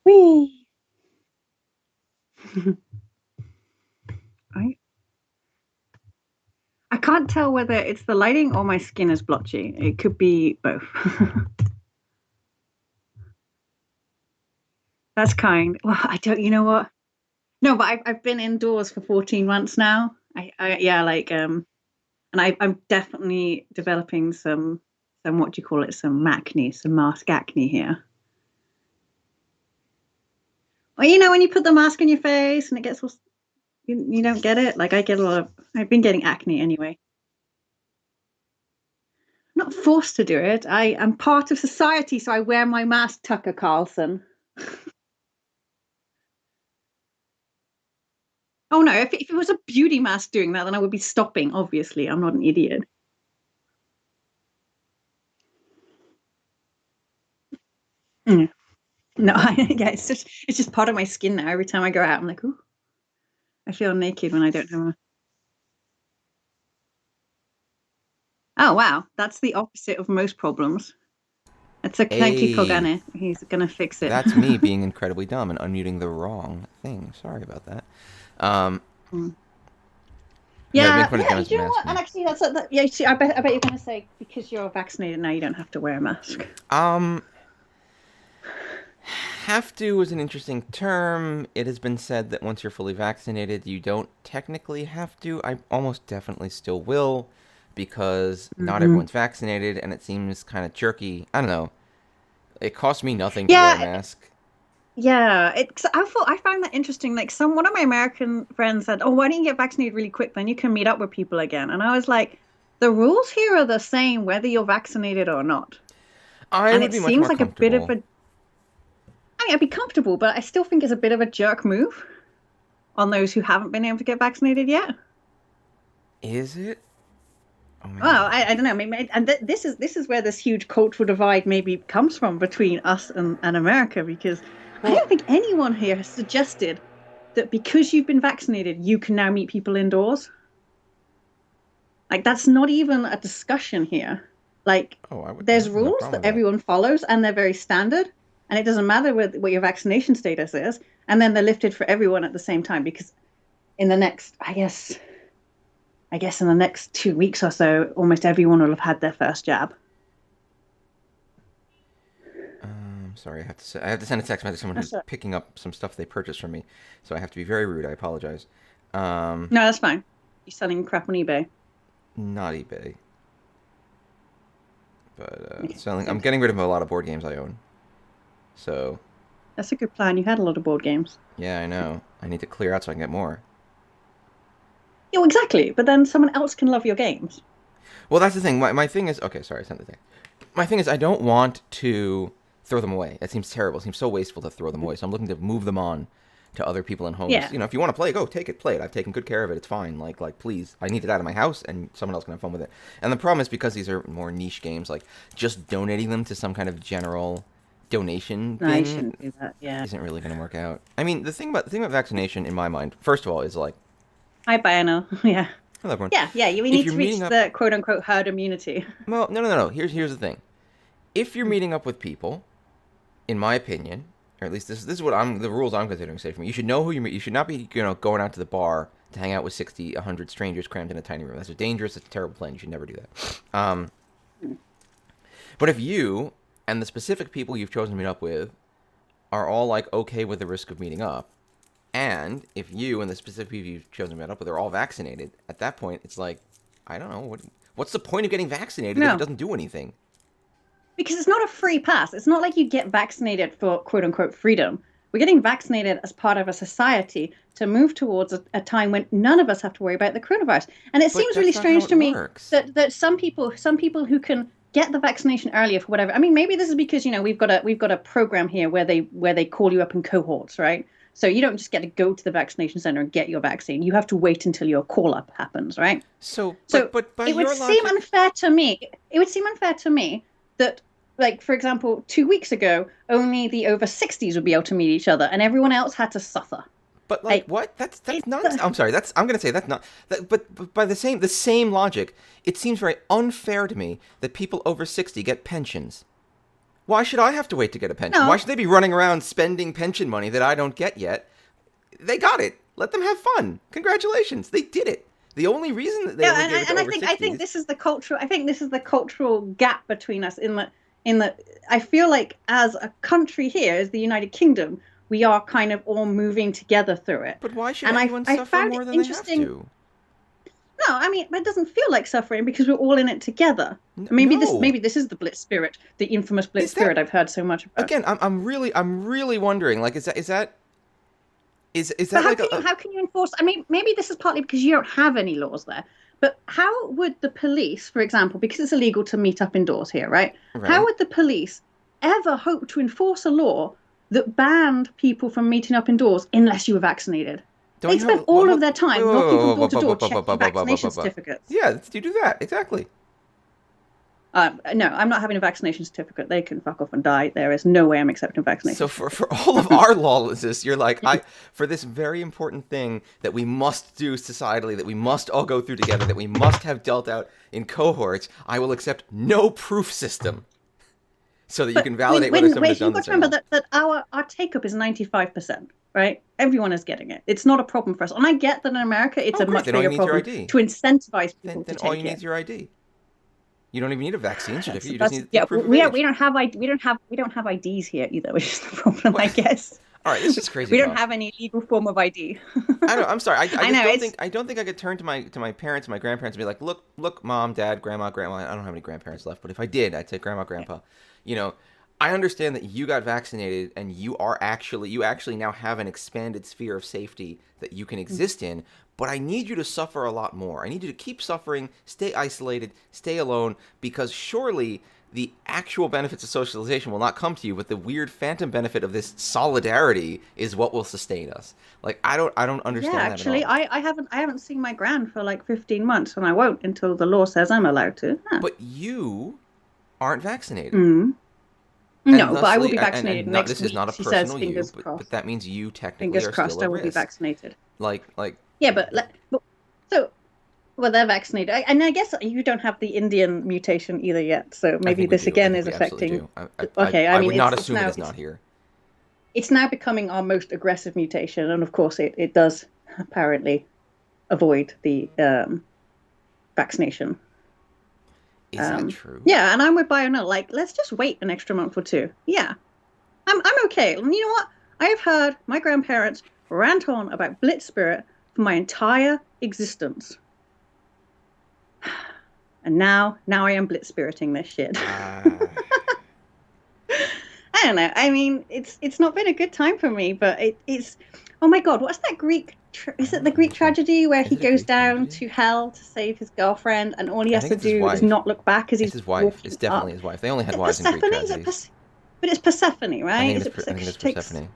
Whee! I I can't tell whether it's the lighting or my skin is blotchy. It could be both. That's kind. Well, I don't. You know what? No, but I've been indoors for 14 months now. Yeah, and I'm definitely developing some what do you call it? Some acne, some mask acne here. Well, you know when you put the mask on your face and it gets all, you don't get it. Like I get a lot of. I've been getting acne anyway. I'm not forced to do it. I am part of society, so I wear my mask, Tucker Carlson. Oh no, if it was a beauty mask doing that, then I would be stopping. Obviously, I'm not an idiot. Mm. No, yeah, it's just part of my skin now. Every time I go out, I'm like, ooh, I feel naked when I don't have a. Oh wow, that's the opposite of most problems. Thank you, Hey, Kogane. He's gonna fix it. that's me being incredibly dumb and unmuting the wrong thing. Sorry about that. Um, Mm. yeah, I was Yeah, making fun of yeah. Gemma's You know mask what? And now. actually, that's yeah. See, I bet you're gonna say because you're vaccinated now, you don't have to wear a mask. Um, have to is an interesting term. It has been said that once you're fully vaccinated, you don't technically have to. I almost definitely still will because not Hmm. everyone's vaccinated and it seems kind of jerky. I don't know. It costs me nothing to wear a Yeah, mask. yeah. I found that interesting. Like one of my American friends said, "Oh, why don't you get vaccinated really quick? Then you can meet up with people again." And I was like, "The rules here are the same whether you're vaccinated or not." I And would it be much seems more like a bit of comfortable. a. I mean, I'd be comfortable, but I still think it's a bit of a jerk move on those who haven't been able to get vaccinated yet. Is it? Oh Well, man. I don't know. Maybe, and this is where this huge cultural divide maybe comes from between us and America, because I Well, don't think anyone here has suggested that because you've been vaccinated, you can now meet people indoors. Like that's not even a discussion here. Like oh, I there's have no rules that problem with that. everyone follows, and they're very standard, and it doesn't matter what your vaccination status is, and then they're lifted for everyone at the same time because in the next, I guess in the next 2 weeks or so, almost everyone will have had their first jab. Sorry, I have to send a text message to someone who's That's it. picking up some stuff they purchased from me, so I have to be very rude. I apologize. Um, No, that's fine. You're selling crap on eBay. Not eBay, but Okay, selling. I'm good. getting rid of a lot of board games I own. So That's a good plan. You had a lot of board games. yeah, I know. I need to clear out so I can get more. Yeah, exactly. But then someone else can love your games. Well, that's the thing. My thing is okay. Sorry, I sent the thing. My thing is I don't want to throw them away. It seems terrible. It seems so wasteful to throw them away. So I'm looking to move them on to other people in homes. Yeah. You know, if you want to play, go take it, play it. I've taken good care of it. It's fine. Please, I need it out of my house, and someone else can have fun with it. And the problem is because these are more niche games, like just donating them to some kind of general donation No, you bin shouldn't do that. Yeah. isn't really going to work out. I mean, the thing about vaccination, in my mind, first of all, is like, Hi, Bino. Yeah. hello everyone. Yeah, yeah. We If need you're to meeting reach up, the quote unquote herd immunity. well, no, no, no, no. Here's the thing. If you're meeting up with people, in my opinion, or at least this is what I'm the rules I'm considering safe for me. You should know who you meet. You should not be going out to the bar to hang out with 60, 100 strangers crammed in a tiny room. That's dangerous. It's a terrible plan. You should never do that. But if you and the specific people you've chosen to meet up with are all like okay with the risk of meeting up, and if you and the specific people you've chosen to meet up with are all vaccinated, at that point it's like, I don't know what's the point of getting vaccinated if it No, doesn't do anything. because it's not a free pass. It's not like you get vaccinated for quote unquote freedom. We're getting vaccinated as part of a society to move towards a time when none of us have to worry about the coronavirus. And it But seems really that's not how strange it to me works. that some people who can get the vaccination earlier for whatever. I mean, maybe this is because we've got a program here where they call you up in cohorts, right? So you don't just get to go to the vaccination center and get your vaccine. You have to wait until your call up happens, right? So, So but by it would your seem logic, unfair to me. It would seem unfair to me that, like, for example, 2 weeks ago, only the over 60s would be able to meet each other, and everyone else had to suffer. but like Like, what? That's it's nonsense. I'm sorry. I'm gonna say that's not. But by the same logic, it seems very unfair to me that people over 60 get pensions. Why should I have to wait to get a pension? No. Why should they be running around spending pension money that I don't get yet? They got it. Let them have fun. Congratulations. They did it. The only reason that they only gave it to over 60s... I think this is the cultural gap between us in that I feel like as a country here, as the United Kingdom, we are kind of all moving together through it. But why should anyone suffer more than they have to? No, I mean, it doesn't feel like suffering because we're all in it together. Maybe this is the Blitz spirit, the infamous Blitz spirit I've heard so much about. Again, I'm really wondering, like, is that how can you enforce? I mean, maybe this is partly because you don't have any laws there. But how would the police, for example, because it's illegal to meet up indoors here, right? How would the police ever hope to enforce a law that banned people from meeting up indoors unless you were vaccinated? They spend all of their time knocking from door to door checking vaccination certificates. Yeah, you do that. Exactly. No, I'm not having a vaccination certificate. They can fuck off and die. There is no way I'm accepting vaccination. So for all of our lawlessness, you're like, for this very important thing that we must do societally, that we must all go through together, that we must have dealt out in cohorts, I will accept no proof system so that you can validate whether someone has done this. You've got to remember that our take-up is 95%, right? Everyone is getting it. It's not a problem for us. And I get that in America, it's a much bigger problem to incentivize people to take it. Then all you need is your ID. You don't even need a vaccine certificate. You just need proof of we age. we don't have IDs here either, which is the problem, I guess. All right, this is crazy. We don't have any legal form of ID. I know. I'm sorry. I don't think I could turn to my parents, my grandparents, and be like, look, mom, dad, grandma. I don't have any grandparents left, but if I did, I'd say grandma, grandpa. You know, I understand that you got vaccinated and you actually now have an expanded sphere of safety that you can exist in. But I need you to suffer a lot more. I need you to keep suffering, stay isolated, stay alone, because surely the actual benefits of socialization will not come to you, but the weird phantom benefit of this solidarity is what will sustain us. Like, I don't understand that actually, at all. I haven't seen my gran for like 15 months, and I won't until the law says I'm allowed to. Huh. But you aren't vaccinated. No, but I will be vaccinated next week. This is not a personal you, but that means you technically fingers crossed I will be vaccinated. Like. Yeah, well, they're vaccinated, and I guess you don't have the Indian mutation either yet. So maybe this again is affecting. I would not assume it is not here. It's now becoming our most aggressive mutation, and of course, it does apparently avoid the vaccination. Is that true? Yeah, and I'm with Bionel. Like, let's just wait an extra month or two. Yeah, I'm okay. And you know what? I have heard my grandparents rant on about Blitz spirit for my entire existence. And now I am Blitz spiriting this shit. I don't know. I mean, it's not been a good time for me, but it's. Oh my God, what's that Greek? Is it the Greek tragedy where he goes down to hell to save his girlfriend, and all he has to do is not look back as he's his wife. It's definitely his wife. They only had wives in Greek tragedies. But it's Persephone, right? I think it's Persephone.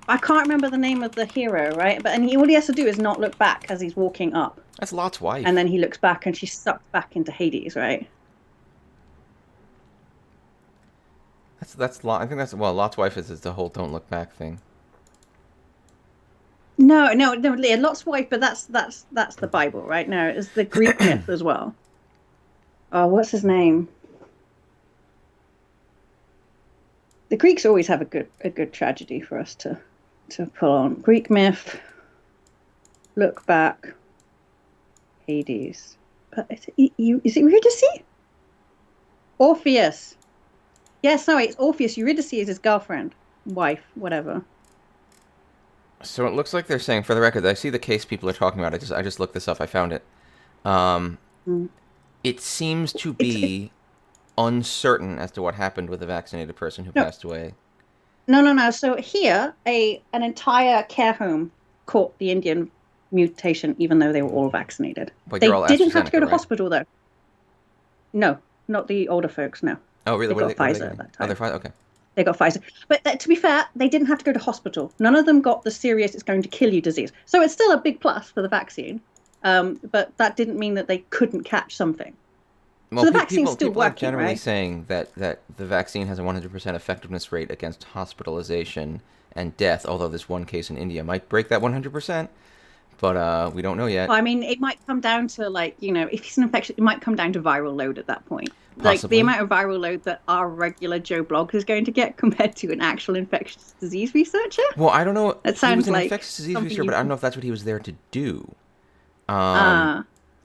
I can't remember the name of the hero, right? But all he has to do is not look back as he's walking up. That's Lot's wife. And then he looks back, and she's sucked back into Hades, right? That's Lot. I think that's Lot's wife is the whole don't look back thing. No, Lot's wife, but that's the Bible, right? No, it's the Greek myth as well. Oh, what's his name? The Greeks always have a good tragedy for us to pull on. Greek myth. Look back. Hades. But is it Eurydice? Orpheus. Yes, no, it's Orpheus. Eurydice is his girlfriend, wife, whatever. So it looks like they're saying, for the record, I see the case people are talking about. I just looked this up. I found it. It seems to be uncertain as to what happened with the vaccinated person who passed away. No. So here, an entire care home caught the Indian mutation, even though they were all vaccinated. But they all didn't have to go to right? hospital, though. No, not the older folks. No. Oh, really? They got Pfizer at that time. Oh, they're Pfizer. Okay. They got Pfizer. But to be fair, they didn't have to go to hospital. None of them got the serious "it's going to kill you" disease. So it's still a big plus for the vaccine. But that didn't mean that they couldn't catch something. Well, so the vaccine's still people working, are generally right? saying that the vaccine has a 100% effectiveness rate against hospitalization and death, although this one case in India might break that 100%. but we don't know yet. Well, I mean, it might come down to like, if he's an infection, it might come down to viral load at that point. Like the Possibly. amount of viral load that our regular Joe Blog is going to get compared to an actual infectious disease researcher. Well, I don't know. That He was sounds an like infectious disease something researcher, you but I don't can. know if that's what he was there to do. Um, Uh,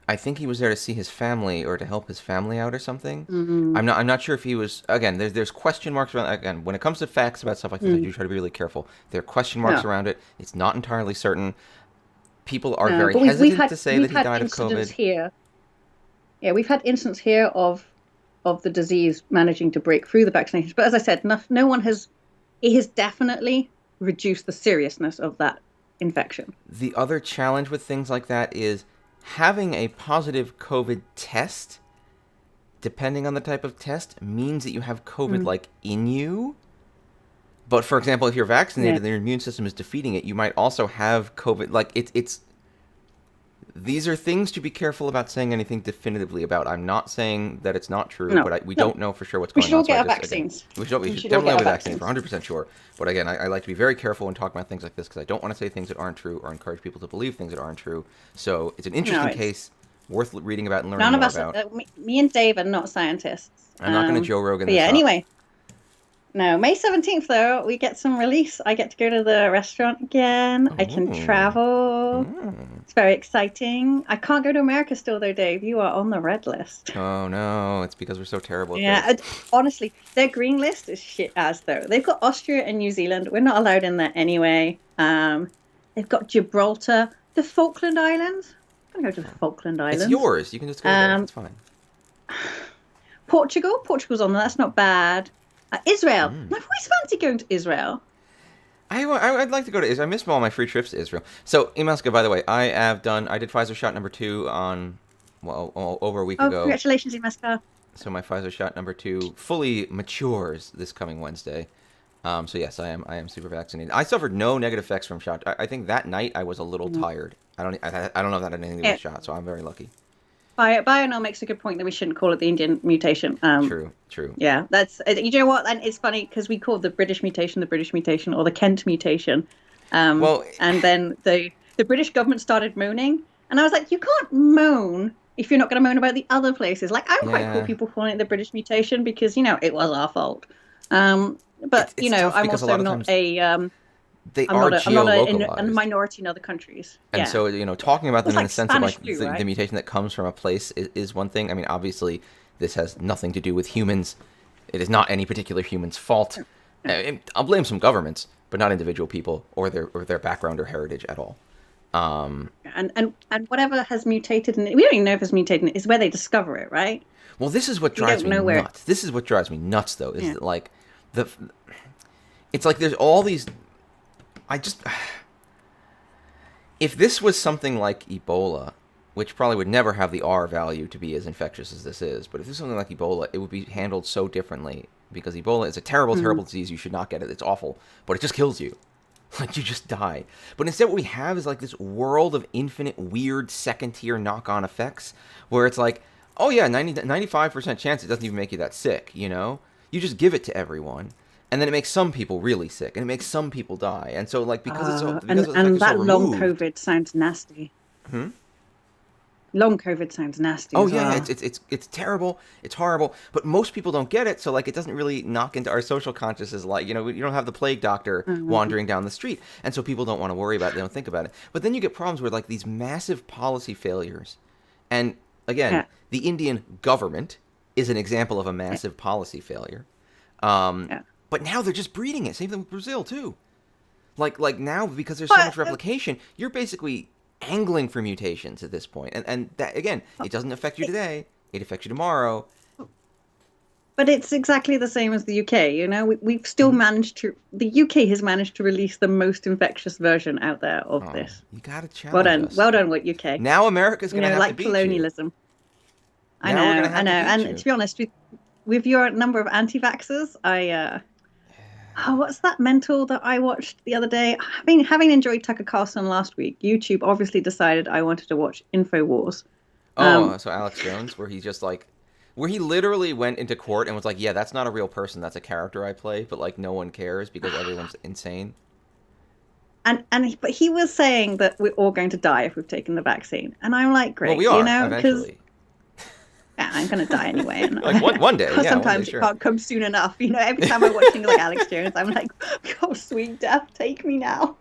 I think he was there to see his family or to help his family out or something. mm, I'm not sure if he was. Again, there's question marks around. Again, when it comes to facts about stuff like this, I do mm, try to be really careful. There are question marks no, around it. It's not entirely certain. People are no. very But we've hesitant had to say we've that he had died of incidents COVID. here. Yeah, we've had incidents here of the disease managing to break through the vaccinations. But as I said, no one has. It has definitely reduced the seriousness of that infection. The other challenge with things like that is having a positive COVID test, depending on the type of test, means that you have COVID Mm, like in you. But for example, if you're yeah. vaccinated and your immune system is defeating it, you might also have COVID. Like it's these are things to be careful about saying anything definitively about. I'm not saying that it's not true, No, but we no. don't know for sure what's We going should on. all So get I our just again, vaccines. we We should should all definitely get have our a vaccine for vaccines. 100% sure. But again, I like to be very careful when talking about things like this because I don't want to say things that aren't true or encourage people to believe things that aren't true. So it's an No, interesting it's case, worth reading about and learning none of more us. about. Me and Dave are not scientists. I'm not going to Joe Rogan But yeah. this up. Anyway, no. May 17th, though, we get some release. I get to go to the restaurant again. I can Oh, travel. mm. It's very exciting. I can't go to America still, though, Dave. You are on the red list. Oh no! It's because we're so terrible at Yeah, this. honestly, their green list is shit as though. They've got Austria and New Zealand. We're not allowed in there anyway. They've got Gibraltar, the Falkland Islands. I'm gonna go to the Falkland It's Islands. yours. You can just go there. Um, It's fine. Portugal. Portugal's on there. That's not bad. Israel. Mm. I've always fancied going to Israel. I'd like to go to Israel. I missed all my free trips to Israel. So, Imaska, by the way, I did Pfizer shot number 2 on, well, over a week Oh, ago. congratulations, Imeska. So my Pfizer shot number 2 fully matures this coming Wednesday. So yes, I am super vaccinated. I suffered no negative effects from shot. I think that night I was a little Mm. tired. I don't know if that had anything to do Yeah, with shot, so I'm very lucky. Bionel makes a good point that we shouldn't call it the Indian mutation. True, true. Yeah, that's you know what, and it's funny because we called the British mutation, or the Kent mutation, Well, and then the British government started moaning, and I was like, you can't moan if you're not going to moan about the other places. Like, I'm quite cool yeah, people calling it the British mutation because it was our fault. But it's tough I'm because a also lot of not times a they I'm are not a geolocalized. minority in other countries. And Yeah, so, talking about them it's in the like sense of Spanish like flu, the right? mutation that comes from a place is one thing. I mean, obviously, this has nothing to do with humans. It is not any particular human's fault. I'll blame some governments, but not individual people or their background or heritage at all. And whatever has mutated, and we don't even know if it's mutated, is where they discover it, right? Well, this is what We drives don't me know where. nuts. This is what drives me nuts, though, is Yeah. that like the it's like there's all these. I just if this was something like Ebola, which probably would never have the R value to be as infectious as this is, but if this was something like Ebola, it would be handled so differently because Ebola is a terrible, Mm. terrible disease. You should not get it. It's awful, but it just kills you. Like you just die. But instead, what we have is like this world of infinite, weird, second tier knock on effects where it's like, oh yeah, 95% chance it doesn't even make you that sick, you know? You just give it to everyone. And then it makes some people really sick, and it makes some people die. And so, like, because And the effect and is so that long removed. COVID sounds nasty. Hmm? Long COVID sounds nasty Oh as yeah, well. it's terrible, it's horrible, but most people don't get it, so like it doesn't really knock into our social consciousness. Like you don't have the plague doctor Mhm. wandering down the street, and so people don't want to worry about it. They don't think about it. But then you get problems with like these massive policy failures, and again, Yeah. the Indian government is an example of a Yeah. massive policy failure. Um, Yeah. but now they're just breeding it. Same thing with Brazil too. Like now because there's so But much replication, you're basically angling for mutations at this point. And that again, it doesn't affect you today, it affects you tomorrow. it's exactly the same as the UK. We've still Mhm. managed to. The UK has managed to release the most infectious version out there of Oh, this. you gotta Well challenge done, us. well done, what UK. Now America's gonna have to Like beat you. colonialism. I Now we're gonna know, I have know. to beat And you. to be honest, with your number of anti-vaxxers, oh, what's that mental that I watched the other day? Having enjoyed Tucker Carlson last week, YouTube obviously decided I wanted to watch InfoWars. Oh, Um, so Alex Jones, where he just like, where he literally went into court and was like, "Yeah, that's not a real person. That's a character I play." But like, no one cares because everyone's insane. But he was saying that we're all going to die if we've taken the vaccine, and I'm like, Well, we great, are because eventually. yeah, I'm going to die anyway. And Like one day, yeah, one day, sometimes it sure. can't come soon enough. Every time I watch things like Alex Jones, I'm like, oh, sweet death, take me now.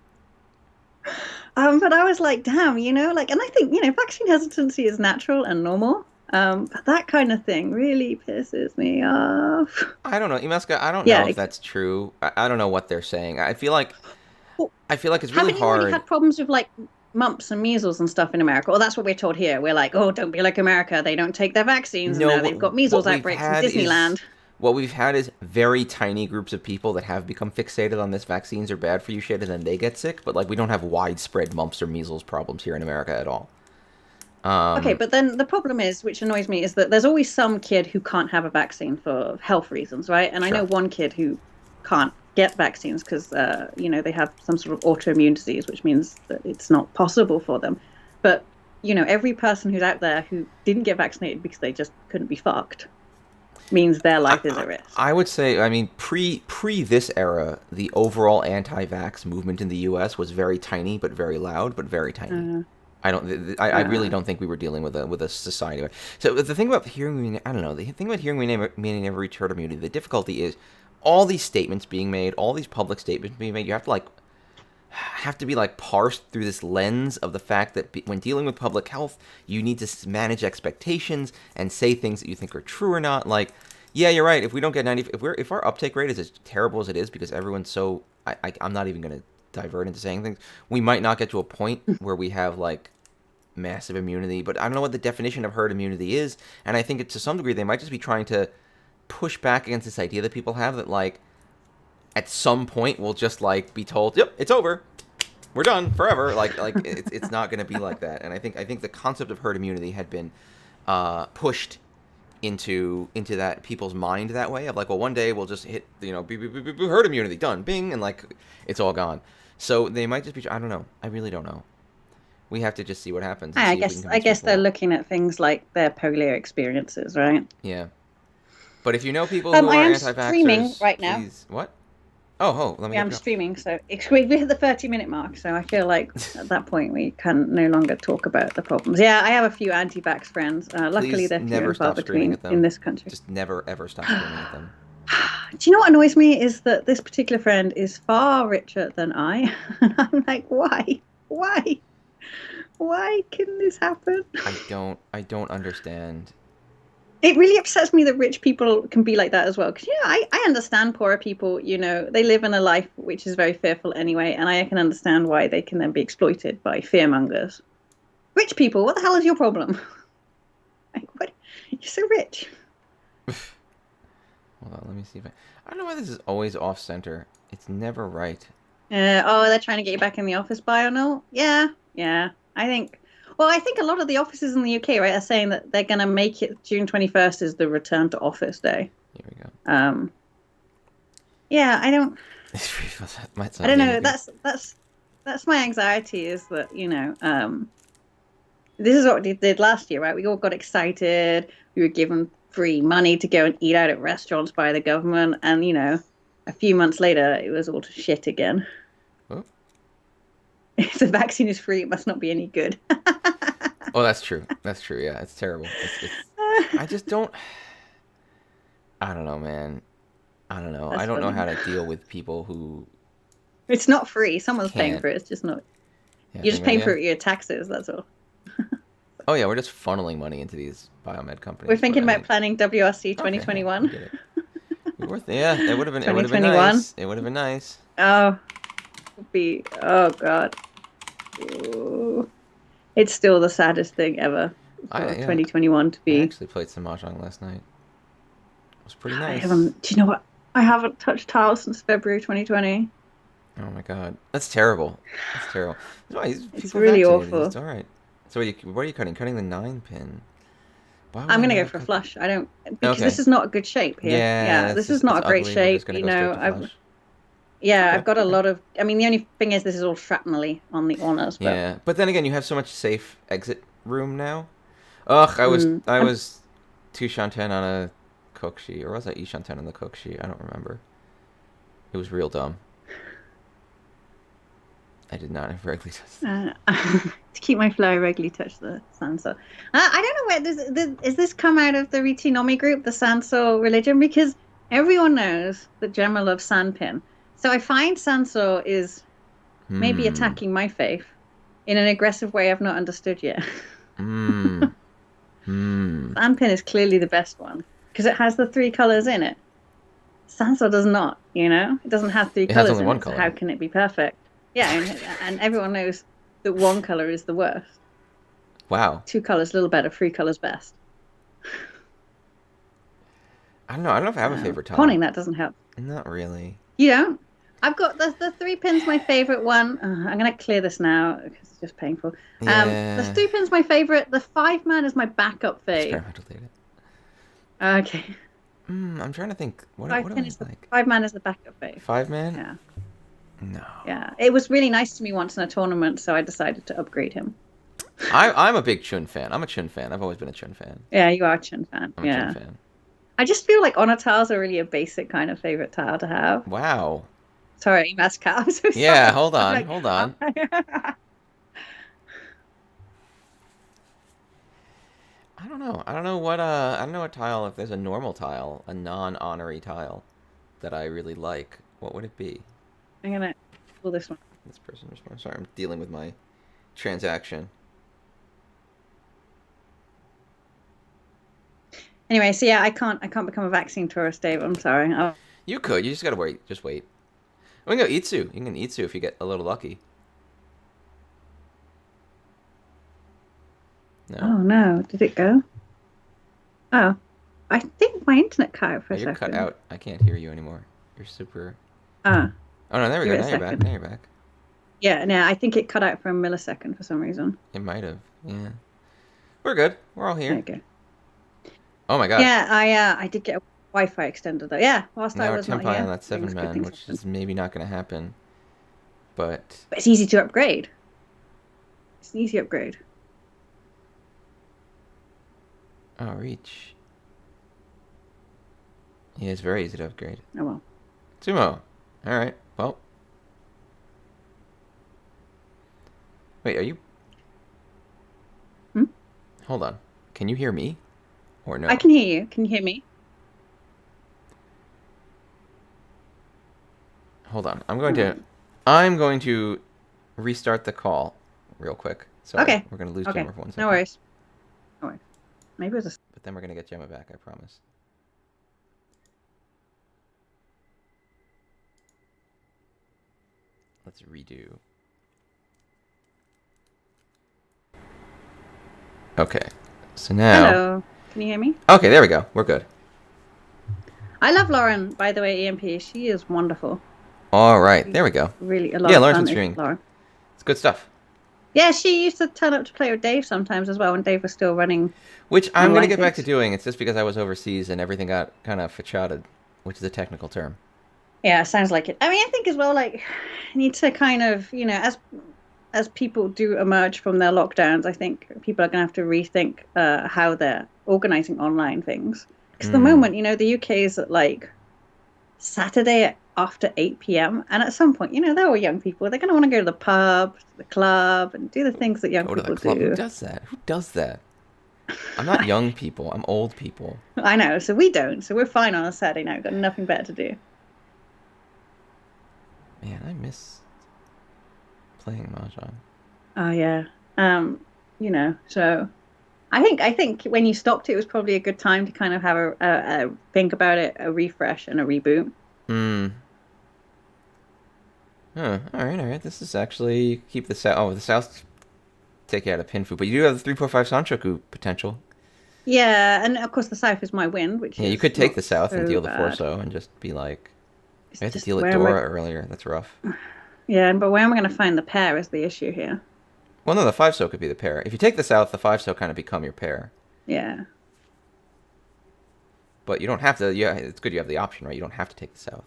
But I was like, damn, and I think, vaccine hesitancy is natural and normal. But that kind of thing really pisses me off. I don't know, Imeska. I don't know Yeah. if that's true. I don't know what they're saying. Well, I feel like it's really haven't you already hard. had problems with like mumps and measles and stuff in America? Well, that's what we're told here. We're like, oh, don't be like America. They don't take their vaccines, and No, now they've got what measles we've outbreaks in had is Disneyland. what we've had is very tiny groups of people that have become fixated on this vaccines are bad for you shit, and then they get sick. But like, we don't have widespread mumps or measles problems here in America at all. Okay, Um, but then the problem is, which annoys me, is that there's always some kid who can't have a vaccine for health reasons, right? And I know sure. one kid who can't get vaccines because, they have some sort of autoimmune disease, which means that it's not possible for them. But, every person who's out there who didn't get vaccinated because they just couldn't be fucked means their life is at risk. I would say, I mean, pre this era, the overall anti-vax movement in the U.S. was very tiny, but very loud, but very tiny. Uh, I really uh, don't think we were dealing with a society. So the thing about hearing, I don't know, the thing about hearing meaning never reach herd immunity, the difficulty is all these statements being made, all these public statements being made. You have to be like parsed through this lens of the fact that when dealing with public health, you need to manage expectations and say things that you think are true or not. Like, yeah, you're right. If we don't get 90, if our uptake rate is as terrible as it is because everyone's so, I'm not even gonna divert into saying things. We might not get to a point where we have like massive immunity, but I don't know what the definition of herd immunity is, and I think to some degree they might just be trying to push back against this idea that people have that like at some point we'll just like be told, "Yep, it's over. We're done forever." Like it's not going to be like that. And I think the concept of herd immunity had been pushed into that people's mind that way of like, well, one day we'll just hit herd immunity, done, bing, and like it's all gone. So they might just be. I don't know. I really don't know. We have to just see what happens and I see if we can guess I convince guess they're people. looking at things like their polio experiences, right? Yeah. But if you know people who I are am streaming anti-vaxxers, right now. please what? Oh, let me Yeah, get I'm you up. streaming, so we hit the 30-minute mark. So I feel like at that point we can no longer talk about the problems. Yeah, I have a few anti-vax friends. Luckily, Please they're few never and far stop screaming between at in them. this country. Just never ever stop screaming at them. Do you know what annoys me is that this particular friend is far richer than I, and I'm like, why, why, why can this happen? I don't understand. It really upsets me that rich people can be like that as well. Because, I understand poorer people, they live in a life which is very fearful anyway. And I can understand why they can then be exploited by fearmongers. Rich people, what the hell is your problem? Like, what? You're so rich. Hold on, let me see if I don't know why this is always off center. It's never right. Oh, they're trying to get you back in the office, Bionel? Yeah, yeah. I think a lot of the offices in the UK, right, are saying that they're going to make it June 21st is the return to office day. Here we go. Um, yeah, That might I sound don't mean know. of you. That's my anxiety is that, this is what we did last year, right? We all got excited. We were given free money to go and eat out at restaurants by the government. And, a few months later, it was all to shit again. Oh. If the vaccine is free, it must not be any good. Oh, that's true. That's true. Yeah, it's terrible. I just don't. I don't know, man. I don't know. I That's don't know funny. how to deal with people who It's not free. Someone's paying can't. for it. It's just not. Yeah, You're think just about paying yeah. for your taxes. That's all. Oh yeah, we're just funneling money into these biomed We're companies. But thinking I about mean, planning WRC okay, yeah, I 2021. get it. Yeah, it would have been. It would have been 2021. nice. It would have been nice. Oh, oh God. Ooh. It's still the saddest thing ever for Yeah. 2021 to I be. actually played some Mahjong last night. It was pretty I nice. haven't. Do you know what? I haven't touched tiles since February 2020. Oh my god, that's terrible. That's terrible. No, It's people are really vaccinated. awful. It's all right. So what are you cutting? Cutting the 9 pin. Why would I'm I gonna go never for cut the? flush. I don't because Okay. this is not a good shape here. Yeah, Yeah, this is it's not a great ugly. We're shape. just gonna go straight to flush. I've Okay. got a Okay. lot of. I mean, the only thing is this is all shrapnel-y on the corners, but Yeah, but then again, you have so much safe exit room now. Ugh, I was mm, I I'm, was two shanten on a cook sheet, or was I e shanten on the cook sheet? I don't remember. It was real dumb. I did not have regularly touch. To keep my flow, I regularly touch the Sanso. I don't know where is this come out of the Riichi Nomi group, the Sanso religion, because everyone knows that Gemma loves Sandpin. So I find Sanso is maybe Hmm. attacking my faith in an aggressive way I've not understood yet. Hmm. Hmm. Sandpin is clearly the best one because it has the three colors in it. Sansa does not, it doesn't have three It has colors only in one it, so color. how can it be perfect? Yeah, and everyone knows that one color is the worst. Wow. Two colors, a little better, three colors best. I don't know. I don't know if I have a So favorite tile. pawning that doesn't help. Not really. You don't? I've got the three pins my favorite one. I'm gonna clear this now because it's just painful. The Yeah. three pins my favorite. The 5-man is my backup fave. Experimental data. Okay, I'm trying to think. What five do pin I is the like? 5-man is the backup fave. 5-man? Yeah. No. Yeah, it was really nice to me once in a tournament, so I decided to upgrade him. I'm a big Chun fan. I'm a Chun fan. I've always been a Chun fan. Yeah, you are a Chun fan. I'm a Chun Yeah. fan. I just feel like honor tiles are really a basic kind of favorite tile to have. Wow. Sorry, Mascal. I'm so Yeah, sorry. hold I'm on, like, hold on. I don't know. I don't know what tile, if there's a normal tile, a non-honorary tile that I really like. What would it be? I'm gonna pull this one. This person responds. Sorry, I'm dealing with my transaction. Anyway, so yeah, I can't become a vaccine tourist, Dave. I'm sorry. Oh, You could. You just gotta wait. Just wait. We can go Itsu. You can Itsu if you get a little lucky. No? oh no, did it go? Oh, I think my internet cut out for Oh, a you're cut second. out. I can't hear you anymore. You're super. Ah, Oh no, there we give go. it a Now you're back. second. Now you're back. Yeah, no, I think it cut out for a millisecond for some reason. It might have. Yeah. We're good. We're all There here. you go. Oh my god. Yeah, I did get a Wi-Fi extender though. Yeah, whilst I Now we're was not tempai on here, that things seven good man, things which happen. is maybe not going to happen. But But it's easy to upgrade. It's an easy upgrade. oh, reach. Yeah, it's very easy to upgrade. Oh well. Sumo. All right. Well. Wait, are you? Hmm? Hold on. Can you hear me? Or I no? can hear you. Can you hear me? Hold on. Um, I'm going to restart the call real quick. Sorry, okay. we're going to lose Okay. Gemma for one No second. worries. No worries. Maybe it was a. But then we're going to get Gemma back, I promise. Let's redo. Okay. So now. Hello. Can you hear me? Okay, there we go. We're good. I love Lauren, by the way, EMP. She is wonderful. All right, there we go. Really a lot Yeah, of Lauren's fun been with streaming. Lauren. It's good stuff. Yeah, she used to turn up to play with Dave sometimes as well when Dave was still running Which I'm going to online get back to things. doing. It's just because I was overseas and everything got kind of fachaded, which is a technical term. Yeah, sounds like it. I mean, I think as well, like, I need to kind of, as people do emerge from their lockdowns, I think people are going to have to rethink how they're organizing online things. Because at the Mm. moment, the UK is at like Saturday after 8 p.m. And at some point, they're all young people. They're going to want to go to the pub, to the club, and do the things that young Go to the people club. Who do. does that? Who does that? I'm not young people. I'm old people. I know. So we don't. So we're fine on a Saturday night. We've got nothing better to do. Man, I miss playing Mahjong. Oh, yeah. So I think when you stopped, it was probably a good time to kind of have a think about it, a refresh and a reboot. Hmm. Huh. All right, all right. This is actually keep the south. Oh, the south take you out of Pinfu, but you do have the 345 Sanchoku potential. Yeah, and of course the south is my wind, which Yeah, you is could take not the south and so deal the bad. Forso and just be like, It's I had to just deal at where am I? Dora earlier. That's rough. Yeah, but where am I going to find the pair is the issue here. Well, no, the 5-so could be the pair. If you take the south, the 5-so kind of become your pair. Yeah. But you don't have to. Yeah, it's good you have the option, right? You don't have to take the south.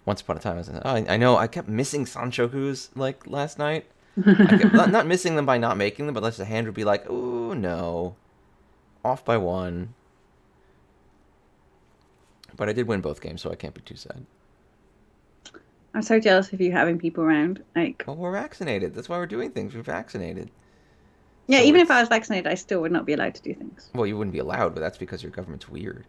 Once upon a time, I was like, oh, I know. I kept missing Sanchokus like last night. I kept not missing them by not making them, but unless the hand would be like, oh no, off by one. But I did win both games, so I can't be too sad. I'm so jealous of you having people around. Like, Well, we're vaccinated. That's why we're doing things. We're vaccinated. yeah, So even if I it's was vaccinated, I still would not be allowed to do things. well, you wouldn't be allowed, but that's because your government's weird.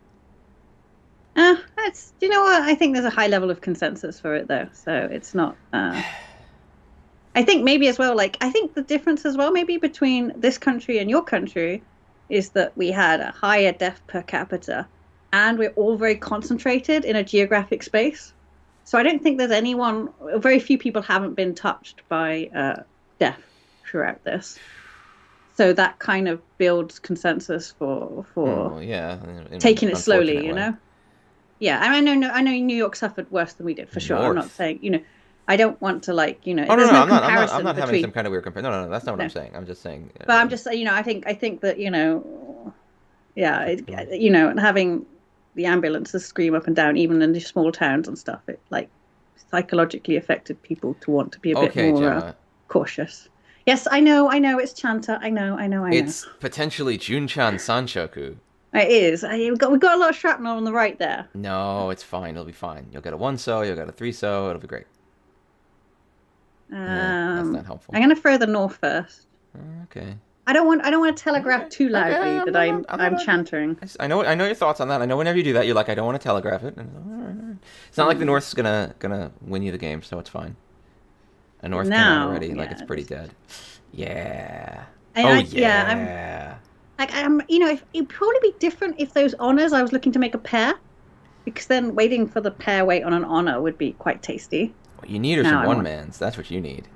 Do you know what? I think there's a high level of consensus for it though. So it's not, I think maybe as well, like, I think the difference as well, maybe between this country and your country is that we had a higher death per capita and we're all very concentrated in a geographic space. So I don't think there's anyone, very few people haven't been touched by death throughout this. So that kind of builds consensus for Oh yeah, in an taking it unfortunate slowly, you way. know? Yeah, I mean, I know New York suffered worse than we did for sure. I'm not North. saying, I don't want to like, Oh no, there's no, no I'm comparison not having some between kind of weird comparison. No, no, no, that's not what I'm no, saying. I'm just saying. but I'm just, I think that, yeah, Fuck North. having the ambulances scream up and down, even in the small towns and stuff, it like psychologically affected people to want to be a bit Okay, more Gemma. cautious. Yes, I know, it's Chanta. I know. It's potentially Junchan Sanshoku. It is. We got a lot of shrapnel on the right there. No, it's fine. It'll be fine. You'll get a 1 so, you'll get a 3 so. It'll be great. Yeah, that's not helpful. I'm gonna throw the north first. Okay. I don't want to telegraph Okay. too Okay. loudly that I'm not chantering. I know your thoughts on that. I know whenever you do that, you're like, I don't want to telegraph it. And it's not like the North's gonna win you the game, so it's fine. A North came out Now, already, like yeah, it's pretty dead. Yeah. I, Oh I yeah, yeah. I'm if it'd probably be different if those honors I was looking to make a pair, because then waiting for the pair weight on an honor would be quite tasty. What you need are Now some I one want. mans. That's what you need.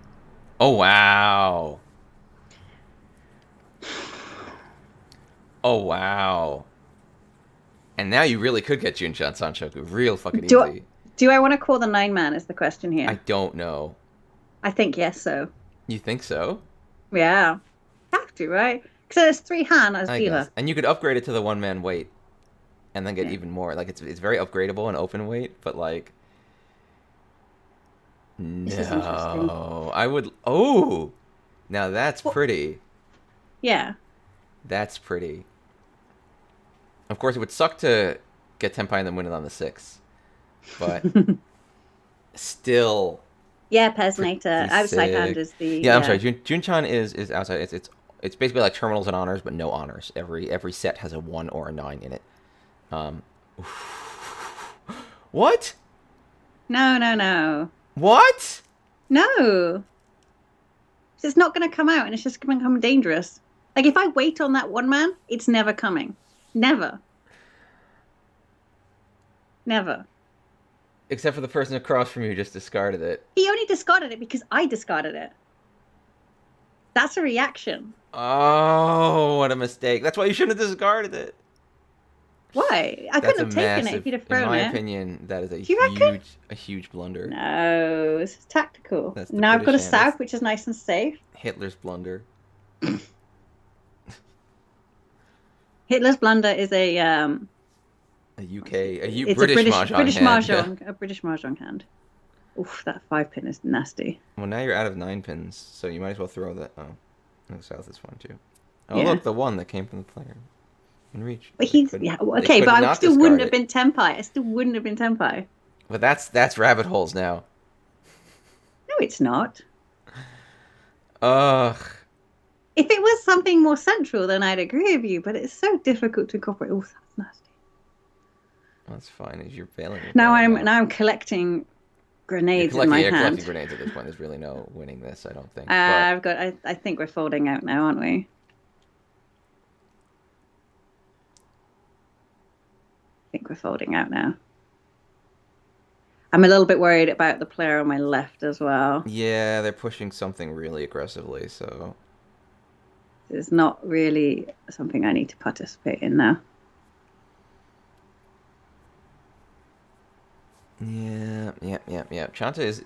Oh wow. Oh wow. And now you really could get Junchan Sanshoku real fucking Do I, easy. do I want to call the 9 man is the question I here. don't know. I think yes, so You think so? yeah, have to right because there's 3 Han as I dealer. guess. And you could upgrade it to the 1 man weight and then get Yeah, even more. Like it's very upgradable and open weight, but like this is interesting. no. I would oh. Now that's Well, pretty. yeah, That's pretty. Of course it would suck to get Tenpai and then win it on the 6. But still yeah, Pesnator pretty outside hand sick. is the Yeah, I'm sorry. yeah. Junchan is outside. It's basically like terminals and honors, but no honors. Every set has a 1 or a 9 in it. Um, what? No. What? No. So it's not going to come out and it's just going to become dangerous. Like if I wait on that 1 man, it's never coming. Never. Never. Except for the person across from you who just discarded it. He only discarded it because I discarded it. That's a reaction. Oh, what a mistake! That's why you shouldn't have discarded it. Why? I That's a couldn't have taken it if massive. you'd have In thrown my it. opinion, that is Do you reckon? a huge blunder. No, this is tactical. That's the Now I've got a British hand. south, which is nice and safe. Hitler's blunder. Hitler's blunder is A UK, it's British a British mahjong British hand. mahjong, a British mahjong hand. Oof, that 5 pin is nasty. Well, now you're out of 9 pins, so you might as well throw that. Oh, no, south is fine too. Oh, Yeah. look, the one that came from the player in Reach. But They he's could- yeah they okay, could but I not still discard wouldn't have it. been Tenpai. I still wouldn't have been Tenpai. But that's rabbit holes now. No, it's not. Ugh. If it was something more central, then I'd agree with you. But it's so difficult to incorporate. Oh, that's nasty. That's fine. As you're failing. Now I'm collecting grenades in my You're hand. collecting grenades at this point. There's really no winning this, I don't think. I've got. I think we're folding out now, aren't we? I think we're folding out now. I'm a little bit worried about the player on my left as well. Yeah, they're pushing something really aggressively, so It's not really something I need to participate in now. yeah. Chanta is.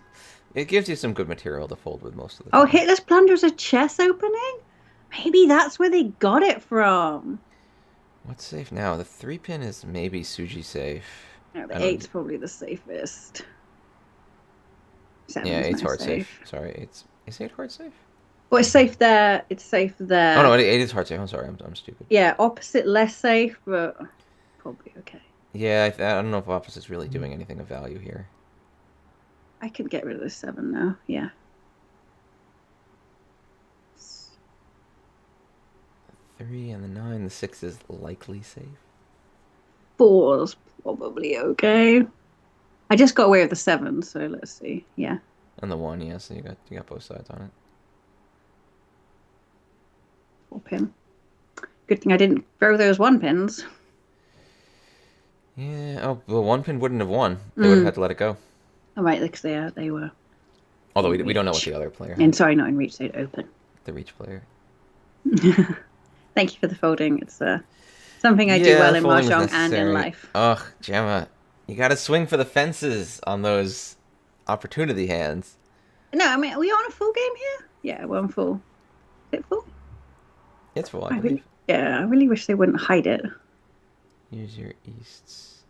It gives you some good material to fold with most of the Oh, time. Hitler's Plunder's a chess opening? Maybe that's where they got it from. What's safe now? The 3 pin is maybe Suji safe. No, the I don't- 8's probably the safest. Yeah, 8's no hard safe. Sorry, is 8 hard safe? Well, it's safe there. It's safe there. Oh no, 8 is hard safe. I'm sorry, I'm stupid. Yeah, opposite less safe, but probably okay. Yeah, I don't know if opposite's really doing anything of value here. I could get rid of the 7 now. Yeah. 3 and the 9. The 6 is likely safe. 4's probably okay. I just got away with the 7, so let's see. Yeah. And the 1, yeah, so you got both sides on it. 4 pin. Good thing I didn't throw those 1 pins. Yeah. Oh, the 1 pin wouldn't have won. They would have had to let it go. Oh, right, because they were. Although we don't know what the other player had. And sorry, not in reach, they'd open. The reach player. Thank you for the folding. It's something I do well in Mahjong and in life. Ugh, Gemma, you got to swing for the fences on those opportunity hands. No, I mean, are we on a full game here? Yeah, we're on full. Is it full? It's full, I believe. I really wish they wouldn't hide it. Here's your easts.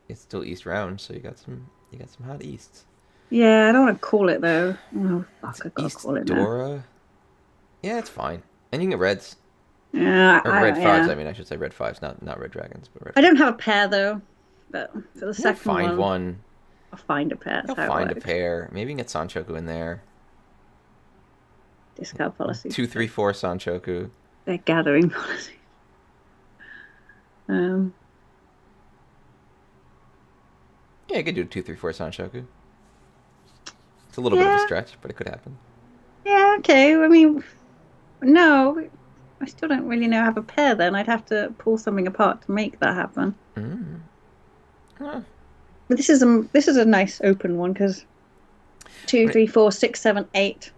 It's still east round, so you got some hot easts. Yeah, I don't want to call it though. Oh fuck, I gotta call it Dora. now. Yeah, it's fine. And you can get reds. Yeah, or red 5s. I mean, I should say red 5s, not red dragons, but red. I don't have a pair though, but for the second find one. I'll find a pair. I'll find a pair. Maybe you can get Sanchoku in there. Discard policy. 2, 3, 4 Sanchoku. They're gathering policy. Yeah, you could do 2, 3, 4 Sanchoku. It's a little bit of a stretch, but it could happen. Yeah, okay. I mean, no, I still don't really know I have a pair then. I'd have to pull something apart to make that happen. Huh. But this is a nice open one because 2, 3, 4, 6, 7, 8.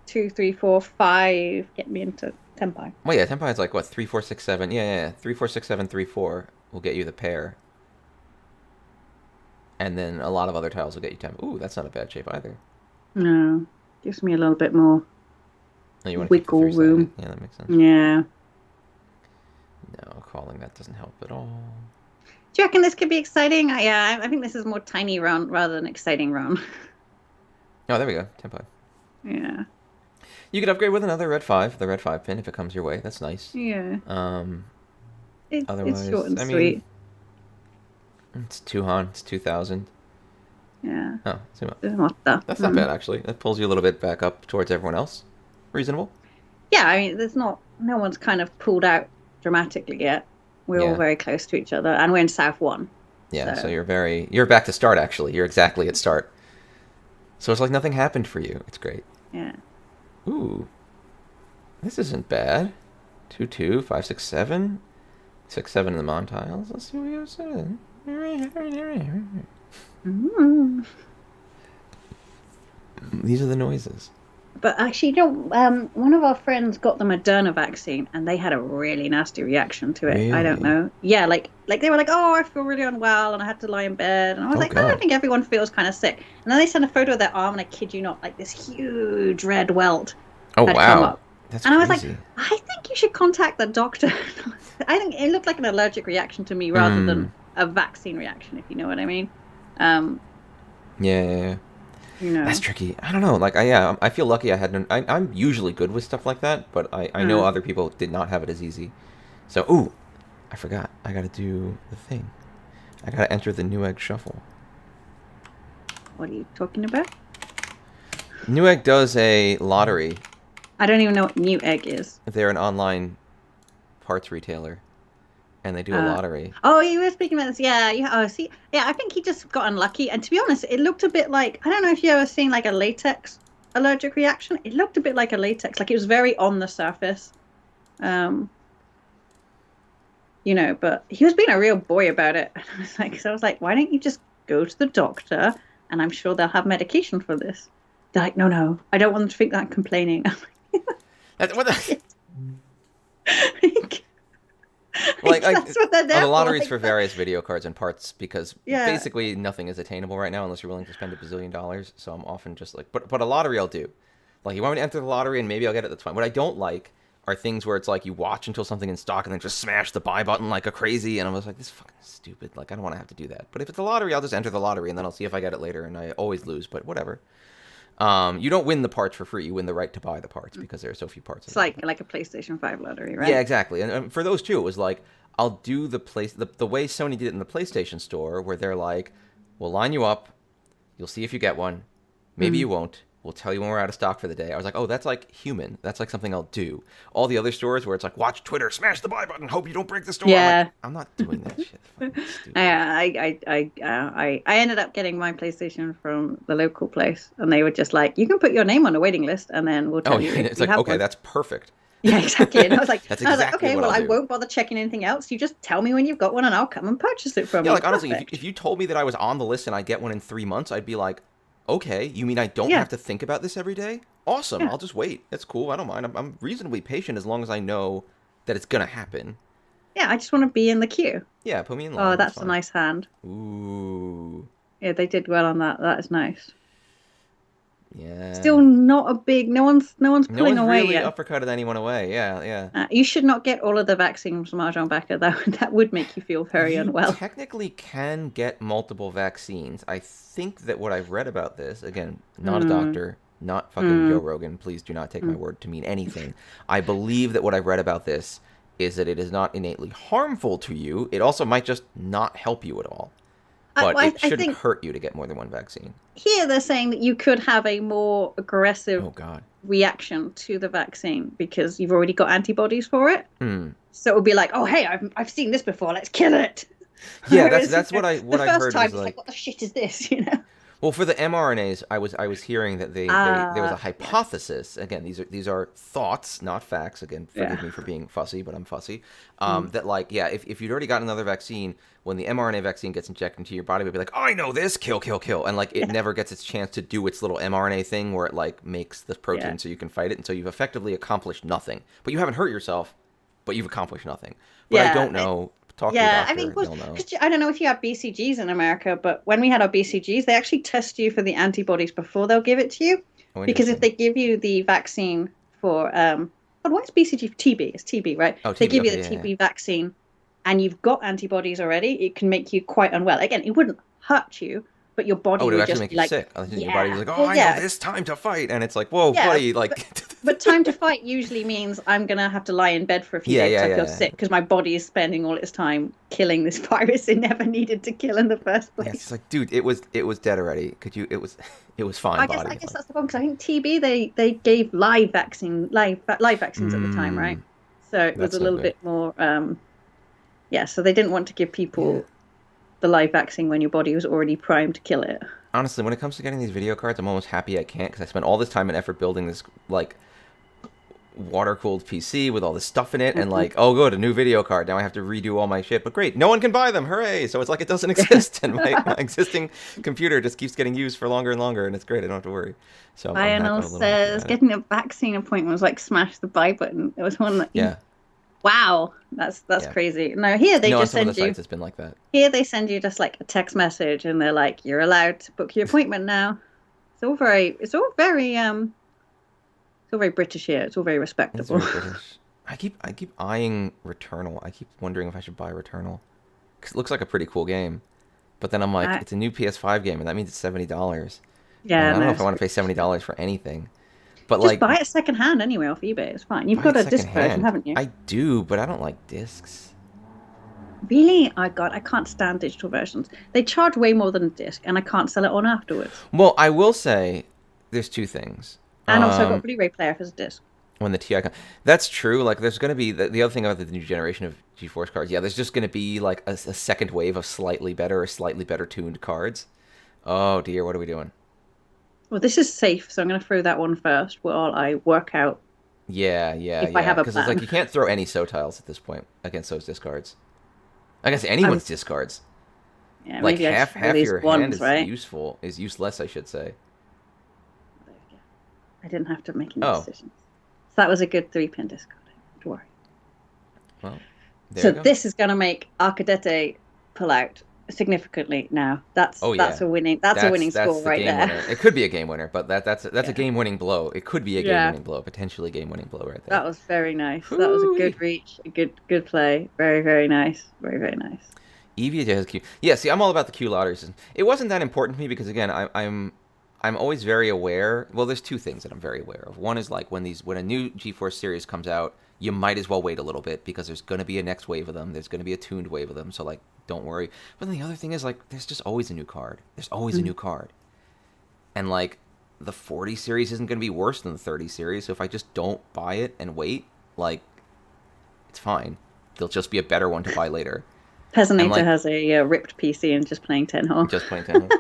2, 3, 4, 5 get me into Tenpai. Well, yeah, Tenpai is like what, 3, 4, 6, 7. Yeah. 3, 4, 6, 7, 3, 4 will get you the pair. And then a lot of other tiles will get you Tenpai. Ooh, that's not a bad shape either. No, gives me a little bit more wiggle room. Yeah, that makes sense. Yeah. No, calling that doesn't help at all. Do you reckon this could be exciting? Yeah, I think this is more tiny round rather than exciting round. Oh, there we go. Tenpai. Yeah. You could upgrade with another red 5, the red 5 pin, if it comes your way. That's nice. Yeah. Otherwise, it's short and sweet. It's 2 Han. It's 2,000. Yeah. Oh, zoom up. That's not bad, actually. That pulls you a little bit back up towards everyone else. Reasonable. Yeah, I mean, no one's kind of pulled out dramatically yet. We're all very close to each other, and we're in South 1. Yeah, so you're back to start, actually. You're exactly at start. So it's like nothing happened for you. It's great. Yeah. Ooh. This isn't bad. 2, 2, 5, 6, 7. 6, 7 in the Mon tiles. Let's see what we have 7. These are the noises. But actually, one of our friends got the Moderna vaccine, and they had a really nasty reaction to it. Really? I don't know. Yeah, like they were like, "Oh, I feel really unwell, and I had to lie in bed." And I was like, "Oh, I think everyone feels kind of sick." And then they sent a photo of their arm, and I kid you not, like this huge red welt. Oh wow, that's and crazy. I was like, "I think you should contact the doctor." I think it looked like an allergic reaction to me rather than a vaccine reaction, if you know what I mean. Yeah. You know. That's tricky. I don't know. Like, I feel lucky I had I'm usually good with stuff like that, but I know other people did not have it as easy. So, ooh, I forgot. I got to do the thing. I got to enter the Newegg Shuffle. What are you talking about? Newegg does a lottery. I don't even know what Newegg is. They're an online parts retailer. And they do a lottery. Oh, you were speaking about this. Yeah. Oh, see, yeah, I think he just got unlucky. And to be honest, it looked a bit like, I don't know if you ever seen like a latex allergic reaction. It looked a bit like a latex, like it was very on the surface. You know, but he was being a real boy about it. I was like, why don't you just go to the doctor? And I'm sure they'll have medication for this. They're like, no, I don't want them to think that I'm complaining. What the? Like that's what they're there the lotteries for for various video cards and parts because basically nothing is attainable right now unless you're willing to spend $1 billion. So I'm often just like, but a lottery I'll do. Like, you want me to enter the lottery and maybe I'll get it, that's fine. What I don't like are things where it's like you watch until something in stock and then just smash the buy button like a crazy. And I was like, this is fucking stupid. Like, I don't want to have to do that. But if it's a lottery, I'll just enter the lottery and then I'll see if I get it later. And I always lose, but whatever. You don't win the parts for free. You win the right to buy the parts because there are so few parts. It's like a PlayStation 5 lottery, right? Yeah, exactly. And for those two, it was like, I'll do the way Sony did it in the PlayStation Store, where they're like, we'll line you up, You'll see if you get one. Maybe you won't. We'll tell you when we're out of stock for the day. I was like, oh, that's like human. That's like something I'll do. All the other stores where it's like, watch Twitter, smash the buy button, hope you don't break the store. Yeah. I'm not doing that shit. Fucking stupid. I ended up getting my PlayStation from the local place, and they were just like, you can put your name on a waiting list, and then we'll tell you. It's like, okay, that's perfect. Yeah, exactly. And I was like, That's exactly okay, what well, I'll I do. won't bother checking anything else. You just tell me when you've got one, and I'll come and purchase it from you. Yeah, like honestly, Perfect. if you told me that I was on the list and I get one in 3 months, I'd be like, okay, you mean I don't Yeah. have to think about this every day? Awesome, Yeah. I'll just wait. That's cool. I don't mind. I'm reasonably patient as long as I know that it's gonna happen. Yeah, I just want to be in the queue. Yeah, put me in line. Oh, That's that's a fine. nice hand. Ooh, Yeah, they did well on that. That is nice. yeah. Still not a big. No one's No pulling one's away really yet. uppercutted anyone away. Yeah, yeah. You should not get all of the vaccines from Mahjong Baka. That would make you feel very You unwell. technically can get multiple vaccines. I think that what I've read about this, again, not a doctor, not fucking Joe Rogan, please do not take my word to mean anything. I believe that what I've read about this is that it is not innately harmful to you. It also might just not help you at all. But I it shouldn't think hurt you to get more than one vaccine. here they're saying that you could have a more aggressive Oh, God. reaction to the vaccine because you've already got antibodies for it. Hmm. So it would be like, oh, hey, I've seen this before. Let's kill it. Yeah, Whereas, that's what I the what I first heard time was it's like. what the shit is this? You know? Well, for the mRNAs, I was hearing that there was a hypothesis. Again, these are thoughts, not facts. Again, forgive me for being fussy, but I'm fussy. That like, yeah, if you'd already gotten another vaccine, when the mRNA vaccine gets injected into your body, it would be like, oh, I know this, kill, kill, kill, and like it never gets its chance to do its little mRNA thing where it like makes the protein so you can fight it, and so you've effectively accomplished nothing. But you haven't hurt yourself, but you've accomplished nothing. But I don't know. Talk to your Yeah, doctor, I mean, they'll know. I don't know if you have BCGs in America, but when we had our BCGs, they actually test you for the antibodies before they'll give it to you. Oh, Because if interesting. they give you the vaccine for, what's BCG for TB? It's TB, right? Oh, They TB, give you okay, the yeah, TB vaccine and you've got antibodies already, it can make you quite unwell. Again, it wouldn't hurt you, but your body Oh, it would would actually just make be you like, sick. I think your yeah, body was like, oh, well, I yeah, know this time to fight. And it's like, whoa, yeah, buddy, like. but time to fight usually means I'm going to have to lie in bed for a few Yeah, days yeah, because I feel yeah. sick because my body is spending all its time killing this virus it never needed to kill in the first Yeah, place. it's just like, dude, it was dead already. Could you? It was fine. I Body. guess that's the problem because I think TB they gave live vaccines at the time, right? So it was That's a no little good. bit more, yeah. So they didn't want to give people the live vaccine when your body was already primed to kill it. Honestly, when it comes to getting these video cards, I'm almost happy I can't because I spent all this time and effort building this like water cooled PC with all this stuff in it, and like, oh, good, a new video card. Now I have to redo all my shit, but great, no one can buy them. Hooray! So it's like it doesn't exist, and my existing computer just keeps getting used for longer and longer, and it's great. I don't have to worry. So I'm Lionel a little happy says about it. getting a vaccine appointment was like smash the buy button. It was one that Yeah. wow, that's Yeah. crazy. No, here they No, on just some of the send you sites it's been like that. here they send you just like a text message and they're like, you're allowed to book your appointment now. It's all very British here. It's all very It's respectable. very British. I keep eyeing Returnal. I keep wondering if I should buy Returnal. 'Cause it looks like a pretty cool game. But then I'm like, it's a new PS5 game, and that means it's $70. Yeah, And I don't no, know if I want to pay $70 for anything. But just like, buy it secondhand anyway off eBay. It's fine. You've buy got it a disc version, secondhand. haven't you? I do, but I don't like discs. Really? Oh God, I can't stand digital versions. They charge way more than a disc, and I can't sell it on afterwards. Well, I will say, there's two things. And also, I've got a Blu-ray player if it's a disc. When the TI that's true. Like, there's going to be the other thing about the new generation of GeForce cards. Yeah, there's just going to be like a second wave of slightly better tuned cards. Oh dear, what are we doing? Well, this is safe, so I'm going to throw that one first while I work out. Yeah, If I have a because it's like plan. you can't throw any tiles at this point against those discards. I guess anyone's discards. Yeah, Like maybe I just half throw these your ones, hand is right? useless, I should say. I didn't have to make any Oh. decisions. So that was a good 3-pin discard. Don't worry. Well, there So you go. this is going to make Arcadete pull out significantly now. That's Oh, yeah. that's a winning score the right game there. winner. It could be a game winner, but that's a game winning blow. It could be a game winning blow, potentially game winning blow right there. That was very nice. That was a good reach, a good play. Very, very nice. Very, very nice. EVA has Q. Yeah, see, I'm all about the Q lotters. It wasn't that important to me because again, I'm always very aware. Well, there's two things that I'm very aware of. One is like when a new GeForce series comes out, you might as well wait a little bit because there's going to be a next wave of them. There's going to be a tuned wave of them. So like, don't worry. But then the other thing is like, there's just always a new card. There's always a new card. and like the 40 series isn't going to be worse than the 30 series. So if I just don't buy it and wait, like it's fine. There'll just be a better one to buy later. And Pesonator like has a ripped PC and just playing 10 hole. just playing 10.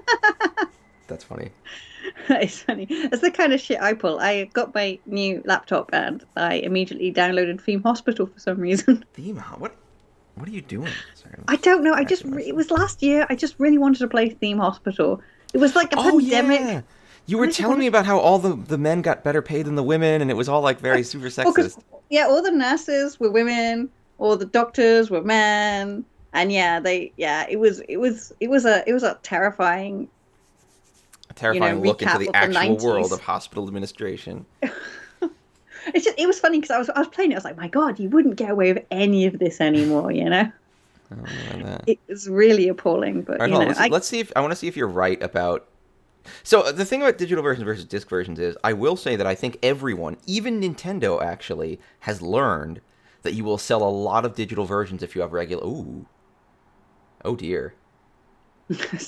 That's funny. It's funny. It's the kind of shit I pull. I got my new laptop and I immediately downloaded Theme Hospital for some reason. Theme, what are you doing? Sorry, I don't know. It myself. was last year. I just really wanted to play Theme Hospital. It was like a Oh pandemic. yeah. You were And I just telling me wanted, about how all the men got better paid than the women, and it was all like very super oh, because sexist. yeah, all the nurses were women, all the doctors were men, and it was a terrifying, A terrifying look into recap the of the actual world 90s. of hospital administration. It was funny because I was playing it. I was like, my God, you wouldn't get away with any of this anymore, you know? I don't know about that. It was really appalling, All but right, hold on. Let's see if I want to see if you're right about. So the thing about digital versions versus disc versions is, I will say that I think everyone, even Nintendo, actually has learned that you will sell a lot of digital versions if you have regular. Ooh, oh dear,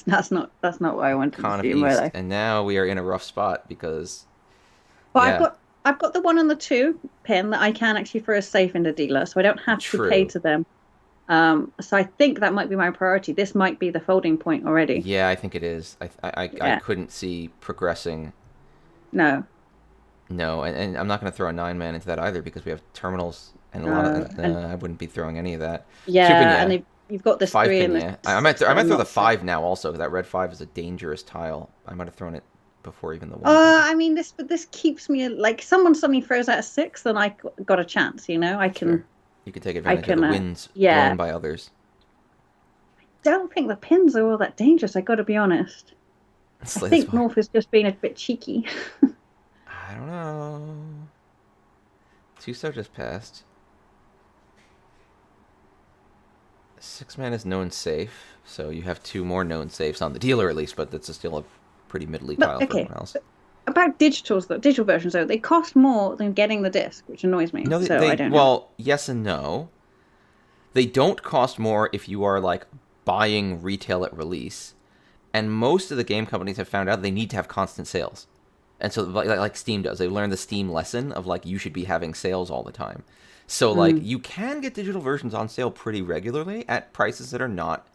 that's not what I wanted to Con of see in my East, life. and now we are in a rough spot because But yeah, I've got the 1 and the 2 pin that I can actually throw a safe in the dealer, so I don't have to pay true. to them. So I think that might be my priority. This might be the folding point already. Yeah, I think it is. I Yeah, couldn't see progressing. no, No, and I'm not going to throw a 9-man into that either because we have terminals and a lot of. and I wouldn't be throwing any of that. 2-pin, yeah, and yeah. you've got this Five 3 pin, and yeah. this I 6 that might I'm throw the not sure. 5 now also because that red 5 is a dangerous tile. I might have thrown it before even the 1 pin. I mean, this keeps me like someone suddenly throws out a 6, then got a chance. I Sure. You can take I advantage of can, the winds yeah. blown by others. Don't think the pins are all that dangerous. I got to be honest. I Slay the think spire. North is just being a bit cheeky. I don't know. 2-star just passed. 6-man is known safe, so you have 2 more known safes on the dealer at least, but that's still a pretty middly But tile for okay, everyone else. about digital versions though, they cost more than getting the disc, which annoys me. No, So I don't have it. well, yes and no. They don't cost more if you are like buying retail at release, and most of the game companies have found out they need to have constant sales, and so like Steam does, they've learned the Steam lesson of like you should be having sales all the time. So like Mm, you can get digital versions on sale pretty regularly at prices that are not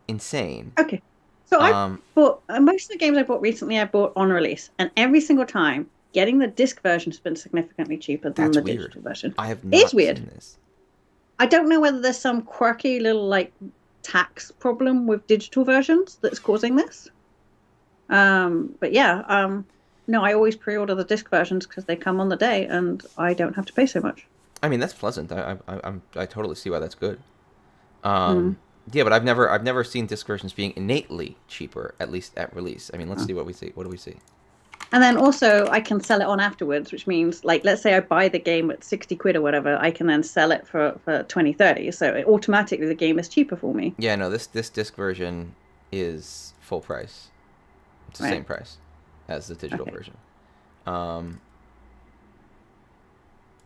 insane. okay. So I Um, bought most of the games I bought recently. I bought on release, and every single time getting the disc version has been significantly cheaper than that's the weird. digital version. I have It is not weird. seen this. I don't know whether there's some quirky little like tax problem with digital versions that's causing this. But yeah, no, I always pre-order the disc versions because they come on the day, and I don't have to pay so much. I mean, that's pleasant. I totally see why that's good. Mm. Yeah, but I've never seen disc versions being innately cheaper, at least at release. I mean, let's Oh. see what we see. What do we see? And then also I can sell it on afterwards, which means like let's say I buy the game at 60 quid or whatever, I can then sell it for 20, 30. So automatically the game is cheaper for me. Yeah, no, this disc version is full price. It's the Right. same price as the digital Okay. version. Um,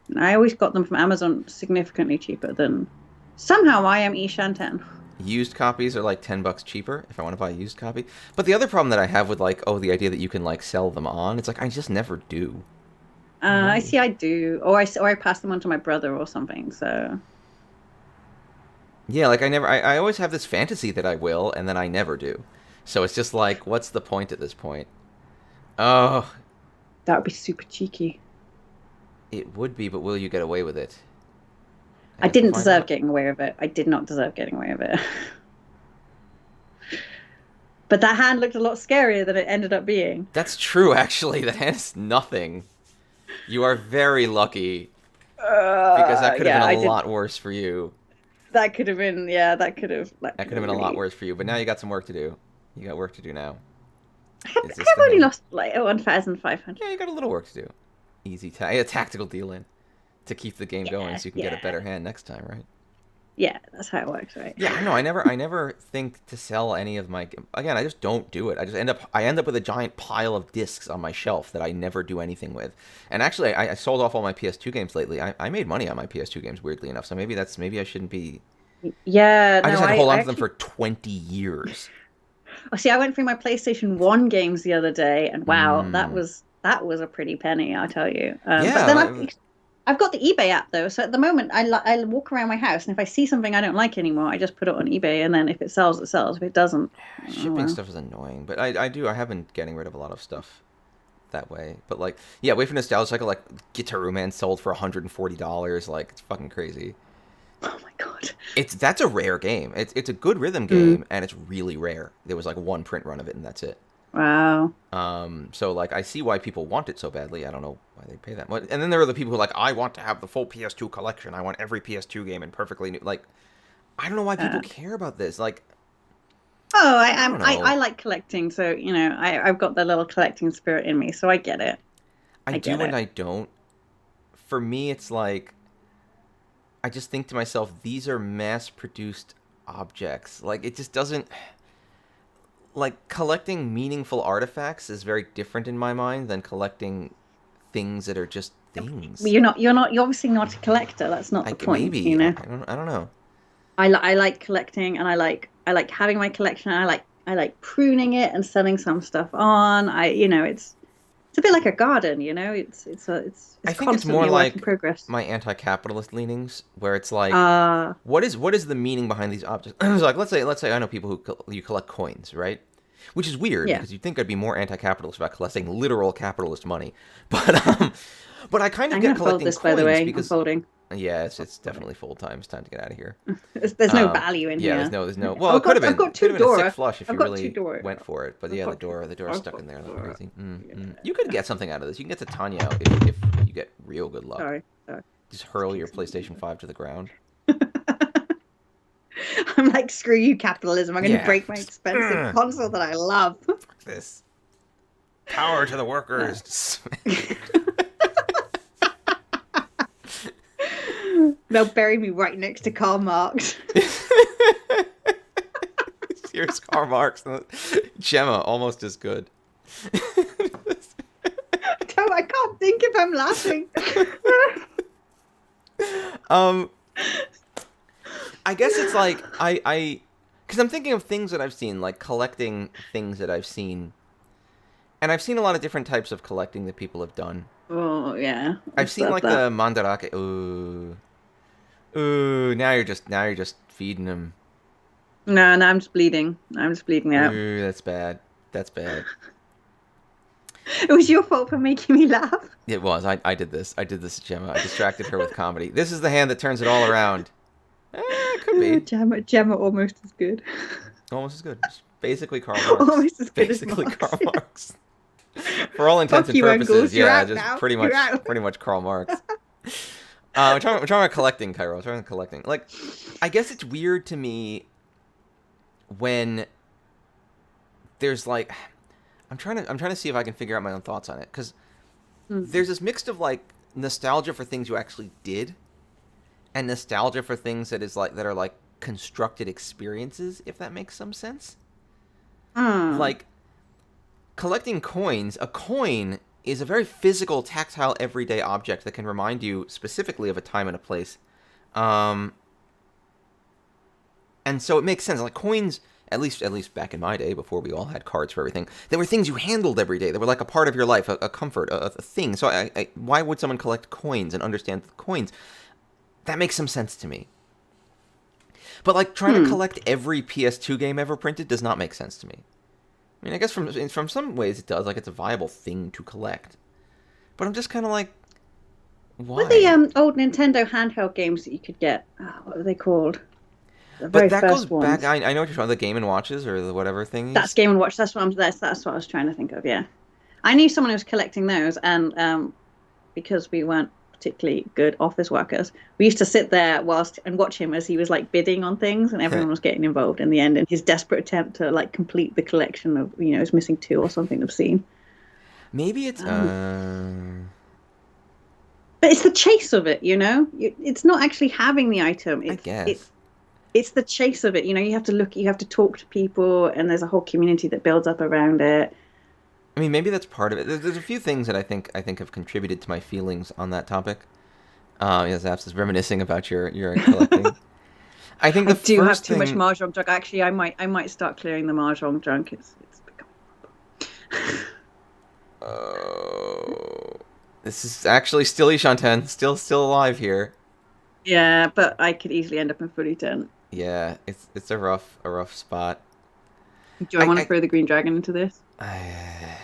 And I always got them from Amazon significantly cheaper than somehow I am Ishanten. Used copies are like $10 cheaper if I want to buy a used copy. But the other problem that I have with like, the idea that you can like sell them on, it's like I just never do. I Why? see I do. Or I pass them on to my brother or something. So Yeah, like I always have this fantasy that I will, and then I never do. So it's just like, what's the point at this point? Oh, that would be super cheeky. it would be, but will you get away with it? I I guess we'll didn't find deserve out. getting away with it. I did not deserve getting away with it. But that hand looked a lot scarier than it ended up being. That's true, actually. That has nothing. You are very lucky because that could have Yeah, been I a did. lot worse for you. That could have been. Yeah, that That could could have have been a lot really. worse for you. But now you got some work to do. You got work to do now. Is this I've the only hand? lost like 1,500. Yeah, you got a little work to do. A tactical deal in to keep the game going Yeah, so you can get a yeah, better hand next time, right? yeah. That's how it works, right? Yeah, I know. I never think to sell any of my. Again, I just don't do it. I end up with a giant pile of discs on my shelf that I never do anything with. And actually, I sold off all my PS2 games lately. I made money on my PS2 games, weirdly enough. So maybe I shouldn't be. Yeah. I No, just had to hold I on to them actually for 20 years. Oh, see, I went through my PlayStation 1 games the other day, and wow, Mm. that was a pretty penny, I tell you. But Yeah, then I've got the eBay app though, so at the moment I walk around my house, and if I see something I don't like anymore, I just put it on eBay, and then if it sells, it sells. If it doesn't, oh shipping well. stuff is annoying, but I have been getting rid of a lot of stuff that way. But like, yeah, wait for nostalgia cycle. Like, Guitar Man sold for $140. Like, it's fucking crazy. Oh my God. That's a rare game. It's a good rhythm Mm, game, and it's really rare. There was like one print run of it, and that's it. wow. So like I see why people want it so badly. I don't know why they pay that much. And then there are the people who are like, I want to have the full PS2 collection. I want every PS2 game and perfectly new. Like, I don't know why people Uh, care about this. Like, oh, I don't know. I like collecting, so I've got the little collecting spirit in me, so I get it. I I get do and it. I don't. For me, it's like I just think to myself, these are mass-produced objects. Like, it just doesn't. Like, collecting meaningful artifacts is very different in my mind than collecting things that are just things. You're obviously not a collector. That's not the Like, point, maybe I don't know. I like collecting, and I like having my collection. And I like pruning it and selling some stuff on. It's a bit like a garden, I it's think it's more constantly a work in like progress. my anti-capitalist leanings, where it's like, Uh what is the meaning behind these objects? So like, let's say I know people who you collect coins, right? Which is weird yeah. because you'd think I'd be more anti-capitalist about collecting literal capitalist money, but I kind of I'm get gonna fold collecting this, by the coins way. I'm because folding. yeah, it's Fold it. definitely full time. It's time to get out of here. There's no value in Yeah, here. there's no. Well, Oh, it could have I've been got two a sick Dora. flush if I've you got two really Dora. went for it. But I've yeah, got two. the door's I've stuck in got there like Dora. crazy. Yeah. You could get something out of this. You can get to Tanya out if you get real good luck. Sorry. Just Just hurl keep your something. PlayStation 5 to the ground. I'm like, screw you, capitalism. I'm going to Yeah. break my expensive console that I love. Fuck this. Power to the Uh, workers. They'll bury me right next to Karl Marx. Here's Karl Marx. Gemma, almost as good. I can't think if I'm laughing. um, I guess it's like because I'm thinking of things that I've seen, like collecting things that I've seen, and I've seen a lot of different types of collecting that people have done. Oh yeah, I've what's seen that? like the mandarake. Ooh, now you're just feeding them. No, no, I'm just bleeding. I'm just bleeding out. Ooh, that's bad. That's bad. It was your fault for making me laugh. It was. I did this. I did this to Gemma. I distracted her with comedy. This is the hand that turns it all around. It could be. Gemma almost as good. Almost as good. It's basically Karl Marx. Almost as good as Basically Marx. Karl Marx. For all intents Fuck and you, purposes, Uncles. You're yeah, out just now. You're out. pretty much Karl Marx. We're talking about collecting, Cairo. We're talking about collecting. Like, I guess it's weird to me when there's like, I'm trying to see if I can figure out my own thoughts on it because Mm. there's this mix of like nostalgia for things you actually did and nostalgia for things that are like constructed experiences, if that makes some sense. Mm. Like collecting coins, a coin is a very physical, tactile, everyday object that can remind you specifically of a time and a place. Um, and so it makes sense. Like coins, at least back in my day, before we all had cards for everything, they were things you handled every day. They were like a part of your life, a comfort, a thing. So why would someone collect coins and understand the coins? That makes some sense to me. But like trying to Hmm. collect every PS2 game ever printed does not make sense to me. I mean, I guess from some ways it does. Like it's a viable thing to collect. But I'm just kind of like, What are the why? old Nintendo handheld games that you could get? Oh, what were they called? The But very that goes first back. ones. I know what you're talking about, the Game and Watches or the whatever That's thingies. Game and Watch. That's what I was trying to think of. Yeah, I knew someone who was collecting those, and because we weren't particularly good office workers, we used to sit there whilst and watch him as he was like bidding on things, and everyone was getting involved in the end in his desperate attempt to like complete the collection of he was missing two or something obscene. Maybe it's. Um, but it's the chase of it. It's not actually having the item. I It's guess. it's the chase of it. You have to look, you have to talk to people, and there's a whole community that builds up around it. I mean, maybe that's part of it. There's a few things that I think have contributed to my feelings on that topic. Yes, Apps is reminiscing about your collecting. I think I the do have first too much thing. mahjong junk. Actually, I might start clearing the mahjong junk. It's become. Oh, this is actually still Ishanten, still alive here. Yeah, but I could easily end up in fully tent. Yeah, it's a rough spot. Do I want to I, throw the green dragon into this? I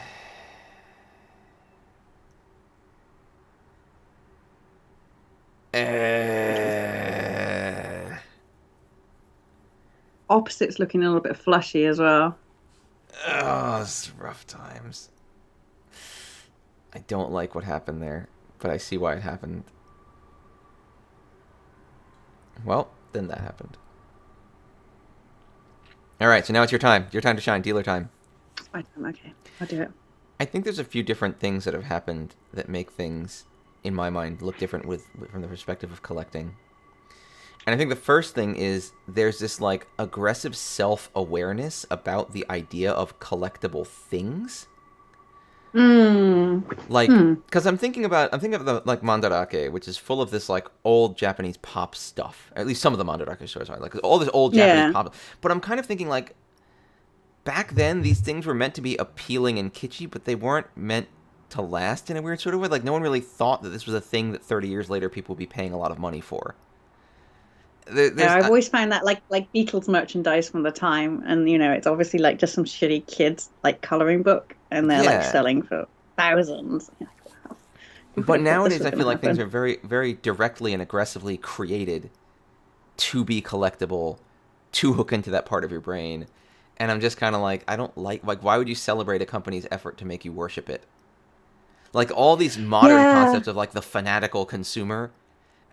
Opposite's looking a little bit flushy as well. oh, it's rough times. I don't like what happened there, but I see why it happened. Well, then that happened. All right, so now it's your time. Your time to shine. Dealer time. Okay, I'll do it. I think there's a few different things that have happened that make things, in my mind, look different from the perspective of collecting. And I think the first thing is there's this like aggressive self-awareness about the idea of collectible things. Hmm. Like, Hmm. because I'm thinking of the like Mandarake, which is full of this like old Japanese pop stuff. At least some of the Mandarake stores are like all this old Japanese Yeah. pop. But I'm kind of thinking like back then these things were meant to be appealing and kitschy, but they weren't meant to last in a weird sort of way. Like no one really thought that this was a thing that 30 years later people would be paying a lot of money for. Yeah, There's I've always found that like Beatles merchandise from the time, and it's obviously like just some shitty kids like coloring book, and they're like yeah. selling for thousands. You're like, wow, who would But have thought this nowadays was I going feel to like things are happen? very directly and aggressively created to be collectible, to hook into that part of your brain. And I'm just kind of like, I don't like why would you celebrate a company's effort to make you worship it? Like all these modern Yeah, concepts of like the fanatical consumer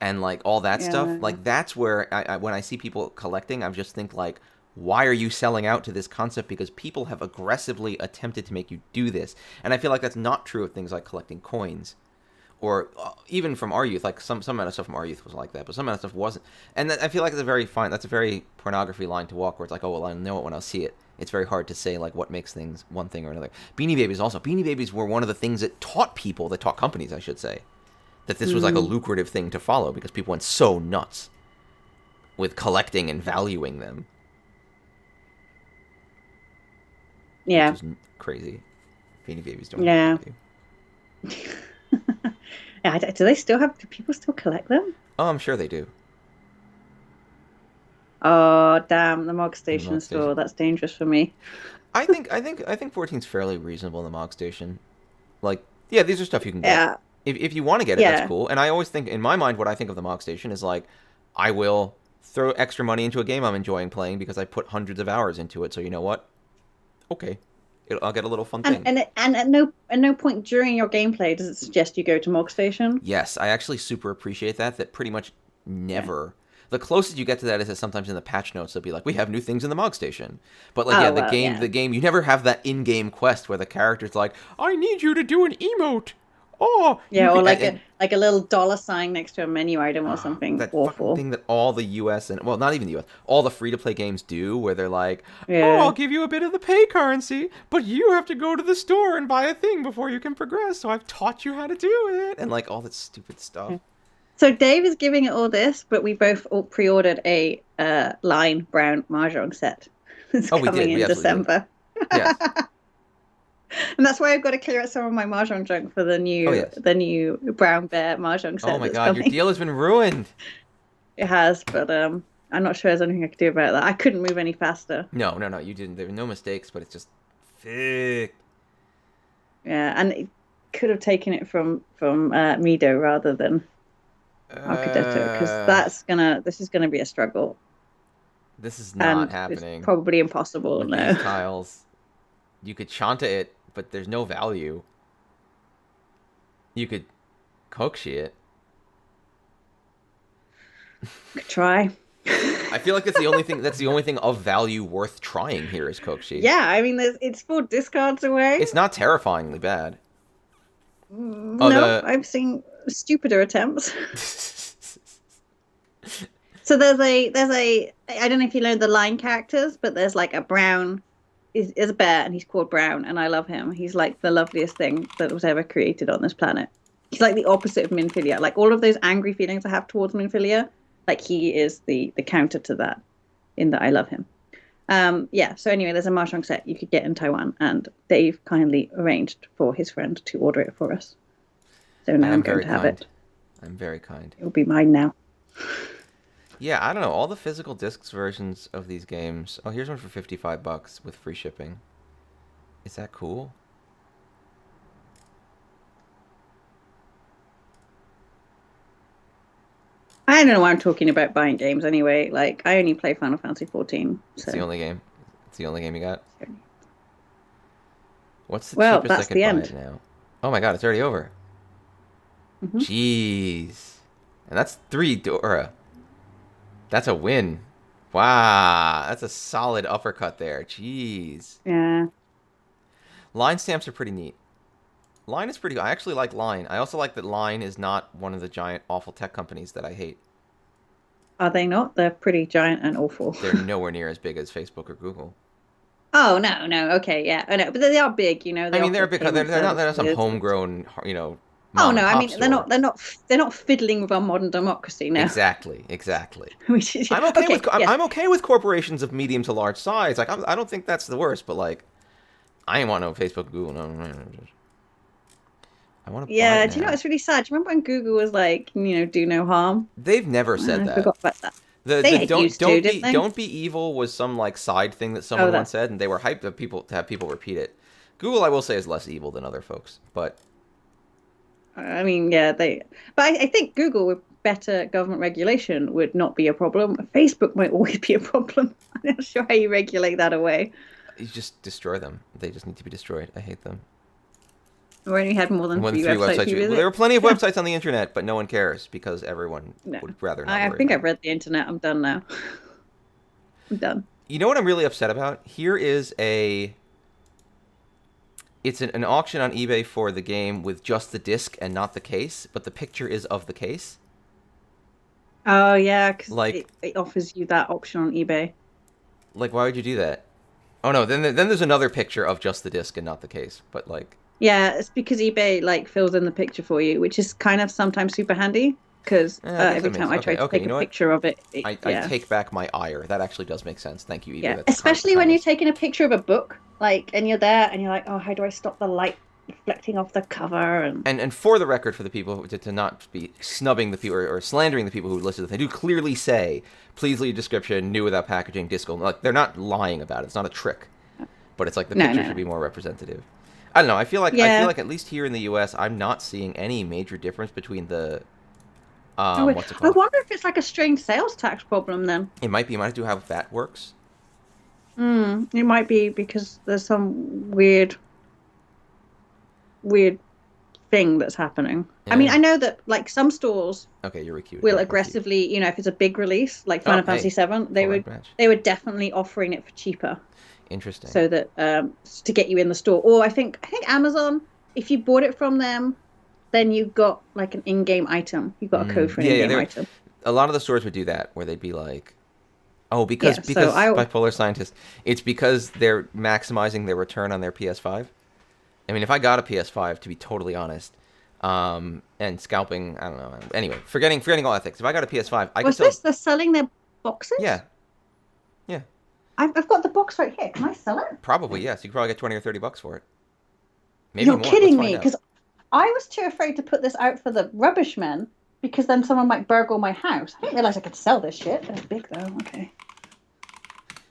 and like all that stuff, yeah, like that's where when I see people collecting, I just think like, why are you selling out to this concept? Because people have aggressively attempted to make you do this. And I feel like that's not true of things like collecting coins or even from our youth. Like some amount of stuff from our youth was like that, but some amount of stuff wasn't. And I feel like it's a very fine. That's a very pornography line to walk, where it's like, oh well, I know it when I see it. It's very hard to say like what makes things one thing or another. Beanie Babies also. Beanie Babies were one of the things that taught people, that taught companies, I should say, that this was like a mm, lucrative thing to follow because people went so nuts with collecting and valuing them, which yeah, was crazy. Beanie Babies don't have yeah. value. Yeah, do they still have? Do people still collect them? Oh, I'm sure they do. Oh, damn, the Mog In the Station Mog Station. store. That's dangerous for me. I think 14's fairly reasonable in the Mog Station. Like, yeah, these are stuff you can get. Yeah, If you want to get it, that's yeah. cool. And I always think, in my mind, what I think of the Mog Station is like, I will throw extra money into a game I'm enjoying playing because I put hundreds of hours into it. So you know what? Okay, I'll get a little fun And thing. and at no point during your gameplay does it suggest you go to Mog Station. Yes, I actually super appreciate that. That pretty much Yeah. never. The closest you get to that is that sometimes in the patch notes they'll be like, "We have new things in the Mog Station," but like, yeah, Oh well, the yeah. game, you never have that in-game quest where the character's like, "I need you to do an emote." Oh, you Yeah, or could, like a little dollar sign next to a menu item or something that fucking awful. thing that all the U.S. and well, not even the U.S. all the free-to-play games do, where they're like, "Oh, I'll Yeah. give you a bit of the pay currency, but you have to go to the store and buy a thing before you can progress. So I've taught you how to do it," and like all that stupid stuff. So Dave is giving it all this, but we both all pre-ordered a line brown mahjong set. It's Oh, we coming did. We in absolutely did. December. Yes. And that's why I've got to clear out some of my mahjong junk for the Oh, new yes. the new brown bear mahjong Oh set my that's God, your coming. deal has been ruined. It has, but I'm not sure there's anything I could do about that. I couldn't move any faster. No, you didn't. There were no mistakes, but it's just thick. Yeah, and it could have taken it from Mido rather than Arquitecto because Uh, this is gonna be a struggle this is not and it's happening probably impossible. with these No. tiles. You could Chanta it, but there's no value. You could Kokshi it. Could try. I feel like that's the only thing. That's the only thing of value worth trying here is Kokshi. Yeah, I mean, it's 4 discards away. It's not terrifyingly bad. Oh, No, I've seen stupider attempts. So there's a I don't know if you know the line characters, but there's like a brown is a bear and he's called Brown and I love him. He's like the loveliest thing that was ever created on this planet. He's like the opposite of Minfilia. Like all of those angry feelings I have towards Minfilia, Like he is the counter to that, in that I love him. Yeah. So anyway, there's a Mahjong set you could get in Taiwan, and Dave kindly arranged for his friend to order it for us. So I now I'm am going very to have kind. it. I'm very kind. It will be mine now. Yeah, I don't know. All the physical discs versions of these games. Oh, here's one for $55 with free shipping. Is that cool? I don't know why I'm talking about buying games anyway. Like I only play Final Fantasy 14, It's the so only game. It's the only game you got. What's the well, cheapest I that's could the buy end. it now? Oh my god, it's already over. Hmm. Jeez. And that's 3 Dora. That's a win. Wow, that's a solid uppercut there. Jeez. Yeah. Line stamps are pretty neat. Line is pretty. I actually like Line. I also like that Line is not one of the giant awful tech companies that I hate. Are they not? They're pretty giant and awful. They're nowhere near as big as Facebook or Google. Oh no, no, okay, yeah, I know, but they are big. I They mean, offer they're big. They're, payment they're not some services. homegrown, Oh mom no, and I pop mean store. they're not fiddling with our modern democracy now. Exactly, exactly. Which is I'm okay with okay. Yes, I'm okay with corporations of medium to large size. Like I don't think that's the worst, but like I ain't want no Facebook, Google. No, no, no, no. I want to buy yeah. it Do you know now. what's really sad? Do you remember when Google was like, do no harm? They've never said I that. forgot about that. The They used to, didn't they? don't be evil was some like side thing that Oh, someone once that. said, and they were hyped to have people repeat it. Google, I will say, is less evil than other folks, but I mean, yeah, they. But I think Google with better government regulation would not be a problem. Facebook might always be a problem. I'm not sure how you regulate that away. you just destroy them. They just need to be destroyed. I hate them. We only had more than When three three websites websites, you well, there visit. were plenty of websites on the internet, but no one cares because everyone No, would rather not I worry think about I've it. read the internet. I'm done now. I'm done. You know what I'm really upset about? Here is a. It's an auction on eBay for the game with just the disc and not the case, but the picture is of the case. Oh yeah, because Like, it offers you that option on eBay. why would you do that? Oh no, then there's another picture of just the disc and not the case. But like, Yeah, it's because eBay like fills in the picture for you, which is kind of sometimes super handy. Because I guess every that makes time I try to okay. take You a know what? picture of it, I yeah, take back my ire. That actually does make sense. Thank you, eBay. yeah. That's Especially when you're kindness. taking a picture of a book, like, and you're there, and you're like, oh, how do I stop the light reflecting off the cover? And And for the record, for the people to not be snubbing the people or slandering the people who listed it, they do clearly say, please leave description, new without packaging, disc only. Like they're not lying about it. It's not a trick, but it's like the no, picture no, should no. be more representative. I don't know. I feel Yeah. like at least here in the U.S., I'm not seeing any major difference between the Oh, what's it I called? wonder if it's like a strange sales tax problem then. It might be. You might do how that works. It might be because there's some weird thing that's happening. I mean, Yeah. I know that like some stores Okay, you're recused. will I'll keep. aggressively, if it's a big release like Oh, Final Fantasy hey, 7, full rank match. they were definitely offering it for cheaper Interesting. so that to get you in the store. Or I think Amazon, if you bought it from them, then you got like an in-game item. You got a code for an in-game item. A lot of the stores would do that, where they'd be like, "Oh, Yeah, so bipolar scientist, it's because they're maximizing their return on their PS5." I mean, if I got a PS5, to be totally honest, and scalping, I don't know. Anyway, forgetting all ethics. If I got a PS5, I could what's sell. this? They're selling their boxes? Yeah, yeah, I've got the box right here. Can I sell it? probably yes. You could probably get $20 or $30 for it. Maybe You're more. Let's kidding find me, out. because I was too afraid to put this out for the rubbish men because then someone might burgle my house. I didn't realize I could sell this shit. It's big though. Okay.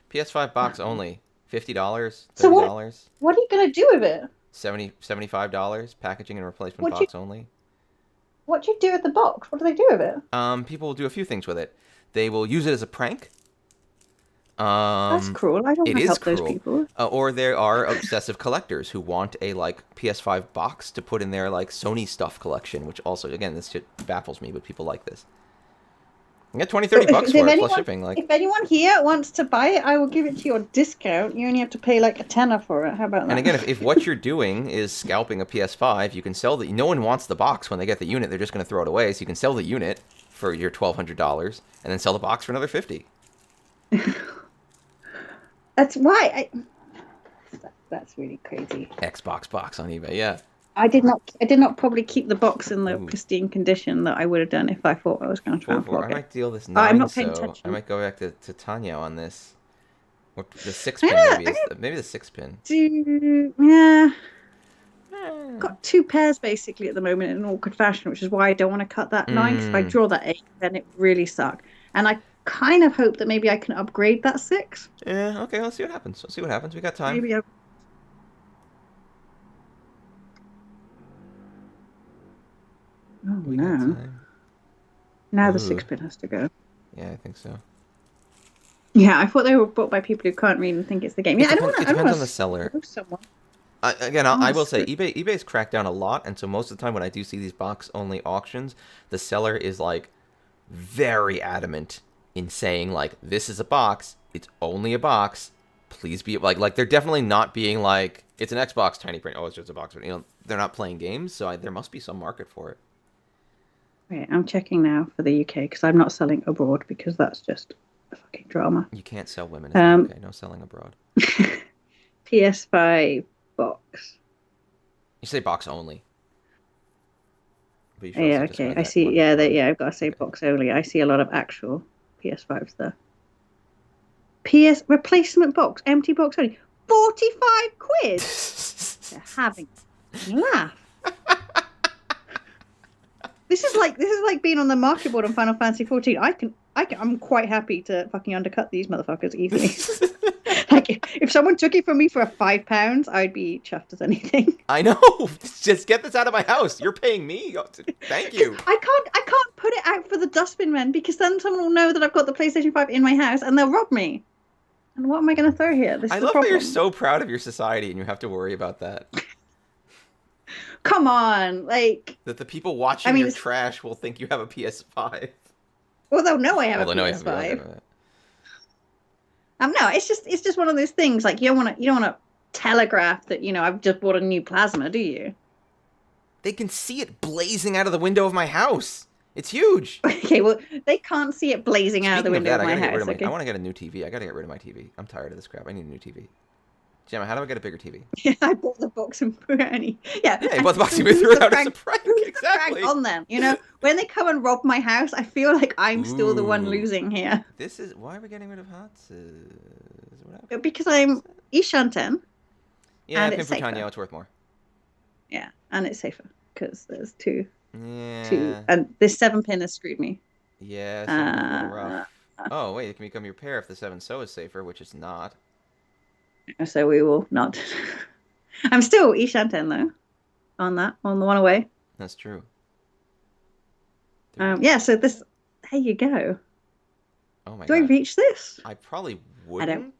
PS5 box only, $50, So $30, what are you gonna do with it? $75, packaging and replacement What you box only. what do you do with the box? What do they do with it? People will do a few things with it. They will use it as a prank. That's cruel. I don't It want to is help those cruel. people. Or there are obsessive collectors who want a like PS5 box to put in their like Sony stuff collection, which also again this shit baffles me, but people like this. You get $20-$30 for it plus shipping. Like If anyone here wants to buy it, I will give it to you on discount. You only have to pay like a tenner for it. How about that? and again, if what you're doing is scalping a PS5, you can sell the. No one wants the box when they get the unit; they're just going to throw it away. So you can sell the unit for your $1,200 and then sell the box for another $50. That's why that's really crazy. Xbox box on eBay, yeah. I did not probably keep the box in the Ooh, pristine condition that I would have done if I thought I was going to try and 4-4. I flog it. might deal this I'm 9, not paying so I attention. might go back to Tanya on this. Or the 6 I'm pin gonna, maybe I'm is gonna maybe the 6 pin. do, yeah. Eh. Got two pairs basically at the moment in an awkward fashion, which is why I don't want to cut that 9. Because if I Mm. draw that 8, then it really suck. And I kind of hope that maybe I can upgrade that 6. Yeah, okay, let's see what happens. Let's see what happens. We got time. Maybe I. Oh We got no! time. Now the Ooh. 6 pin has to go. Yeah, I think so. Yeah, I thought they were bought by people who can't read and think it's the game. Yeah, I don't want to. It I don't depends want on to the seller. screw someone. Again, I don't I want to will say screw. eBay's cracked down a lot, and so most of the time when I do see these box only auctions, the seller is like very adamant in saying like this is a box, it's only a box. Please be like they're definitely not being like it's an Xbox tiny print. Oh, it's just a box, but they're not playing games, so there must be some market for it. Okay, I'm checking now for the UK because I'm not selling abroad because that's just a fucking drama. You can't sell women in the UK. No selling abroad. PS5 box. You say box only, but you should Yeah, also okay. discard I that see. one Yeah, on. yeah. I've got to say Okay. box only. I see a lot of actual PS5s there. PS replacement box, empty box only. 45 quid. They're having a laugh. This is like being on the market board on Final Fantasy 14. I'm quite happy to fucking undercut these motherfuckers easily. Like if someone took it from me for £5, I'd be chuffed as anything. I know. Just get this out of my house. You're paying me. Thank you. I can't put it out for the dustbin men because then someone will know that I've got the PlayStation 5 in my house and they'll rob me. And what am I going to throw here? This I is the love how you're problem. so proud of your society and you have to worry about that. Come on, like That the people I watching mean, your trash will think you have a PS5. well, they'll know I have Well, a they know you have a PS5. PS5. No, it's just one of those things. Like you don't want to telegraph that I've just bought a new plasma, do you? They can see it blazing out of the window of my house. It's huge. Okay, well they can't see it blazing out of the Speaking of window that, of I my gotta get rid house. of my. I Okay, want to get a new TV. I gotta get rid of my TV. I'm tired of this crap. I need a new TV. Gemma, how do I get a bigger TV? yeah, I bought the box and Brownie. Yeah, Yeah, you and bought the box and who's threw it the out as a prank? prank. Who's the Exactly. prank on them? When they come and rob my house, I feel like I'm still the one Ooh. losing here This is why are we getting rid of Hatsu? What happened? because I'm Ishanten Yeah, and Pin it's safer. Britannia, it's worth more. Yeah, and it's safer because there's two, Yeah. and this 7 pin has screwed me. Yeah, 7 pin's a little rough. Uh, Oh, wait, it can become your pair if the 7 so is safer, which it's not. so we will not. I'm still Ishanten though on the one away. That's true. Yeah, so this, there you go. Oh my Do I god. reach this? I probably I don't.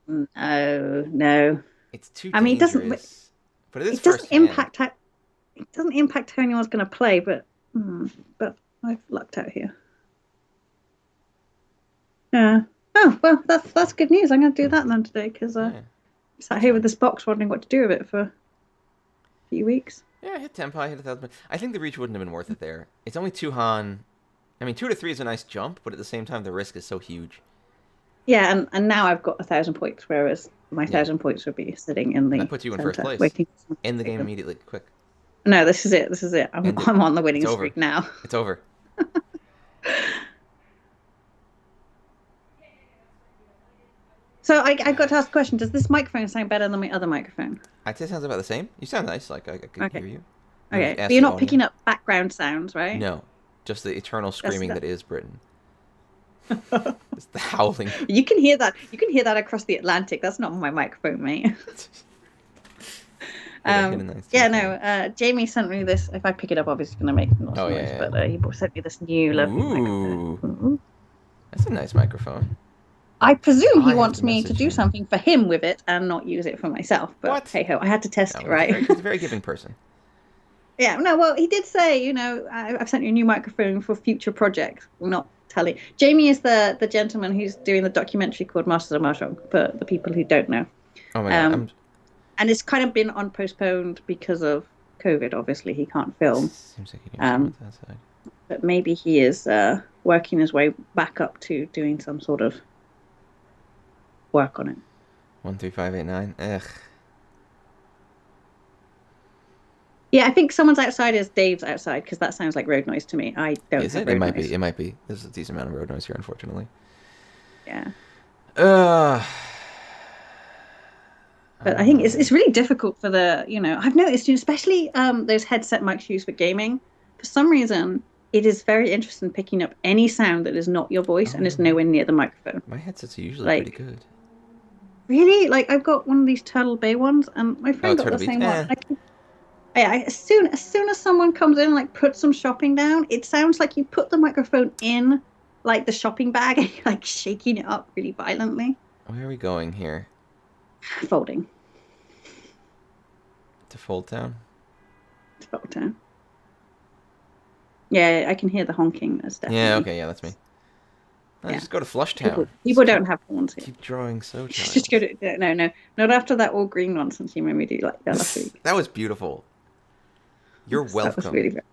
wouldn't. No, no. It's too I mean, dangerous. But it is it doesn't first hand. impact how it doesn't impact how anyone's going to play, but I've lucked out here. Yeah. Oh well, that's good news. I'm going to do that then today because Yeah. sat here with this box wondering what to do with it for a few weeks. Yeah, I hit Tempo, I hit 1,000. I think the reach wouldn't have been worth it there. It's only 2 Han. I mean, 2 to 3 is a nice jump, but at the same time, the risk is so huge. Yeah, and now I've got 1,000 points, whereas my Yeah. 1,000 points would be sitting in the That puts you in first center, place. waiting for someone to End the take game them. immediately. Quick. No, this is it. This is it. End it. I'm on the winning It's over. streak now. It's over. So I got to ask a question. Does this microphone sound better than my other microphone? I'd say it sounds about the same. You sound nice. Like, I could Okay. hear you. Okay, but Ask you're the not picking audience. up background sounds, right? No. Just the eternal screaming that- that is Britain. It's the howling. You can hear that. You can hear that across the Atlantic. That's not my microphone, mate. Hit a nice Yeah, tune. no. Jamie sent me this. If I pick it up, obviously it's gonna make lots Oh, of yeah, noise. yeah. But he sent me this new lovely Ooh. microphone. Ooh. That's a nice microphone. I presume I he have wants to me to message do him. something for him with it and not use it for myself. But What? hey ho, I had to test No, it, right? He's a very giving person. Yeah, no, well, he did say, I've sent you a new microphone for future projects. I'm not telling. Jamie is the gentleman who's doing the documentary called Masters of Mahjong, for the people who don't know. Oh my god. And it's kind of been on postponed because of COVID. Obviously, he can't film. Seems like you Um, need that side. But maybe he is working his way back up to doing some sort of work on it. 13589. Ugh. Yeah, I think someone's outside is Dave's outside because that sounds like road noise to me. I don't Is have it? It road might be. noise. It might be. There's a decent amount of road noise here, unfortunately. Yeah. Uh, But I think uh, it's really difficult for I've noticed, especially those headset mics used for gaming. For some reason, it is very interesting picking up any sound that is not your voice oh and no, is nowhere near the microphone. my headsets are usually pretty Like, good. really? Like, I've got one of these Turtle Bay ones, and my Oh, friend got Turtle the Beach. same one. As soon as someone comes in and like puts some shopping down, it sounds like you put the microphone in like the shopping bag and you're like shaking it up really violently. Where are we going here? Folding. To Fold Town? Fold down. Yeah, I can hear the honking. That's Yeah. definitely. Okay. Yeah, that's me. No, Yeah. just go to Flush People Town. people don't have horns here. Keep drawing so Just go tiles. to no, not after that all green one since you made me do like that last week. That was beautiful. You're That was welcome. really good.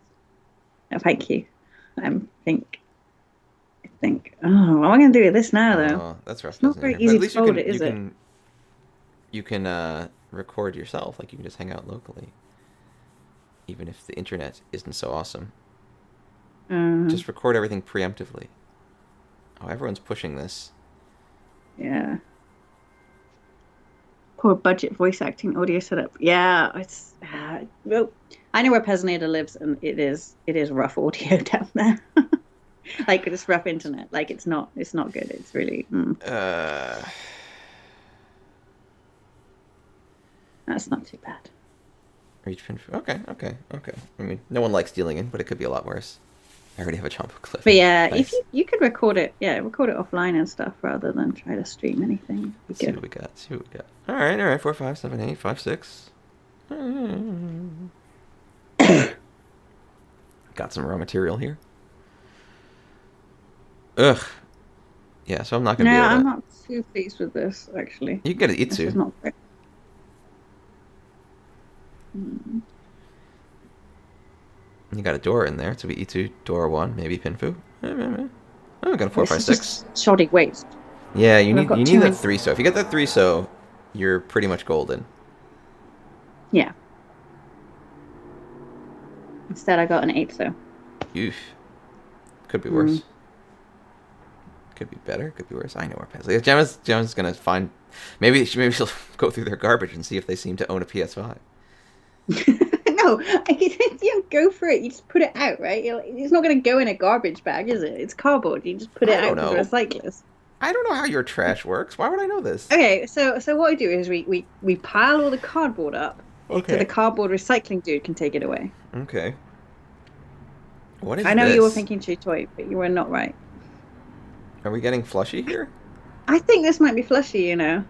No, thank you. I think. Oh, what am I going to do with this now though? Oh, that's rough, It's not isn't very it? But easy at to least you fold can it, is it? record yourself. Like you can just hang out locally, even if the internet isn't so awesome. Uh, Just record everything preemptively. Oh, everyone's pushing this. yeah. Poor budget voice acting audio setup. Yeah, well, I know where Pesnada lives, and it is rough audio down there. Like it's rough internet. Like it's not good. It's really Uh, that's not too bad. reach pin. Okay, okay, okay. I mean, no one likes dealing in, but it could be a lot worse. I already have a jump clip. But yeah, if Nice. you could record it offline and stuff rather than try to stream anything. It'd Let's be see good. what we got. See what we got. All right, all right. 4, 5, 7, 8, 5, 6. Got some raw material here. Ugh. Yeah, so I'm not gonna No, be able I'm to. not too pleased with this actually. You can get an This is Itsu. not great. Mm. You got a door in there. So we Itsu door 1, maybe Pinfu. Oh, we got a 4, This 5, is 6. just shoddy waste. Yeah, you And I've need got you too need that many. 3 so. If you get that 3 so, you're pretty much golden. Yeah. Instead, I got an 8, so. Oof. Could be Mm. worse. Could be better. Could be worse. I know where Paisley is. Gemma's gonna find. Maybe she'll go through their garbage and see if they seem to own a PS5. No, you don't go for it. You just put it out, right? It's not going to go in a garbage bag, is it? It's cardboard. You just put it I don't out to the know. recyclers. I don't know how your trash works. Why would I know this? Okay, so what we do is we pile all the cardboard up so the Okay. cardboard recycling dude can take it away. Okay. What I is know you were this? thinking chew toy, but you were not right. Are we getting flushy here? I think this might be fleshy. The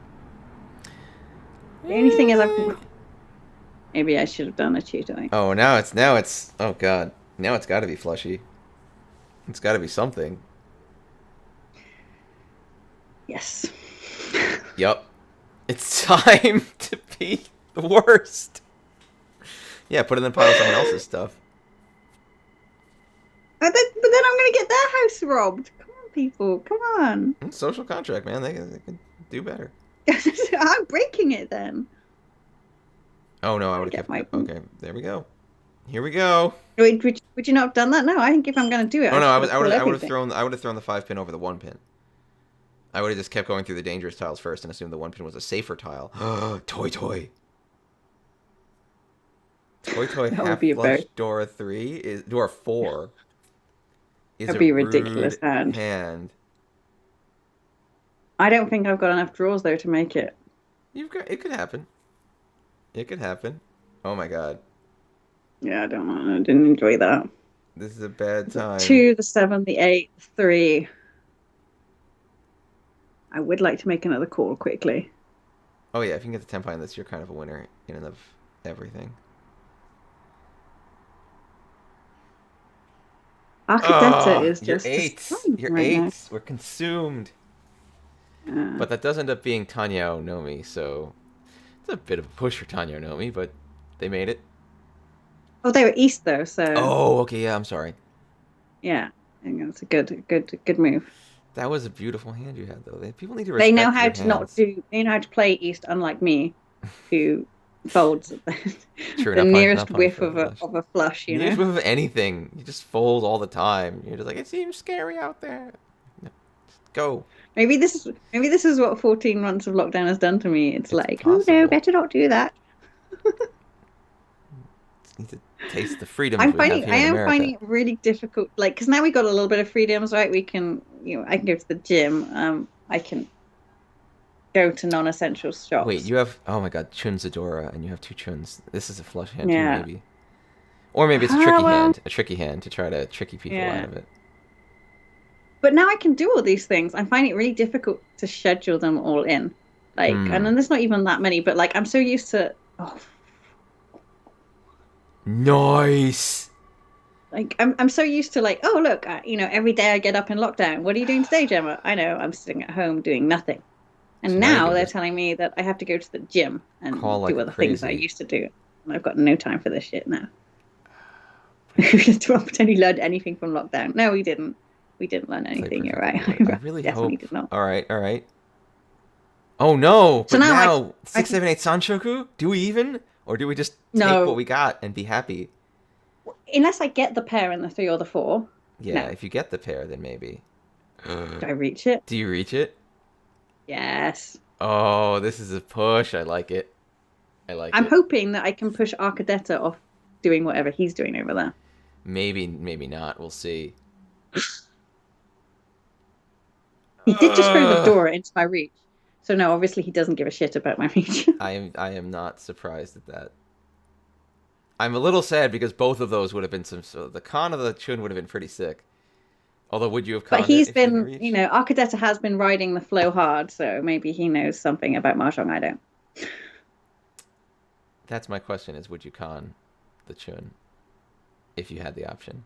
only thing is, Eh. maybe I should have done a chew toy. Oh, now it's. Oh God. Now it's got to be flushy. It's got to be something. Yes. Yup. It's time to be the worst. Yeah, put it in the pile of someone else's stuff. But then I'm going to get their house robbed. Come on, people. Come on. It's social contract, man. They can do better. I'm breaking it then. Oh no, I I would have get kept my. it. Okay, there we go. Here we go. Would you not have done that? No, I think if I'm going to do it, Oh I no, just got to pull I would have everything. thrown the 5 pin over the 1 pin. I would have just kept going through the dangerous tiles first and assumed the 1 pin was a safer tile. Toy toy. Toy toy That would half be a flush very, door 4 is that'd a be a ridiculous rude hand. hand. I don't think I've got enough drawers though to make it. You've got it could happen. It could happen. Oh my god. Yeah, I don't know. I didn't enjoy that. This is a bad The time. 2, the 7, the 8, the 3. I would like to make another call quickly. Oh yeah, if you can get the 10 pie on this, you're kind of a winner in and of everything. Architecta Oh, is you're just eights. destroying me You're right now. eights. We're consumed. Uh, But that does end up being Tanya Nomi, so it's a bit of a push for Tanya Nomi, but they made it. oh, they were east though, so Oh, okay, yeah, I'm sorry. yeah, I think that's a good move. That was a beautiful hand you had, though. People need to They know respect how your to not hands. do. They know how to play east, unlike me, who folds. True, The not nearest funny whiff for a of a flush. of a flush, you You just know. with anything, you just fold all the time. You're just like, it seems scary out there. No, just go. Maybe this is what 14 months of lockdown has done to me. It's It's like, oh no, possible. better not do that. Just need to taste the freedoms I'm we have finding I here in am America. finding it really difficult, like because now we got a little bit of freedoms, right? We can, I can go to the gym. I can go to non-essential Wait, shops. you have, oh my god, Chun Zadora, and you have two Chuns. This is a flush hand too, Yeah. maybe. Or maybe it's Ah, well, a tricky hand to try to tricky people out yeah. of it. But now I can do all these things. I'm finding it really difficult to schedule them all in. Like, and Hmm. then there's not even that many, but like I'm so used to, oh, Nice! like I'm so used to like, oh look, every day I get up in lockdown. What are you doing today, Gemma? I know I'm sitting at home doing nothing. So And now you now can they're just telling me that I have to go to the gym call and like do a other things I crazy. used to do. And I've got no time for this shit now. We just pretend we learned anything from lockdown. No, we didn't. We didn't learn Play anything. You're perfectly, right. but I I really definitely hope. did not. All right, all right. Oh no! So But now now I six, can, seven, eight Sanshoku. Do we even, or do we just take what no, we got and be happy? unless I get the pair and the three or the four. Yeah, No, if you get the pair, then maybe. do I reach it? Do you reach it? Yes. Oh, this is a push. I like it. I like I'm it. hoping that I can push Arcadetta off doing whatever he's doing over there. Maybe, maybe not. We'll see. He did just throw the Uh, door into my reach. So no, obviously he doesn't give a shit about my reach. I am not surprised at that. I'm a little sad because both of those would have been some. So the con of the Chun would have been pretty sick. Although, would you have But conned it he's if you didn't been, reach? Arcadetta has been riding the flow hard, so maybe he knows something about Mahjong I don't. That's my question: is would you con the Chun if you had the option?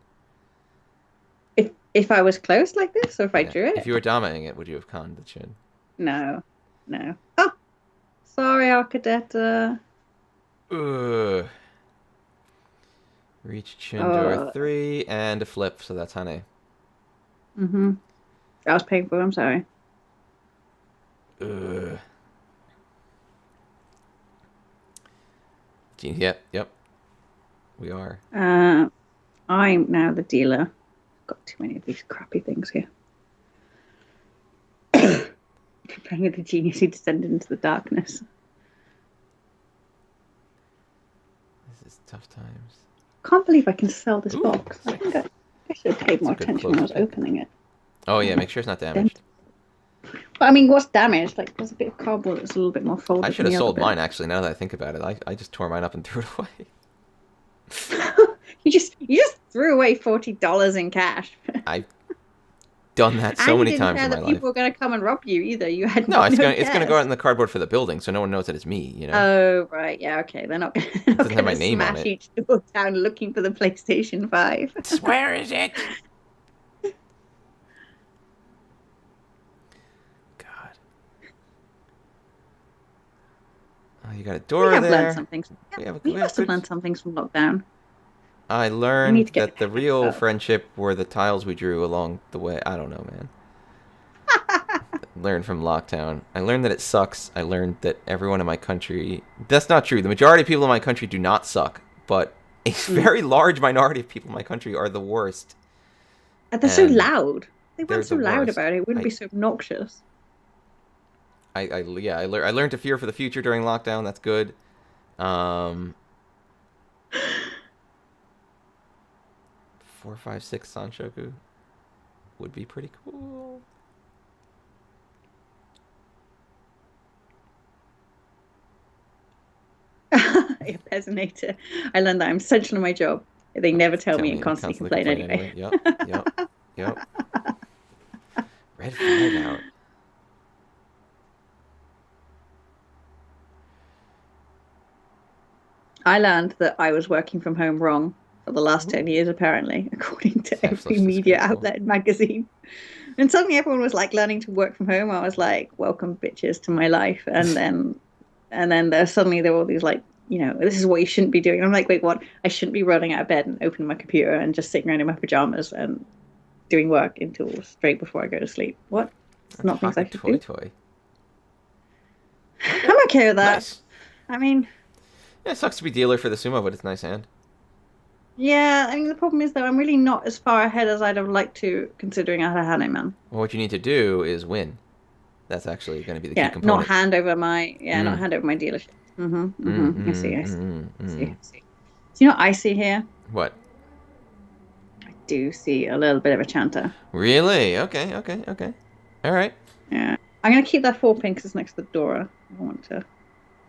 If I was close like this, or if I Yeah. drew If it, you were dominating it, would you have conned the Chun? no, no. Oh, sorry, Arcadetta. Ugh. Reach Chun door Oh, 3 and a flip, so that's honey. mm-hmm. That was painful. I'm sorry. Ugh. Yep, yep. We are. I'm now the dealer. I've got too many of these crappy things here. Playing with the genius who descended into the darkness. This is tough times. Can't believe I can sell this Ooh, box. I think I should have paid more a good attention when I was close. opening it. Oh yeah, make sure it's not Then, damaged. but I mean, what's damaged? Like, there's a bit of cardboard that's a little bit more I folded should than have the other sold bit. mine actually. Now that I think about it, I just tore mine up and threw it away. You just threw away $40 in cash. I've done that so And you many didn't times care in my that life. people were going to come and rob you either. You had No, no it's gonna go out cares. in the cardboard for the building, so no one knows that it's me. You know, Oh, right. Yeah, okay. They're not it doesn't have going my to name on smash it. each door down looking for the PlayStation 5. Where is it? God. Oh, you got a We door have learned there. some things. We have We we have must have good. learned some things from lockdown. I We need learned to get that the better. real Oh. friendship were the tiles we drew along the way. I don't know, man. Learned from lockdown. I learned that it sucks. I learned that everyone in my country. That's not true. The majority of people in my country do not suck, but a Mm. very large minority of people in my country are the worst. And they're so And loud. They they're weren't so the loud worst. about it. It wouldn't I, be so obnoxious. yeah, I learned to fear for the future during lockdown. That's good. 4, 5, 6 Sanshoku would be pretty cool. Peasanator. I learned that I'm essential in my job. They never tell Tell me me and and constantly constantly complain complain anyway. anyway. Yep. Red flag out. I learned that I was working from home wrong for the last 10 Ooh. years, apparently, according to It's every absolutely media disgraceful. outlet and magazine. And suddenly everyone was like learning to work from home. I was like, welcome bitches to my life. And then there were all these like, this is what you shouldn't be doing. I'm like, wait, what? I shouldn't be running out of bed and opening my computer and just sitting around in my pajamas and doing work until straight before I go to sleep. What? It's not things I Pocket should toy do. toy. I'm okay with that. Nice. I mean, It sucks to be dealer for the sumo, but it's a nice hand. Yeah, I mean the problem is though I'm really not as far ahead as I'd have liked to, considering I had a Haneman. Well, what you need to do is win. That's actually going to be the key Yeah, not component. hand over my not Mm. hand over my dealership. Mm, I see, mm, I see, mm, I see, mm. I see. Do you know what I see here? What? I do see a little bit of a chanter. Really? Okay, okay, okay. All right. Yeah. I'm gonna keep that 4 pin because it's next to the Dora. I want to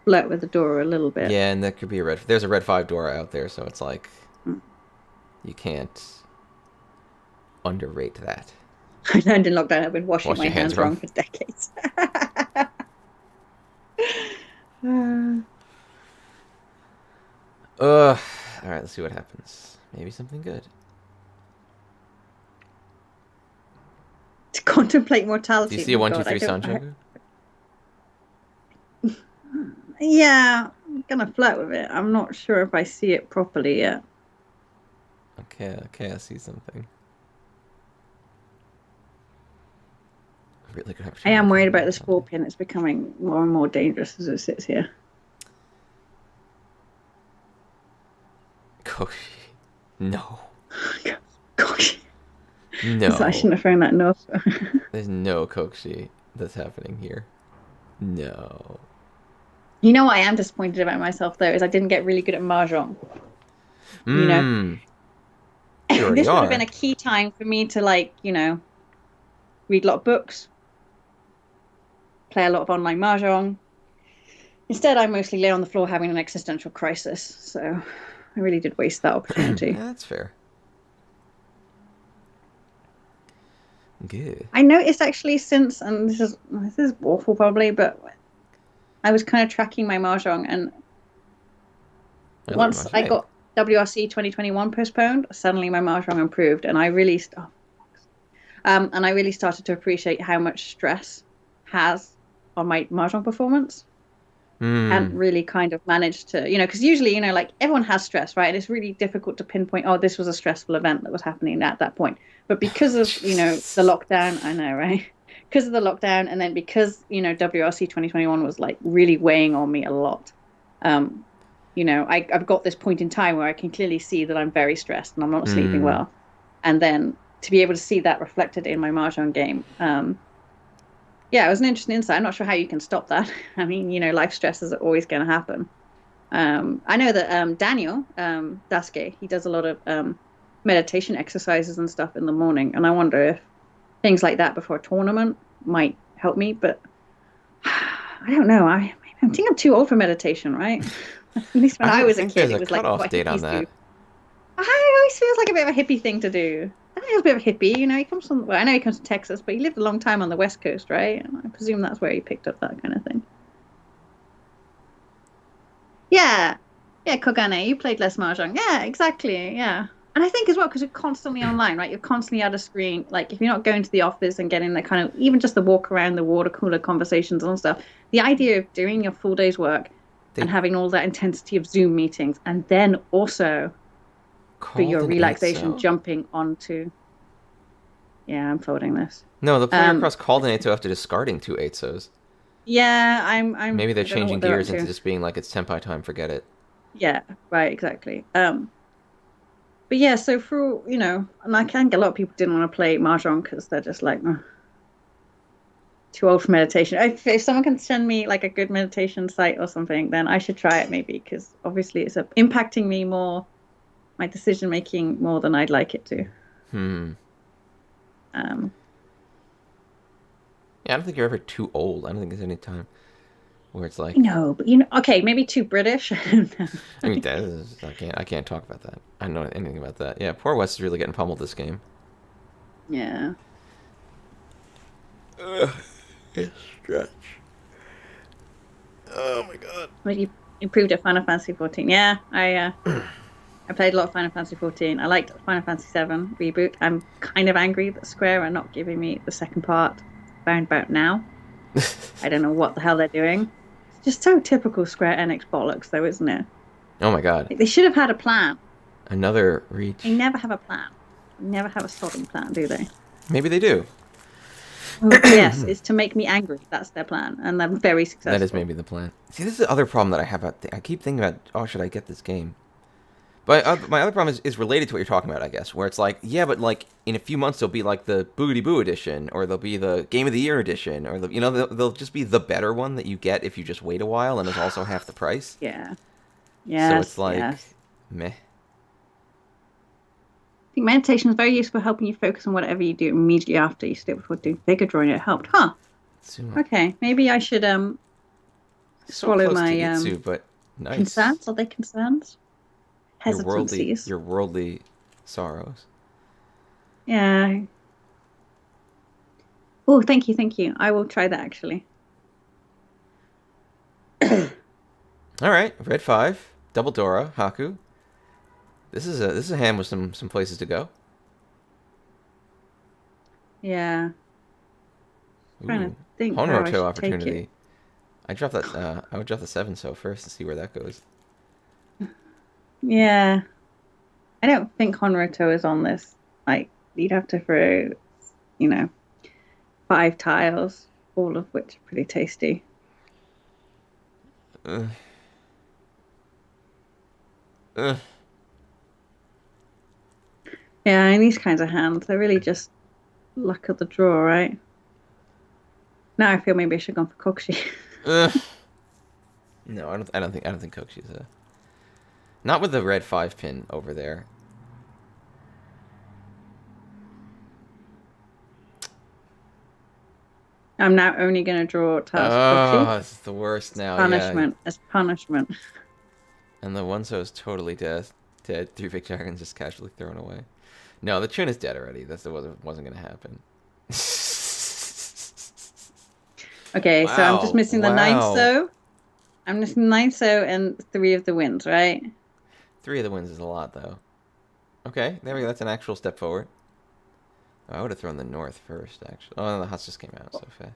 flirt with the Dora a little bit. Yeah, and that could be a red. There's a red 5 Dora out there, so it's like Mm. you can't underrate that. I learned in lockdown I've been washing Wash my your hands hands wrong for decades. Ugh. All right, let's see what happens. Maybe something good. To contemplate Do you mortality. see a My 1, 2, God, 3 Sanchoku? Yeah, I'm gonna flirt with it. I'm not sure if I see it properly yet. Okay, okay, I see something. Really good I opportunity. am worried about this 4 pin. It's becoming more and more dangerous as it sits here. Koshi. No. Gosh. No. I shouldn't have thrown that no. There's no Koshi that's happening here. No. You know what I am disappointed about myself though is I didn't get really good at Mahjong. You know, You already this would are. have been a key time for me to read a lot of books, play a lot of online Mahjong. Instead, I mostly lay on the floor having an existential crisis. So I really did waste that opportunity. Yeah, that's fair. Good. I noticed actually since, and this is awful probably, but I was kind of tracking my Mahjong, and once I got WRC 2021 postponed, suddenly my Mahjong improved, and I really started to appreciate how much stress has on my Mahjong performance. And really kind of managed to, because usually, like everyone has stress, right? And it's really difficult to pinpoint, oh, this was a stressful event that was happening at that point. But because of, the lockdown, I know, right? Because of the lockdown, and then because, WRC 2021 was like really weighing on me a lot. I've got this point in time where I can clearly see that I'm very stressed and I'm not sleeping well. And then to be able to see that reflected in my Mahjong game, yeah, it was an interesting insight. I'm not sure how you can stop that. I mean, life stresses are always going to happen. I know that Daniel Daske, he does a lot of meditation exercises and stuff in the morning. And I wonder if things like that before a tournament might help me. But I don't know. I think I'm too old for meditation, right? At least when I was a kid, it was like what date on hippies that. do. I always feels like a bit of a hippie thing to do. I think he was a bit of a hippie, he comes from, well, I know he comes from Texas, but he lived a long time on the West Coast, right? And I presume that's where he picked up that kind of thing. Yeah. Yeah, Kogane, you played less Mahjong. Yeah, exactly. Yeah. And I think as well, because you're constantly online, right? You're constantly at a screen. Like, if you're not going to the office and getting the kind of, even just the walk around the water cooler conversations and stuff, the idea of doing your full day's work and having all that intensity of Zoom meetings, and then also for your relaxation, jumping onto. Yeah, I'm folding this. No, the player across called an 8-0 after discarding 2 8-0s. Yeah, I'm. Maybe they're changing gears into just being like, it's Tenpai time, forget it. Yeah, right, exactly. But yeah, so for, and I think a lot of people didn't want to play Mahjong because they're just like, too old for meditation. If someone can send me like a good meditation site or something, then I should try it maybe, because obviously it's impacting me more, my decision making more than I'd like it to. Yeah, I don't think you're ever too old. I don't think there's any time where it's like. No, but okay, maybe too British. I mean, I can't talk about that. I don't know anything about that. Yeah, poor West is really getting pummeled this game. Yeah. It's stretch. Oh my god. Well, you improved at Final Fantasy 14. Yeah, I played a lot of Final Fantasy 14. I liked Final Fantasy 7 reboot. I'm kind of angry that Square are not giving me the second part round about now. I don't know what the hell they're doing. It's just so typical Square Enix bollocks, though, isn't it? Oh my god. They should have had a plan. Another Riichi. They never have a plan. They never have a solid plan, do they? Maybe they do. Oh, yes, it's to make me angry. That's their plan, and they're very That is successful. maybe the plan. See, this is the other problem that I have. I keep thinking about, oh, should I get this game? But my other problem is related to what you're talking about, I guess, where it's like, yeah, but like in a few months there'll be like the Boogity Boo edition, or there'll be the Game of the Year edition, or they'll just be the better one that you get if you just wait a while, and is also half the price. Yeah. So it's Yes. like, Yes. meh. I think meditation is very useful, helping you focus on whatever you do immediately after you sleep before doing figure drawing. It helped, huh? Sumo. Okay, maybe I should So swallow close to my Itsu, but nice. concerns. Are they concerns? Hesitancies. Your worldly sorrows. Yeah. Oh, thank you, thank you. I will try that actually. All right, red 5, double Dora, Haku. This is a hand with some places to go. Yeah. Trying to Ooh, think how I Honroto should take it. opportunity. I dropped that. I would drop the 7 so first and see where that goes. Yeah. I don't think Honroto is on this. Like, you'd have to throw, you know, 5 tiles, all of which are pretty tasty. Uh, uh. Yeah, in these kinds of hands, they're really just luck of the draw, right? Now I feel maybe I should have gone for Kokshi. Ugh. No, I don't think Kokushi's a. Not with the red 5 pin over there. I'm now only going to draw tiles for Kokshi. Oh, it's the worst now. Yeah, Punishment. As punishment. and the one so is totally dead. Dead. 3 big dragons just casually thrown away. No, the Chun is dead already. That's wasn't gonna happen. Okay, so I'm just Wow! missing the ninth Wow! so. I'm missing the ninth so and 3 of the wins, right? 3 of the wins is a lot, though. Okay, there we go. That's an actual step forward. Oh, I would have thrown the north first, actually. Oh, no, the huts just came out, so fair.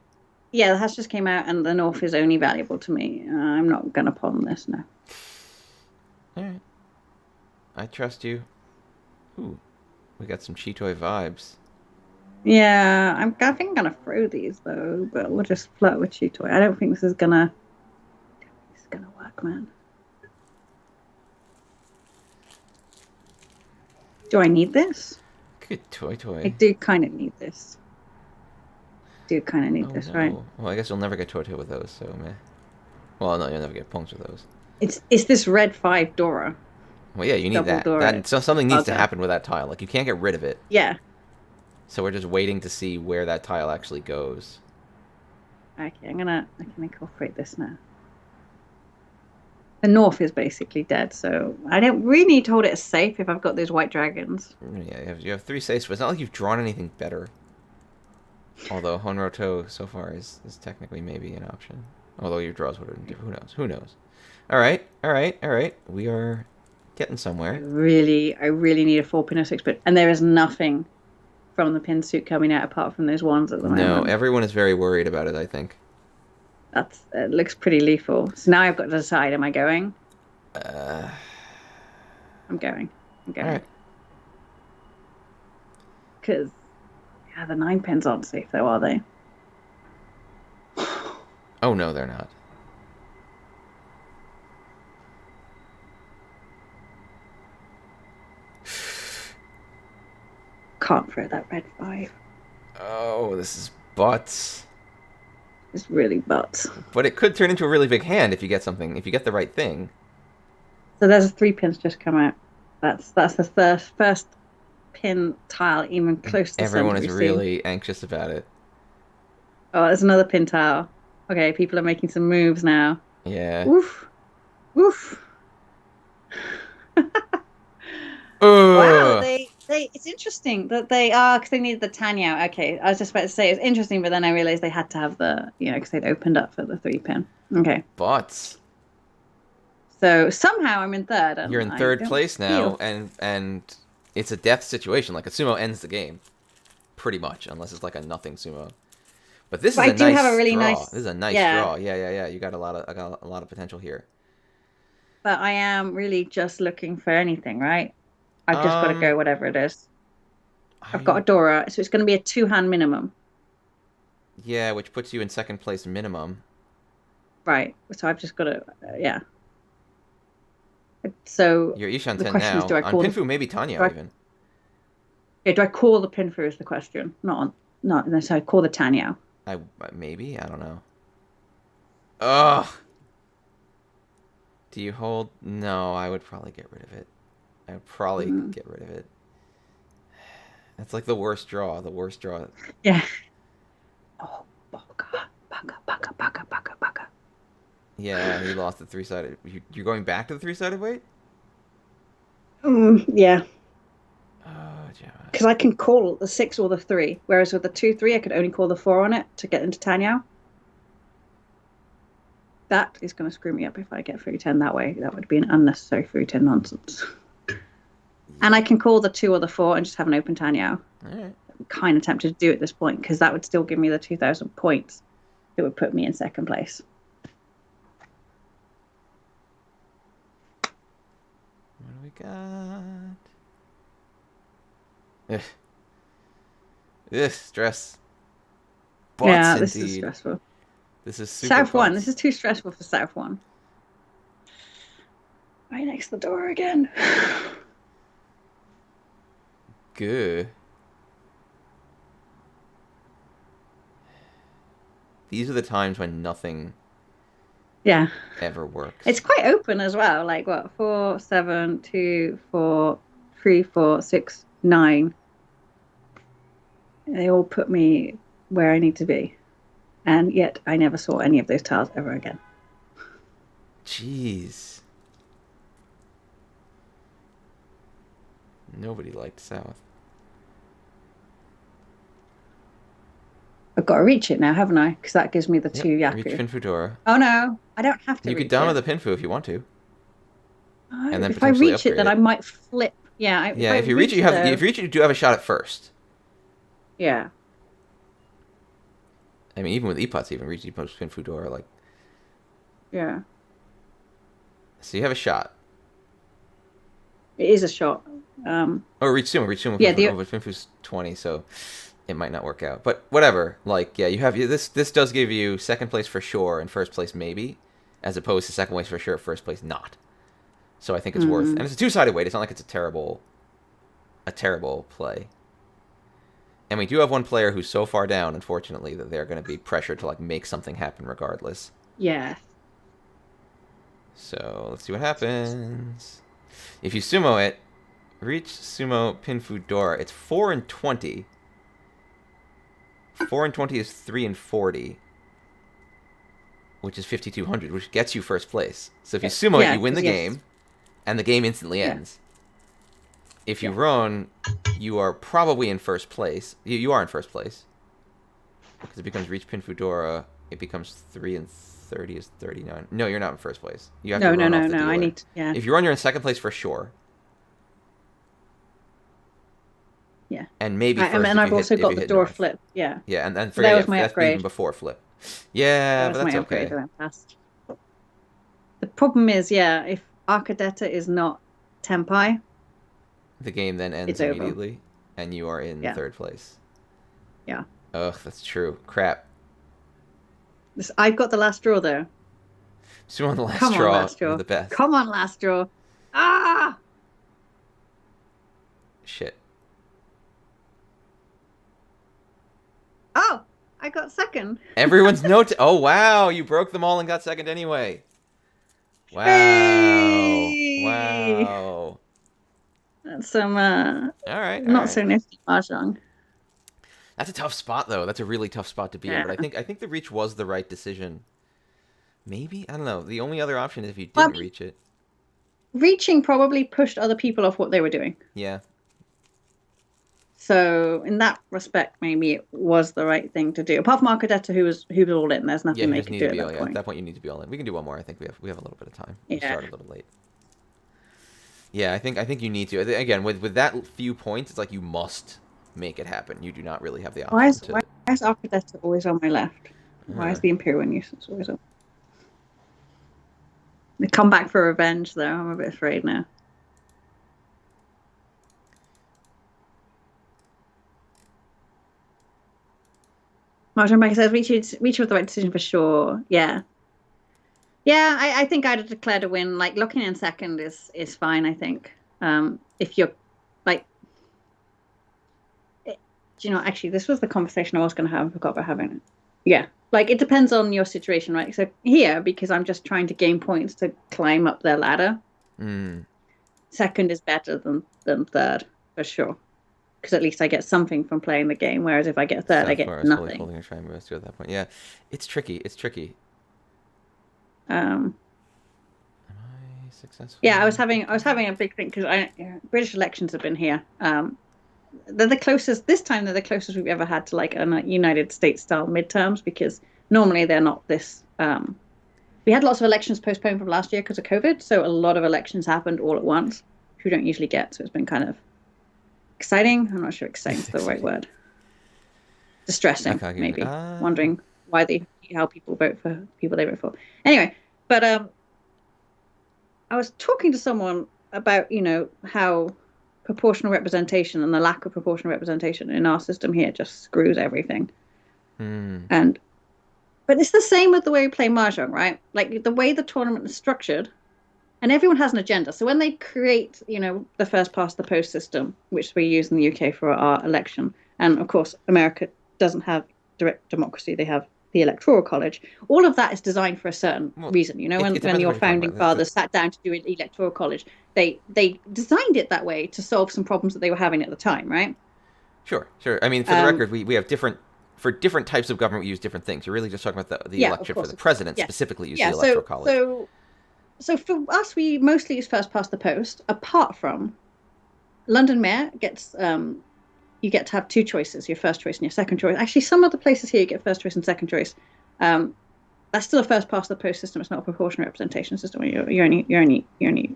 Yeah, the hash just came out, and the north is only valuable to me. I'm not going to pawn this now. Alright. I trust you. Ooh, we got some Cheetoy vibes. Yeah, I think I'm gonna throw these though, but we'll just flirt with Cheetoy. I don't think this is gonna work, man. Do I need this? Good toy I toy. do kind of need this. Do kind of need Oh this, right? no. Well, I guess you'll never get toy toy with those, so meh. Well, no, you'll never get punks with those. It's this red 5 Dora, Well, yeah, you need double that. Dora. So something needs to Okay. happen with that tile. Like, you can't get rid of it. Yeah. So we're just waiting to see where that tile actually goes. Okay, I can incorporate this now. The north is basically dead, so I don't really need to hold it as safe if I've got those white dragons. Yeah, you have 3 safes, but it's not like you've drawn anything better. Although Honroto so far is technically maybe an option. Although your draws would have been different. Who knows? Who knows? Alright, alright, alright. We are getting somewhere. I really need a 4 pin or 6 pin, and there is nothing from the pin suit coming out apart from those ones at the No, moment. everyone is very worried about it, I think. It looks pretty lethal. So now I've got to decide: am I going? Uh, I'm going. I'm going. alright. Because yeah, the 9 pins aren't safe though, are they? Oh no, they're not. Can't throw that red 5. Oh, this is butts. It's really butts. But it could turn into a really big hand if you get something, if you get the right thing. So there's a 3 pins just come out. That's the first pin tile even close to Everyone center is we've seen. really anxious about it. Oh, there's another pin tile. Okay, people are making some moves now. Yeah. Oof. Oof. Wow, Ugh. it's interesting that they are because they needed the Tanya. Okay, I was just about to say it's interesting, but then I realized they had to have the because they'd opened up for the 3 pin. Okay, Butts. so somehow I'm in third, and You're in I third don't place now, feel. and it's a death situation. Like a sumo ends the game, pretty much, unless it's like a nothing sumo. But this But is I a do have a nice really draw. nice, This is a nice yeah. draw. Yeah. You got I got a lot of potential here. But I am really just looking for anything, right? I've just got to go Um, whatever it is. I've got a I Dora, so it's going to be a 2-hand minimum. Yeah, which puts you in second place minimum. Right. So I've just got to, yeah. So You're Ishi on the 10 question is, now. do I On call the Pinfu, maybe do Tanyo I, even. yeah, do I call the Pinfu is the question, not necessarily call the Tanyao. Maybe? I don't know. Ugh! Do you hold? No, I would probably get rid of it. I would probably Mm. get rid of it. That's like the worst draw. The worst draw. Yeah. Oh, baka, baka, baka, baka, baka, baka. Yeah, he lost the three-sided. You're going back to the three-sided weight? Yeah, Oh, Gemma. because I can call the 6 or the 3, whereas with the 2-3, I could only call the 4 on it to get into Tanyao. That is going to screw me up if I get 3-10 that way. That would be an unnecessary 3-10 nonsense. Yeah. And I can call the 2 or the 4 and just have an open Tanyao. All right. I'm kind of tempted to do at this point because that would still give me the 2,000 points. It would put me in second place. What do we got? Ugh. Ugh, stress. Butts, Yeah, this is indeed. stressful. This is super South 1. butts. This is too stressful for South 1. Right next to the door again. Good. These are the times when nothing Yeah. ever works. It's quite open as well. Like what? 4, 7, 2, 4, 3, 4, 6, 9. They all put me where I need to be. And yet I never saw any of those tiles ever again. Jeez. Nobody liked South. I've got to reach it now, haven't I? Because that gives me the Yep. 2 Reach Yaku. Finfudora. Oh no, I don't have to You could reach download it. the Pinfu if you want to. And then If I potentially reach it, upgrade then it. I might flip. Yeah, if Yeah, I if you reach it, you have. though, If you reach it, you do have a shot at first. yeah, I mean, even with Epots, even reach Epots Finfudora, like. yeah, So you have a shot. it is a shot. Oh, reach Sumo. Reach Sumo. Yeah, Finfu's 20, so it might not work out. But whatever. Like, yeah, you have this. This does give you second place for sure and first place maybe, as opposed to second place for sure, first place not. So I think it's worth. And it's a two-sided weight. It's not like it's a terrible play. And we do have one player who's so far down, unfortunately, that they're going to be pressured to like make something happen regardless. yeah. So let's see what happens. If you sumo it, reach sumo Pinfudora. It's 4 and 20. 4 and 20 is 3 and 40, which is 5,200, which gets you first place. So if you sumo it, you win the game, and the game instantly ends. If you run, you are probably in first place. You are in first place. Because it becomes reach Pinfudora, it becomes 3 and 30 is 39. No, you're not in first place. You have to run off the dealer. I need to, If you run, you're in second place for sure. Yeah. And maybe first and I've also got the door north. flip. Yeah. Yeah, and So that was my that's upgrade. even before flip. Yeah, but That was that's my okay. upgrade that I passed. The problem is, if Arcadetta is not Tempai, The game then ends It's over. immediately, and you are in third place. Yeah. Ugh, that's true. Crap. I've got the last draw though. So on the last Come draw, on, last draw. you're the best. Come on, last draw. Ah! Shit. Oh, I got second. Everyone's note. Oh wow, you broke them all and got second anyway. Wow. Hey! Wow. That's some All right. not so nifty mahjong. That's a tough spot though. That's a really tough spot to be in. But I think the reach was the right decision. Maybe, I don't know. The only other option is if you didn't reach it. Reaching probably pushed other people off what they were doing. Yeah. So in that respect, maybe it was the right thing to do. Apart from Arcadetta, who was all in. There's nothing they could do at that point. At that point, you need to be all in. We can do one more. I think we have a little bit of time. We started a little late. Yeah, I think you need to. Again, with that few points, it's like you must make it happen. You do not really have the option. Why is Arcadetta always on my left? Why is the Imperial nuisance always on? They come back for revenge, though. I'm a bit afraid now. Mahjong Bank says Riichi was the right decision for sure. Yeah. Yeah, I think I'd have declared a win. Like looking in second is fine, I think. If you're like do you know, actually this was the conversation I was gonna have, I forgot about having it. Yeah. Like it depends on your situation, right? So here, because I'm just trying to gain points to climb up their ladder, second is better than third, for sure. Because at least I get something from playing the game, whereas if I get third, So I get far, I was nothing. holding a triangle at that point. Yeah, it's tricky. It's tricky. Um, Am I successful? yeah, I was having a big thing because British elections have been here. They're the closest this time. They're the closest we've ever had to like a United States style midterms because normally they're not this. We had lots of elections postponed from last year because of COVID, so a lot of elections happened all at once, which we don't usually get. So it's been kind of exciting. I'm not sure exciting is the right word. Distressing, maybe. Wondering how people vote for people they vote for. Anyway, but I was talking to someone about how proportional representation and the lack of proportional representation in our system here just screws everything. But it's the same with the way we play Mahjong, right? Like the way the tournament is structured, and everyone has an agenda. So when they create, the first past the post system, which we use in the UK for our election, and of course America doesn't have direct democracy; they have the Electoral College. All of that is designed for a certain reason. When your founding fathers sat down to do an Electoral College, they designed it that way to solve some problems that they were having at the time, right? Sure. I mean, for the record, we have different. For different types of government, we use different things. You're really just talking about the election for the president specifically. Use the Electoral College. So for us, we mostly use first past the post. Apart from London Mayor gets, you get to have two choices: your first choice and your second choice. Actually, some other places here you get first choice and second choice. That's still a first past the post system. It's not a proportional representation system. You're only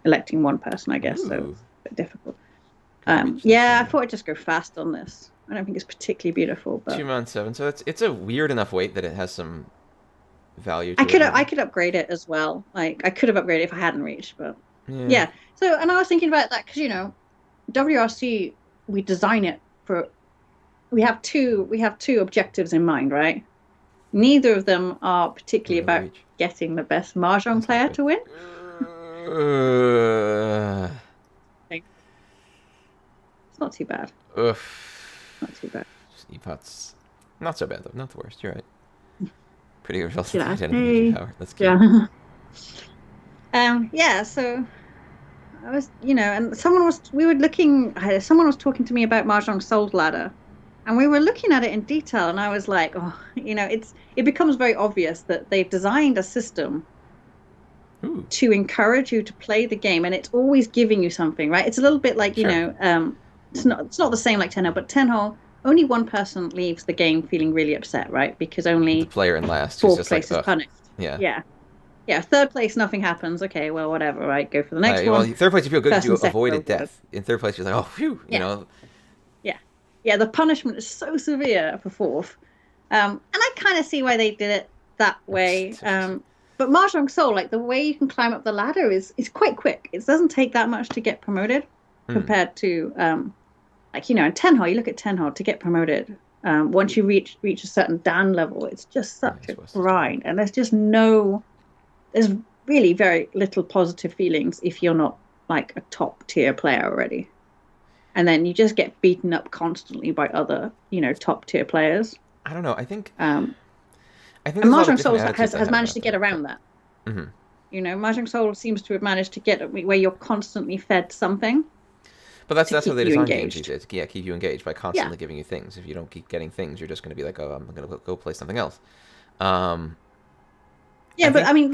electing one person, I guess. Ooh. So it's a bit difficult. I thought I'd just go fast on this. I don't think it's particularly beautiful, but 2-7. So it's a weird enough weight that it has some value. I could upgrade it as well. Like I could have upgraded if I hadn't reached, but yeah. So and I was thinking about that because WRC, we design it for. We have two objectives in mind, right? Neither of them are particularly about getting the best Mahjong player to win. It's not too bad. Not too bad. Epots. Not so bad though. Not the worst. You're right. Pretty good results. Power. That's cute. Yeah. So I was, and someone was talking to me about Mahjong Soul Ladder, and we were looking at it in detail, and I was like, it becomes very obvious that they've designed a system to encourage you to play the game, and it's always giving you something, right? It's a little bit like it's not the same like 10-hole, but 10-hole, only one person leaves the game feeling really upset, right? Because only the player in last fourth place is punished. Yeah. Third place, nothing happens. Okay, well, whatever, right? Go for the next one. Well, third place, you feel good because you avoided death. In third place, you're like, oh, phew, Yeah, the punishment is so severe for fourth. And I kind of see why they did it that way. But Mahjong Soul, like the way you can climb up the ladder is quite quick. It doesn't take that much to get promoted compared to, in 10-hole, you look at 10-hole to get promoted. Once you reach a certain Dan level, it's just such a grind. And there's really very little positive feelings if you're not like a top tier player already. And then you just get beaten up constantly by other, top tier players. I don't know. I think and Mahjong Soul has managed to get around that. Mm-hmm. Mahjong Soul seems to have managed to get where you're constantly fed something. But that's how they design games these days. Yeah, keep you engaged by constantly giving you things. If you don't keep getting things, you're just going to be like, oh, I'm going to go play something else. The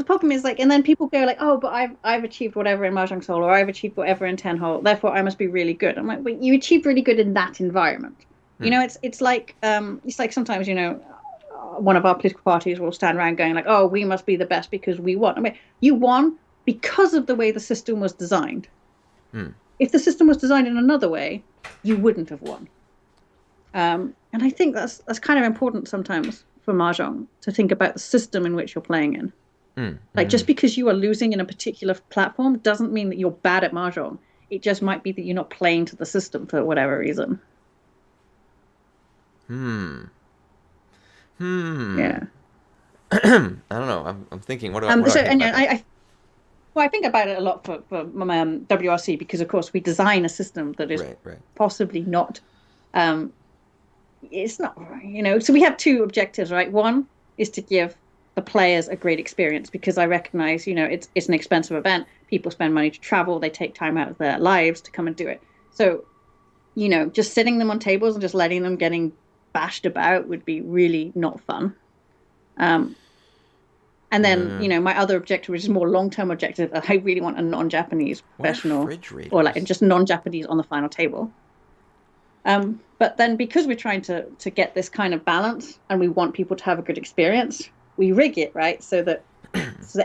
problem is and then people go like, oh, but I've achieved whatever in Mahjong Soul, or I've achieved whatever in 10-hole, therefore I must be really good. I'm like, but you achieved really good in that environment. It's like sometimes one of our political parties will stand around going like, oh, we must be the best because we won. I mean, you won because of the way the system was designed. If the system was designed in another way, you wouldn't have won. And I think that's kind of important sometimes for Mahjong to think about the system in which you're playing in. Just because you are losing in a particular platform doesn't mean that you're bad at Mahjong. It just might be that you're not playing to the system for whatever reason. Hmm. Yeah. I don't know. I'm thinking. What do I So, think and about that? well, I think about it a lot for WRC because, of course, we design a system that is Right. Right. possibly not. Um, it's not, So we have two objectives, right? One is to give the players a great experience because I recognize, it's an expensive event. People spend money to travel. They take time out of their lives to come and do it. So, just sitting them on tables and just letting them getting bashed about would be really not fun. Um, And then, Uh, my other objective, which is more long-term objective, I really want a non-Japanese what are professional or like refrigerators? just non-Japanese on the final table. But then because we're trying to get this kind of balance and we want people to have a good experience, we rig it, right? So that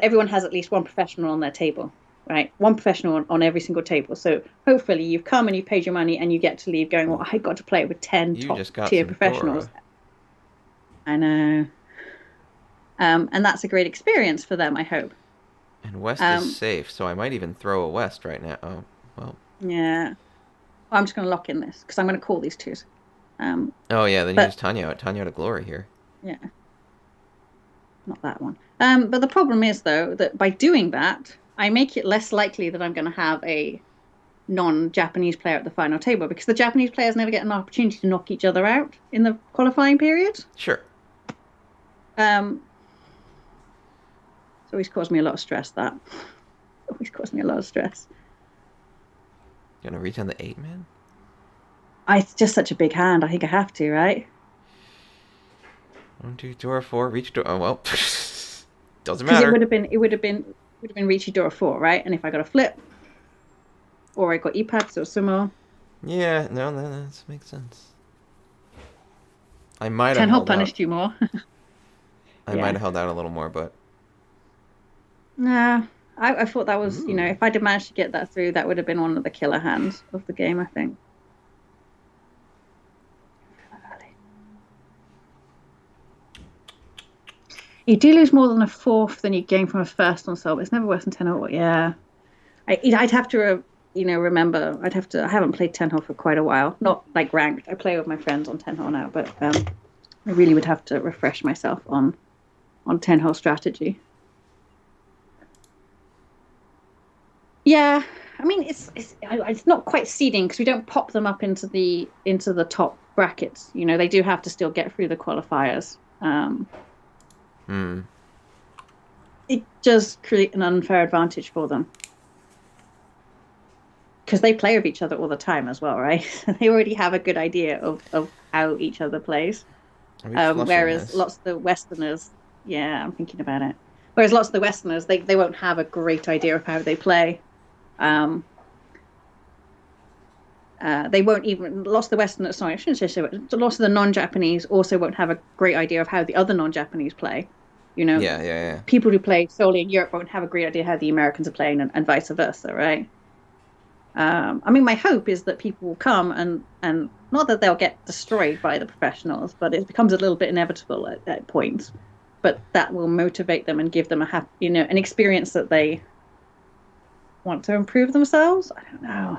everyone has at least one professional on their table, right? One professional on every single table. So hopefully you've come and you paid your money and you get to leave going, well, Ooh, I got to play with 10 you top just got tier some professionals. Dora. I know. And that's a great experience for them, I hope. And West is Um, safe, so I might even throw a West right now. Oh, well. yeah. Well, I'm just going to lock in this because I'm going to call these twos. Um, Oh yeah, then you but just Tanya out. Tanya out of glory here. yeah, not that one. But the problem is though that by doing that, I make it less likely that I'm going to have a non-Japanese player at the final table because the Japanese players never get an opportunity to knock each other out in the qualifying period. Sure. Um, it's always caused me a lot of stress. That always caused me a lot of stress. You gonna reach on the 8 man? It's just such a big hand. I think I have to, right? 1, 2, Dora 4. Reach Dora. Oh well. Doesn't Because matter. it would have been Riichi Dora 4, right? And if I got a flip or I got Epats or Sumo, Yeah, no, that makes sense. I might have 10 hole held out. punished you more. I might Yeah. have held out a little more, but Nah, I thought that was, ooh, if I'd have managed to get that through, that would have been one of the killer hands of the game, I think. You do lose more than a fourth than you gain from a first on solve. It's never worse than 10 hole. Yeah. I'd have to, remember, I haven't played 10 hole for quite a while. Not like ranked. I play with my friends on 10 hole now, but I really would have to refresh myself on 10 hole strategy. Yeah, I mean it's not quite seeding because we don't pop them up into the top brackets. They do have to still get through the qualifiers. hmm. It does create an unfair advantage for them because they play with each other all the time as well, right? They already have a good idea of how each other plays. Are we flushing Whereas this? lots of the Westerners, yeah, I'm thinking about it. Whereas lots of the Westerners, they won't have a great idea of how they play. Um, they won't even lots of the Westerners. Sorry, I shouldn't say so. Lots of the non-Japanese also won't have a great idea of how the other non-Japanese play. You know, Yeah, yeah, People who play solely in Europe won't have a great idea how the Americans are playing, and vice versa, right? I mean, my hope is that people will come and not that they'll get destroyed by the professionals, but it becomes a little bit inevitable at points. But that will motivate them and give them an experience that they want to improve themselves. I don't know.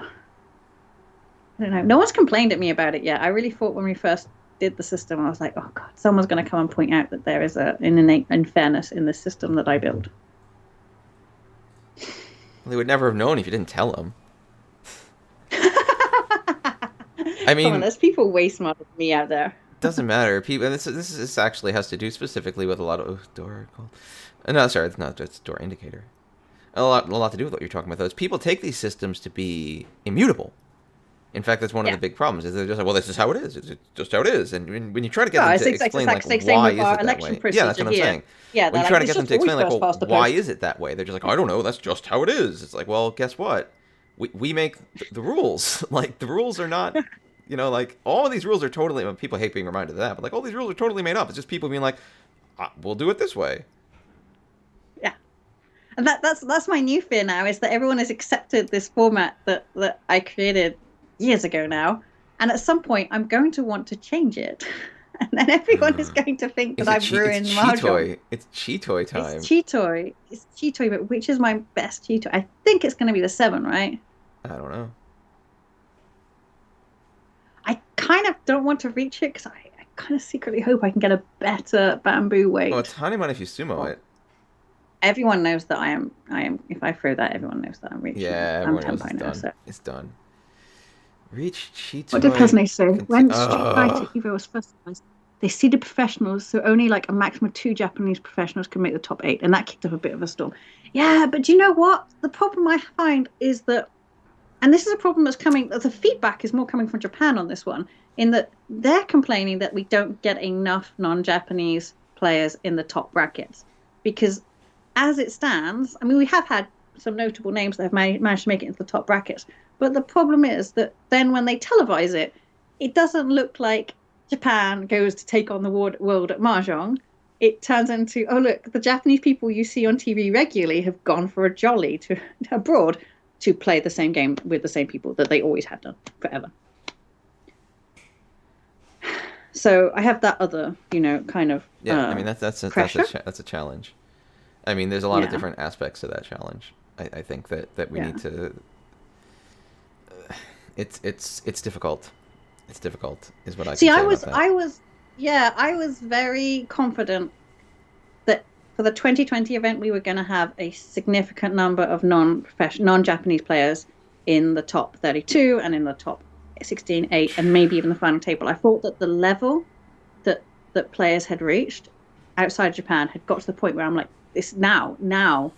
I don't know. No one's complained at me about it yet. I really thought when we first did the system, I was like, oh God, someone's going to come and point out that there is an innate unfairness in this system that I built. Well, they would never have known if you didn't tell them. I Come on, mean, there's people way smarter than me out there. doesn't matter. People. This actually has to do specifically with a lot of door called. No, sorry, it's not. It's door indicator. A lot to do with what you're talking about. Though, is people take these systems to be immutable. In fact, that's one of Yeah. the big problems. Is they're just like, well, this is how it is. It's just how it is. And when you try to get Well, them it's to exactly explain like like same why with is our it that election way? Yeah, that's procedure what I'm here. saying. Yeah, When they're you like, try to it's get them just to always explain like, first well, past the why post. is it that way? They're just like, I don't know. That's just how it is. It's like, well, guess what? We make the rules. Like the rules are not. Like all of these rules are totally. People hate being reminded of that, but like all these rules are totally made up. It's just people being like, we'll do it this way. Yeah, and that's my new fear now is that everyone has accepted this format that I created years ago now, and at some point I'm going to want to change it, and then everyone is going to think that I've It's ruined Mahjong. Cheetoy. It's Cheetoy It's time. Cheetoy. It's Cheetoy, but which is my best Cheetoy? I think it's going to be the 7, right? I don't know. I kind of don't want to reach it because I kind of secretly hope I can get a better bamboo Oh, weight. it's honey money if you sumo Oh, it. everyone knows that I am. If I throw that, everyone knows that I'm reaching it. Yeah, I'm everyone knows it's Tenpai now, done. so. It's done. Reach What did Chitoi. Pesne say? When Street Fighter Evo was first announced, they seeded professionals, so only like a maximum of 2 Japanese professionals could make the top 8, and that kicked up a bit of a storm. Yeah, but do you know what? The problem I find is that, and this is a problem that's coming, the feedback is more coming from Japan on this one, in that they're complaining that we don't get enough non-Japanese players in the top brackets. Because as it stands, I mean, we have had some notable names that have managed to make it into the top brackets. But the problem is that then when they televise it, it doesn't look like Japan goes to take on the world at Mahjong. It turns into, oh, look, the Japanese people you see on TV regularly have gone for a jolly to abroad to play the same game with the same people that they always have done forever. So I have that other, kind of Yeah, I mean pressure. that's a challenge. I mean, there's a lot of Yeah, different aspects to that challenge. I think that we yeah. need to. It's difficult. It's difficult, is what I See, can I say about was, that. I was, yeah, I was very confident that for the 2020 event, we were going to have a significant number of non-Japanese players in the top 32 and in the top 16, 8, and maybe even the final table. I thought that the level that players had reached outside Japan had got to the point where I'm like, this now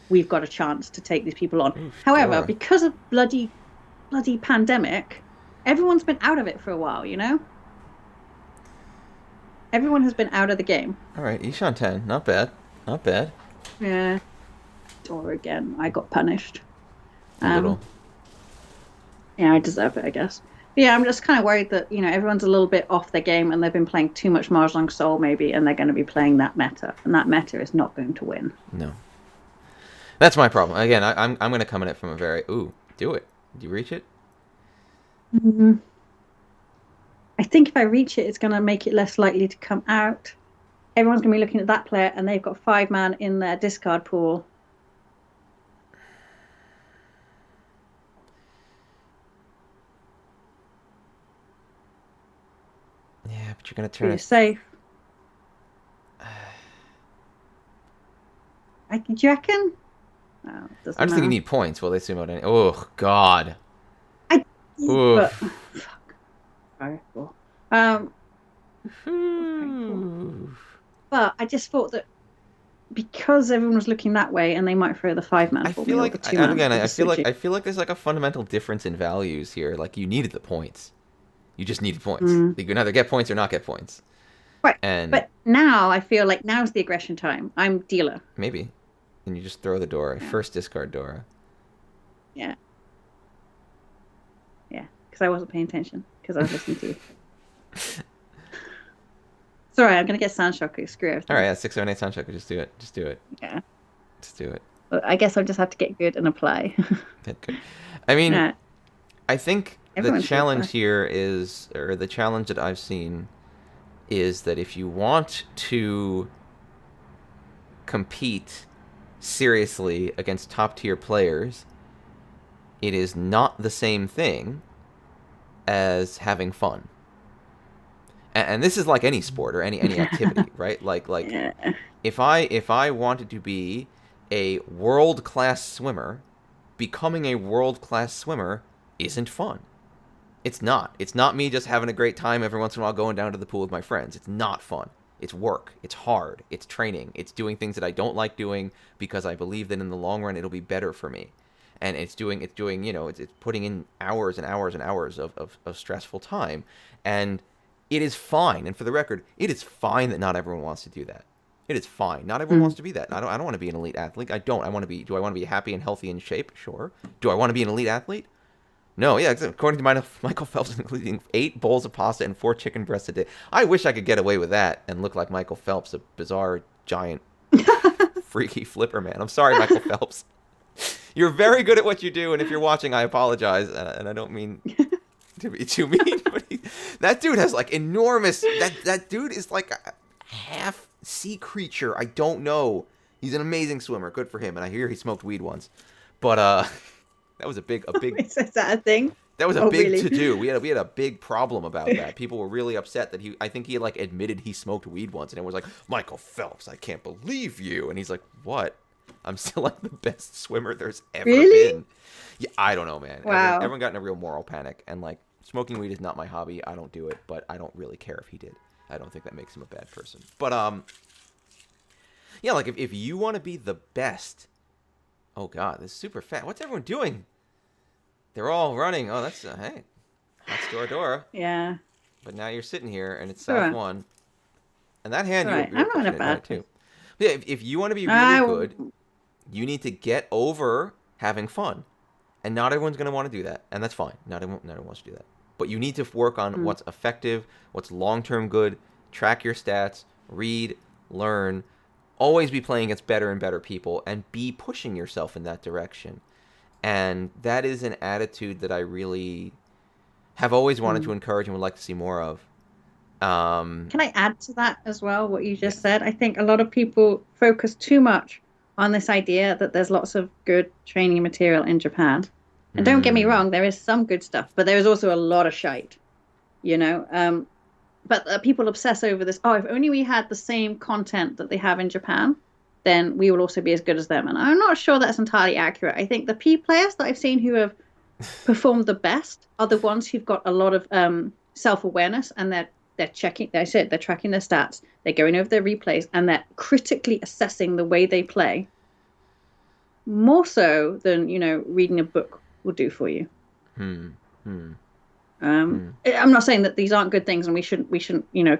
we've got a chance to take these people on. Oof, However, door. because of bloody pandemic, everyone's been out of it for a while. Everyone has been out of the game. All right, Ishan 10, not bad, not bad. Yeah. Or again, I got punished. A little. Um, yeah, I deserve it, I guess. But yeah, I'm just kind of worried that, everyone's a little bit off their game and they've been playing too much Mahjong Soul maybe, and they're going to be playing that meta. And that meta is not going to win. No, that's my problem. Again, I'm going to come in it from a very do it. Do you reach it? Mm, I think if I reach it, it's going to make it less likely to come out. Everyone's going to be looking at that player, and they've got 5-man in their discard pool. Yeah, but you're going to turn Pretty it. safe. Do you reckon? Oh, it I doesn't just think you matter. need points. Well, they sumo any. Oh God. I did, but Oof. fuck. Sorry. Um, painful. Oof. But I just thought that because everyone was looking that way, and they might throw the 5-man I for me feel or the like, and 2-man again, for the I Suchi. feel like there's like a fundamental difference in values here. Like you needed the points. You just needed points. Mm. You can either get points or not get points. Right. And But now I feel like now's the aggression time. I'm dealer. maybe, and you just throw the Dora. Yeah. First discard Dora. Yeah. Yeah. Because I wasn't paying attention because I was listening to you. Sorry, I'm gonna get Sandshoku. Screw All right, everything. yeah, 6, 7, 8 Sunshoku. Just do it. Just do it. Yeah. Just do it. But I guess I'll just have to get good and apply. Good, good. I mean, Yeah. I think the Everyone's good challenge apply. here is, or the challenge that I've seen, is that if you want to compete seriously against top tier players, it is not the same thing as having fun. And this is like any sport or any activity, right? Like Yeah. if I wanted to be a world class swimmer, becoming a world class swimmer isn't fun. It's not. It's not me just having a great time every once in a while going down to the pool with my friends. It's not fun. It's work. It's hard. It's training. It's doing things that I don't like doing because I believe that in the long run it'll be better for me. And it's putting in hours and hours and hours of stressful time. And it is fine. And for the record, it is fine that not everyone wants to do that. It is fine. Not everyone Mm. wants to be that. I don't want to be an elite athlete. I don't. Do I want to be happy and healthy and in shape? Sure. Do I want to be an elite athlete? No, yeah, according to Michael Phelps, including 8 bowls of pasta and 4 chicken breasts a day. I wish I could get away with that and look like Michael Phelps, a bizarre, giant, freaky flipper man. I'm sorry, Michael Phelps. You're very good at what you do, and if you're watching, I apologize, and I don't mean to be too mean, but that dude has like enormous. That dude is like a half sea creature. I don't know. He's an amazing swimmer. Good for him. And I hear he smoked weed once, but that was a big. Is that a thing? That was a Oh, big really? to do. We had a big problem about that. People were really upset that I think he had like admitted he smoked weed once, and it was like, Michael Phelps, I can't believe you. And he's like, what? I'm still like the best swimmer there's ever Really? been. Yeah, I don't know, man. Wow. Everyone got in a real moral panic, and like smoking weed is not my hobby. I don't do it, but I don't really care if he did. I don't think that makes him a bad person. But yeah, like if you want to be the best, oh god, this is super fat. What's everyone doing? They're all running. Oh, that's hey, that's Dora Dora. Yeah. But now you're sitting here, and it's It's all South right. one, and that It's hand all you were, right. you were I'm not in a pushing it bad right place. too. But yeah, if you want to be really I good, you need to get over having fun, and not everyone's going to want to do that, and that's fine. Not everyone wants to do that. But you need to work on mm, what's effective, what's long-term good. Track your stats, read, learn, always be playing against better and better people, and be pushing yourself in that direction. And that is an attitude that I really have always wanted to mm. encourage and would like to see more of. Can I add to that as well, what you just Yes. said? I think a lot of people focus too much on this idea that there's lots of good training material in Japan. And don't get me Mm. wrong, there is some good stuff, but there is also a lot of shite, you know? But people obsess over this. Oh, if only we had the same content that they have in Japan, then we will also be as good as them. And I'm not sure that's entirely accurate. I think the P players that I've seen who have performed the best are the ones who've got a lot of self-awareness, and they're checking. I said they're tracking their stats. They're going over their replays, and they're critically assessing the way they play more so than reading a book will do for you. Hmm. Hmm. Hmm. I'm not saying that these aren't good things, and we shouldn't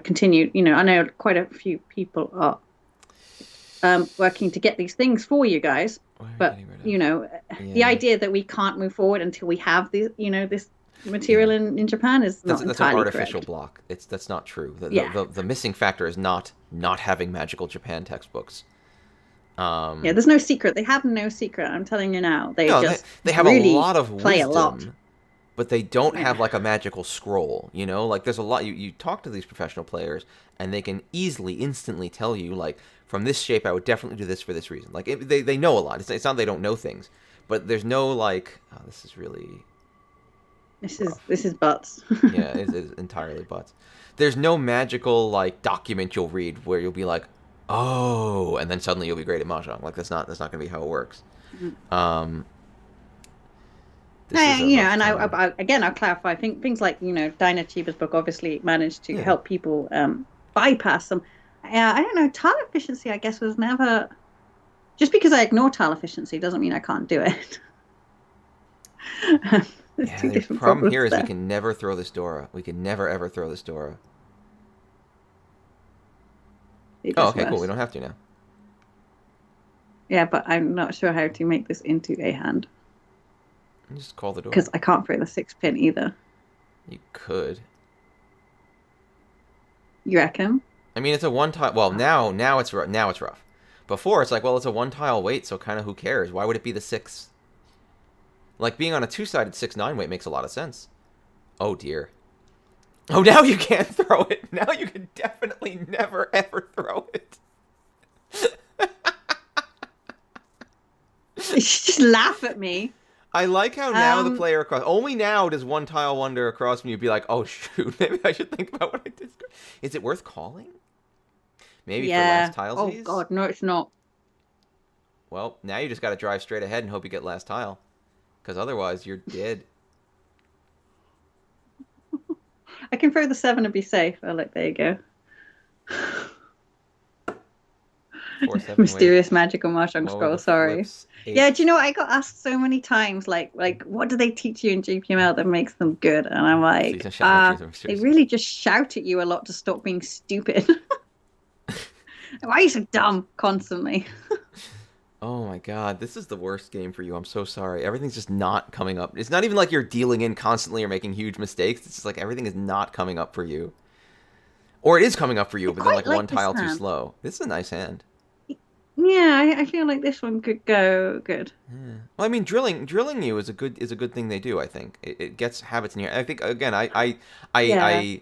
continue. I know quite a few people are working to get these things for you guys, What are you but getting rid the Yeah. idea that we can't move forward until we have this material Yeah. in Japan is That's not that's an entirely artificial correct. block. That's not true. Yeah, The missing factor is not having magical Japan textbooks. yeah. Um, There's no secret. They have no secret. I'm telling you now. They no, they just they have a really lot of play a lot. wisdom, but they don't Yeah. have like a magical scroll. Like there's a lot. You talk to these professional players, and they can easily, instantly tell you like from this shape, I would definitely do this for this reason. Like they know a lot. It's not they don't know things, but there's no like, oh, this is really This is rough. this is butts. Yeah, it's entirely butts. There's no magical like document you'll read where you'll be like, oh, and then suddenly you'll be great at mahjong. Like that's not gonna be how it works. Um, this is a rough And time. again, I'll clarify. Things like Dinah Chiba's book obviously managed to Yeah. help people bypass them. I don't know. Tile efficiency, I guess, was never just because I ignore tile efficiency doesn't mean I can't do it. There's Yeah, two the different problem problems here is we there. can never throw this Dora. We can never ever throw this Dora. It Oh, does okay, cool. We worse. don't have to now. Yeah, but I'm not sure how to make this into a hand Just call the Dora. because I can't throw the 6 pin either. You could. You reckon? I mean, it's a one tile. Well, now it's now it's rough. Before it's like, well, it's a one tile weight, so kind of who cares? Why would it be the six? Like being on a two-sided 6-9 weight makes a lot of sense. Oh dear. Oh, now you can't throw it. Now you can definitely never ever throw it. You just laugh at me. I like how now the Um, player across. Only now does one tile wander across from you be like, oh shoot, maybe I should think about what I did. Is it worth calling? Maybe for yeah. last Oh tilesies? God, no, it's not. Well, now you just got to drive straight ahead and hope you get last tile. Because otherwise, you're dead. I can throw the 7 and be safe. Oh, look, there you go. 4-7 weight. Mysterious magical Mahjong What were scroll. the Sorry. flips? Yeah, do you Eights. know what? I got asked so many times, like, what do they teach you in GPML that makes them good? And I'm Season like, shadow trees. they really just shout at you a lot to stop being stupid. Why are you so dumb constantly? Oh my god, this is the worst game for you. I'm so sorry. Everything's just not coming up. It's not even like you're dealing in constantly or making huge mistakes. It's just like everything is not coming up for you. Or it is coming up for you, I but then quite like one like this tile too hand. slow. This is a nice hand. Yeah, I feel like this one could go good. Yeah. Well, I mean, drilling you is a good thing they do. I think it gets habits in here. I think again, Yeah. I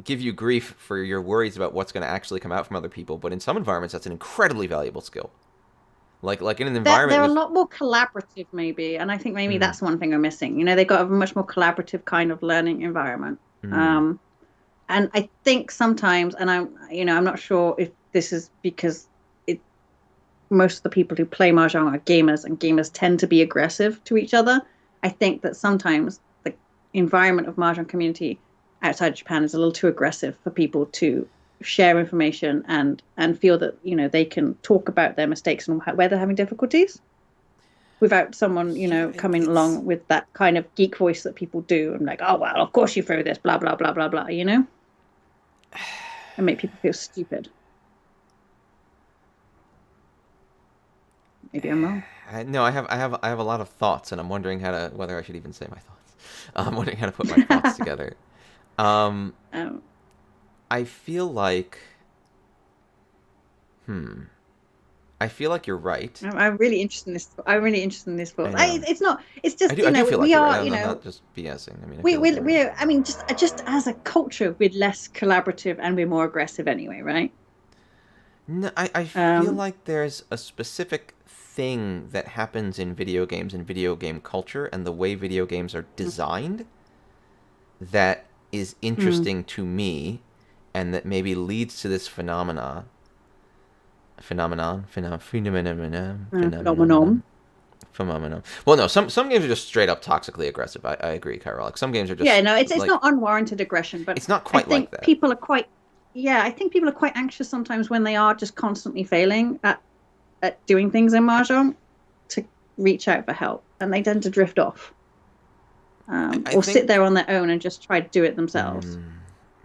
give you grief for your worries about what's going to actually come out from other people, but in some environments, that's an incredibly valuable skill. Like in an They're environment a with. lot more collaborative, maybe, and I think maybe Mm, that's one thing we're missing. You know, they got a much more collaborative kind of learning environment. mm, Um, and I think sometimes, and I'm not sure if this is because it most of the people who play Mahjong are gamers, and gamers tend to be aggressive to each other. I think that sometimes the environment of Mahjong community outside of Japan is a little too aggressive for people to share information and feel that they can talk about their mistakes and where they're having difficulties without someone yeah, coming it's. along with that kind of geek voice that people do and like, oh well, of course you throw this, blah blah blah blah blah, and make people feel stupid. Maybe I'm wrong. No, I have a lot of thoughts, and I'm wondering whether I should even say my thoughts. I'm wondering how to put my thoughts together. Um, um, I feel like, hmm, I feel like you're right. I'm really interested in this. I'm really interested in this I book. know. It's not. It's I just do. I do feel like we you're right. are. I'm not just BSing. I mean, I We feel like we you're right. we're. I mean, just as a culture, we're less collaborative and we're more aggressive anyway, right? No, I feel Um, like there's a specific thing that happens in video games and video game culture and the way video games are designed that is mm, interesting to me and that maybe leads to this phenomenon. phenomenon. Well, no, some games are just straight up toxically aggressive. I agree, Kyra. Like some games are Yeah, just no, it's like not unwarranted aggression, but it's not I quite like think that. people are quite. Yeah, I think people are quite anxious sometimes when they are just constantly failing at doing things in mahjong to reach out for help, and they tend to drift off, I or sit think there on their own and just try to do it themselves.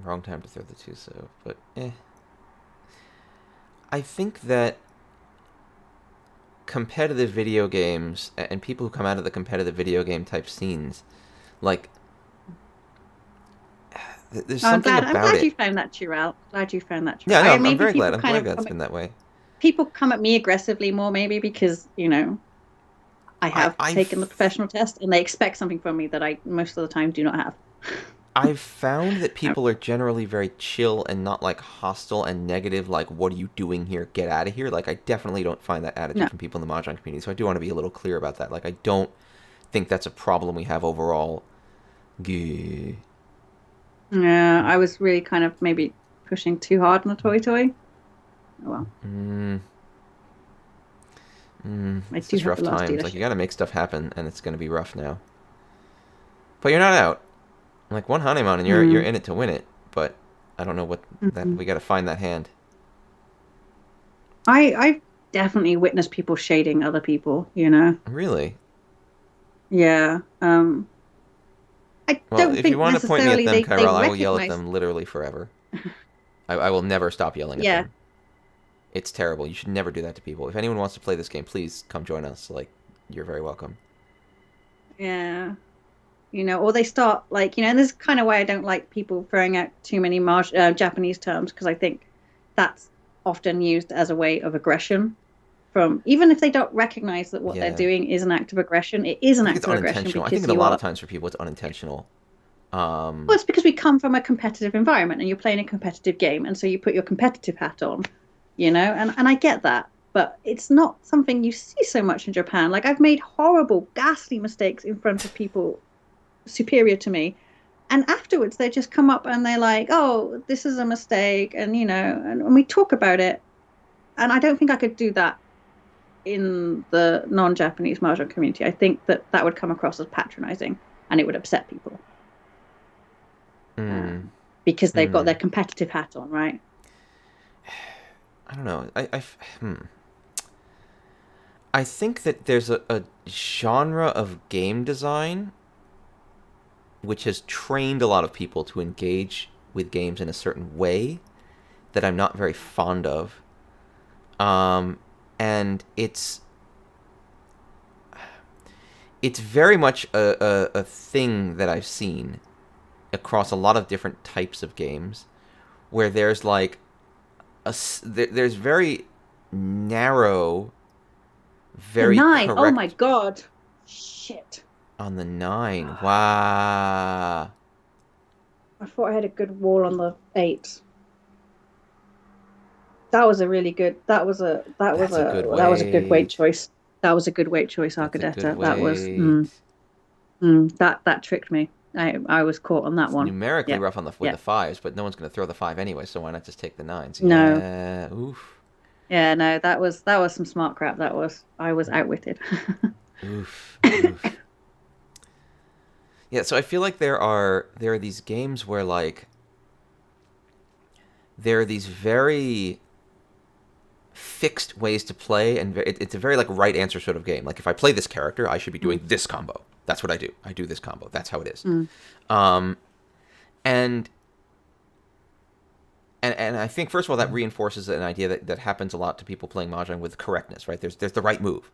wrong time to throw the two so, but I think that competitive video games and people who come out of the competitive video game type scenes, like there's I'm something glad. I'm about glad it. you found that true out. Glad you found that true. Yeah, no, I I'm maybe very glad. people I'm kind very of glad it's been that way. people come at me aggressively more maybe because I I have taken the I've professional test and they expect something from me that I most of the time do not have. I've found that people are generally very chill and not like hostile and negative. Like, what are you doing here? Get out of here. Like, I definitely don't find that attitude No. from people in the Mahjong community. So I do want to be a little clear about that. Like, I don't think that's a problem we have overall. Gah. Yeah, I was really kind of maybe pushing too hard on the toy toy. Oh well, Mm, I it's do just have rough the last times. Like, you dealership. got to make stuff happen, and it's going to be rough now. But you're not out. Like one Hanemon, and you're Mm, in it to win it. But I don't know what that mhm. we got to find that hand. I've definitely witnessed people shading other people. Really? Yeah. I Well, don't if you think want to point me at necessarily them, they Kyrell, I will yell at recognize. them literally forever. I will never stop yelling at Yeah, them. It's terrible. You should never do that to people. If anyone wants to play this game, please come join us. Like, you're very welcome. yeah. Or they start and this is kind of why I don't like people throwing out too many Japanese terms because I think that's often used as a way of aggression from even if they don't recognize that what they're Yeah. doing is an act of aggression, it is I an think it's act of aggression unintentional. I think because that a you lot of are. times for people it's unintentional. Well, it's because we come from a competitive environment and you're playing a competitive game, and so you put your competitive hat on, and I get that, but it's not something you see so much in Japan. Like I've made horrible, ghastly mistakes in front of people superior to me, and afterwards they just come up and they're like, "Oh, this is a mistake," and we talk about it. And I don't think I could do that in the non-Japanese mahjong community. I think that that would come across as patronizing, and it would upset people Mm, because they've got mm. their competitive hat on, right? I don't know. I think that there's a genre of game design which has trained a lot of people to engage with games in a certain way that I'm not very fond of. And it's very much a thing that I've seen across a lot of different types of games where there's like there's very narrow, The very nine. Oh my correct God. Shit. on the nine. Wow. I thought I had a good wall on the eight. That was a really good. That's a good That was a good weight weight. choice. That was a good weight choice, That's a good Arcadetta. That was weight. that tricked me. I was caught on that It's one. numerically Yeah, rough on the with yeah. the fives, but no one's going to throw the five anyway, so why not just take the nines? No, Yeah. Oof. yeah, no. That was some smart crap. That was I was outwitted. Oof. Oof. Yeah, so I feel like there are these games where like there are these very fixed ways to play, and it's a very like right answer sort of game. Like if I play this character, I should be doing Mm, this combo. That's what I do. I do this combo. That's how it is. mm, Um, and and I think first of all that reinforces an idea that happens a lot to people playing mahjong with correctness. Right? There's the right move.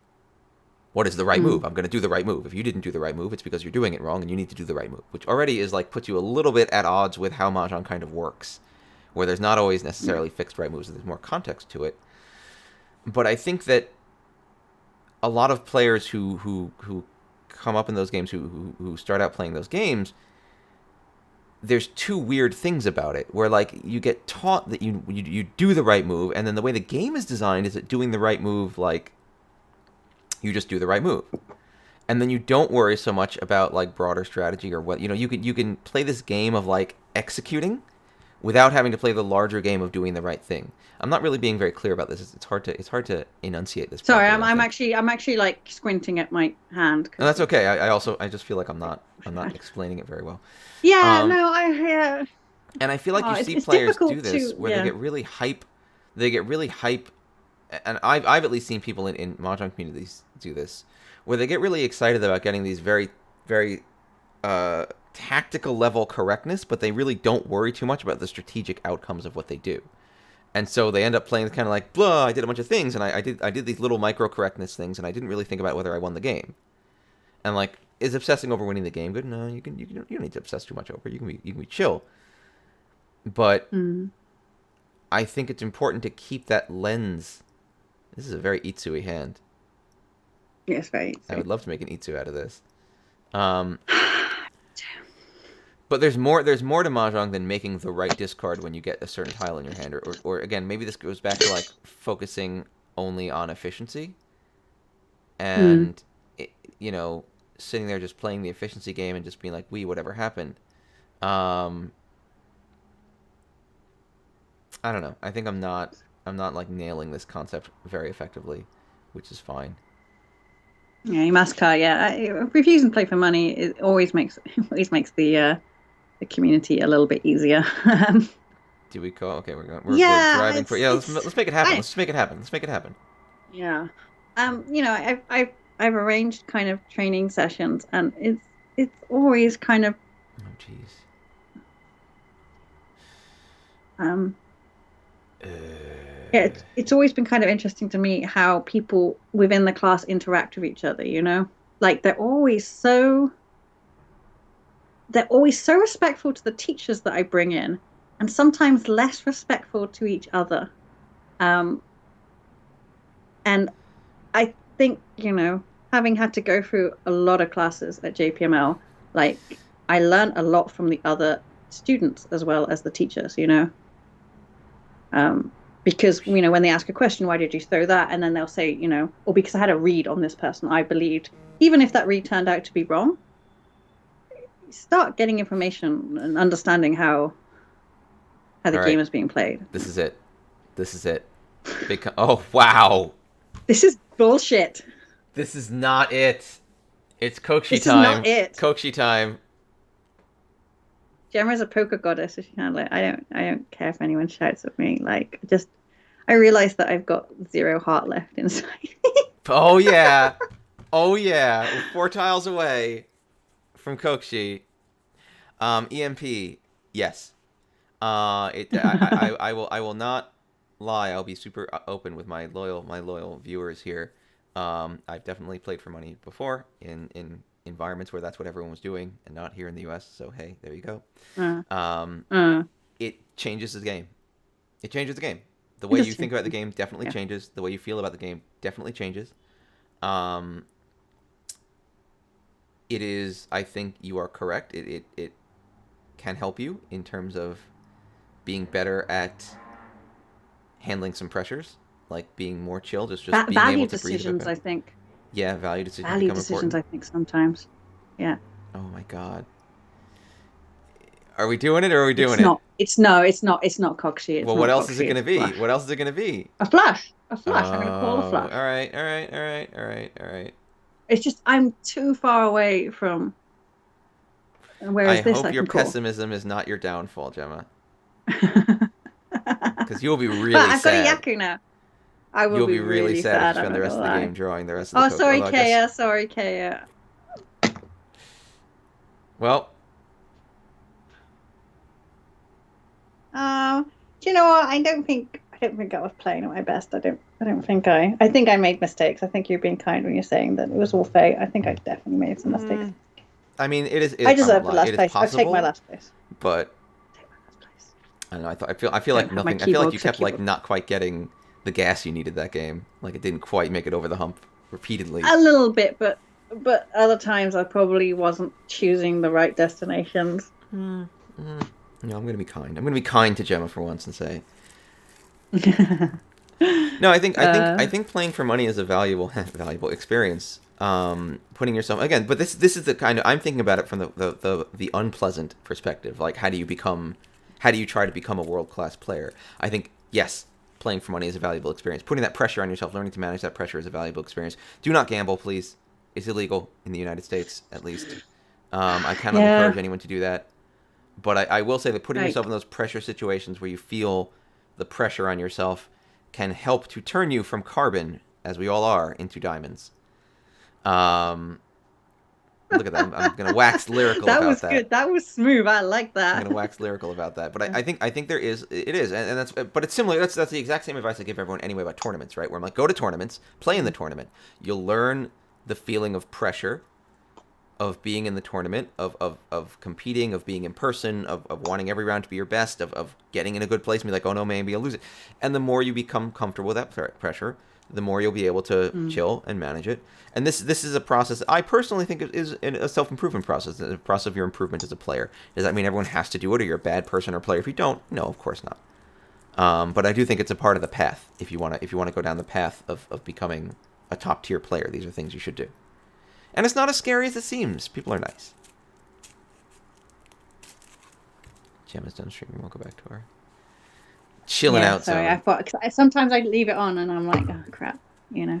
What is the right mm. move? I'm going to do the right move. If you didn't do the right move, it's because you're doing it wrong, and you need to do the right move, which already is like puts you a little bit at odds with how mahjong kind of works, where there's not always Yeah. necessarily fixed right moves. There's more context to it. But I think that a lot of players who come up in those games who start out playing those games, there's two weird things about it where like you get taught that you do the right move, and then the way the game is designed is that doing the right move, like you just do the right move, and then you don't worry so much about like broader strategy or what you can play this game of like executing without having to play the larger game of doing the right thing. I'm not really being very clear about this. It's hard to enunciate this Sorry, properly, I think. I'm actually like squinting at my hand And because that's of okay. I just feel like I'm not that. explaining it very well. Yeah, Um, no, I yeah. and I feel like Oh, you see it's players do difficult this to where they yeah. get really hype. They get really hype, and I've at least seen people in mahjong communities do this, where they get really excited about getting these very uh, tactical level correctness, but they really don't worry too much about the strategic outcomes of what they do. And so they end up playing kind of like blah. I did a bunch of things, and I did these little micro correctness things, and I didn't really think about whether I won the game. And like, is obsessing over winning the game good? No, you don't need to obsess too much over it. You can be chill. But Mm, I think it's important to keep that lens. This is a very Itsui hand. yes, very I would easy. love to make an Itsu out of this. Um, but there's more to mahjong than making the right discard when you get a certain tile in your hand, or again, maybe this goes back to like focusing only on efficiency Mm. and it, you know sitting there just playing the efficiency game and just being like, we whatever happened. Um, I don't know. I think I'm not like nailing this concept very effectively, which is fine. Yeah, you must car. Yeah, refuse and play for money. It always makes always makes the community a little bit easier. Do we call? Okay, we're Yeah, driving for, yeah. Let's make it happen. I Let's make it happen. Let's make it happen. yeah. I've arranged kind of training sessions, and it's always kind of Oh jeez. um Uh, yeah, it's always been kind of interesting to me how people within the class interact with each other, you know? Like they're always so respectful to the teachers that I bring in, and sometimes less respectful to each other. Um, and I think, having had to go through a lot of classes at JPML, like I learned a lot from the other students as well as the teachers. Um, because, when they ask a question, why did you throw that? And then they'll say, or because I had a read on this person, I believed, even if that read turned out to be wrong, you start getting information and understanding how the all game right. is being played. This is it. This is it. Oh wow. This is bullshit. This is not it. It's Kokshi This is not time. it. Kokshi time. Gemma is a poker goddess, so she kind of like I don't care if anyone shouts at me. Like just I realize that I've got zero heart left inside. Oh yeah. Oh yeah. We're 4 tiles away from Kokshi. EMP. Yes. I will not lie. I'll be super open with my loyal viewers here. I've definitely played for money before in environments where that's what everyone was doing, and not here in the U.S. So hey, there you go. uh, Um, uh, it changes the game. It changes the game. The way you Interesting. think about the game definitely Yeah. changes. The way you feel about the game definitely changes. Um, it is. I think you are correct. It can help you in terms of being better at handling some pressures, like being more chill, just being Value able to breathe a bit decisions, better. I think. Yeah, value decisions Value become decisions, important. I think sometimes. Yeah. Oh my god. Are we doing it or are we It's doing it? not. It's no. It's not. It's not Coxie. It's Well, what not else is it Coxie. going It's to be? Flush. What else is it going to be? A flush. A Oh, flush. I'm going to call a all flush. right, all right, all right, all right, all right, all right. It's just I'm too far away from. I Whereas this hope I your can call. pessimism is not your downfall, Gemma, But because you'll be really I've got a sad. Yaku now. I will You'll be be really really sad if you sad. I'm spend the not rest gonna of the lie. game drawing the rest of the Oh, Coke. sorry, Although I guess, Kaya. Sorry, Kaya. well, Do you know what? I don't think I was playing at my best. I think I made mistakes. I think you're being kind when you're saying that it was all fate. I think I definitely made some mistakes. mm, I mean, it is. I I won't deserve the lie, it last is place. I'll take my possible, last place. but Take my last place. I don't know. I feel like Don't have my nothing. I feel like keyboard you so kept like keyboard. not quite getting the gas you needed that game. Like it didn't quite make it over the hump repeatedly. A little bit, but other times I probably wasn't choosing the right destinations. Mm, mm. No, I'm gonna be kind. I'm gonna be kind to Gemma for once and say, no. I uh, think playing for money is a valuable valuable experience. Putting yourself again, but this is the kind of I'm thinking about it from the unpleasant perspective. Like how do you try to become a world class player? I think yes, playing for money is a valuable experience. Putting that pressure on yourself, learning to manage that pressure is a valuable experience. Do not gamble, please. It's illegal in the United States, at least. I cannot yeah, encourage anyone to do that. But I will say that putting right. yourself in those pressure situations where you feel the pressure on yourself can help to turn you from carbon, as we all are, into diamonds. Um, Look at that. I'm going to wax lyrical That about was that. good. That was smooth. I like I'm that. going to wax lyrical about that. But I think there is it is, and that's but it's similar. That's the exact same advice I give everyone anyway about tournaments, right? Where I'm like, go to tournaments, play in the tournament. You'll learn the feeling of pressure of being in the tournament, of competing, of being in person, of wanting every round to be your best, of getting in a good place and be like, oh no, maybe I'll lose it. And the more you become comfortable with that pressure, the more you'll be able to Mm. chill and manage it. And this is a process I personally think is a self-improvement process, a process of your improvement as a player. Does that mean everyone has to do it, or you're a bad person or player if you don't? No, of course not. But I do think it's a part of the path if you want to go down the path of becoming a top tier player. These are things you should do. And it's not as scary as it seems. People are nice. Gemma's done streaming. We'll go back to our chilling Yeah, out sorry. I zone. thought 'cause sometimes I leave it on and I'm like, oh crap, you know.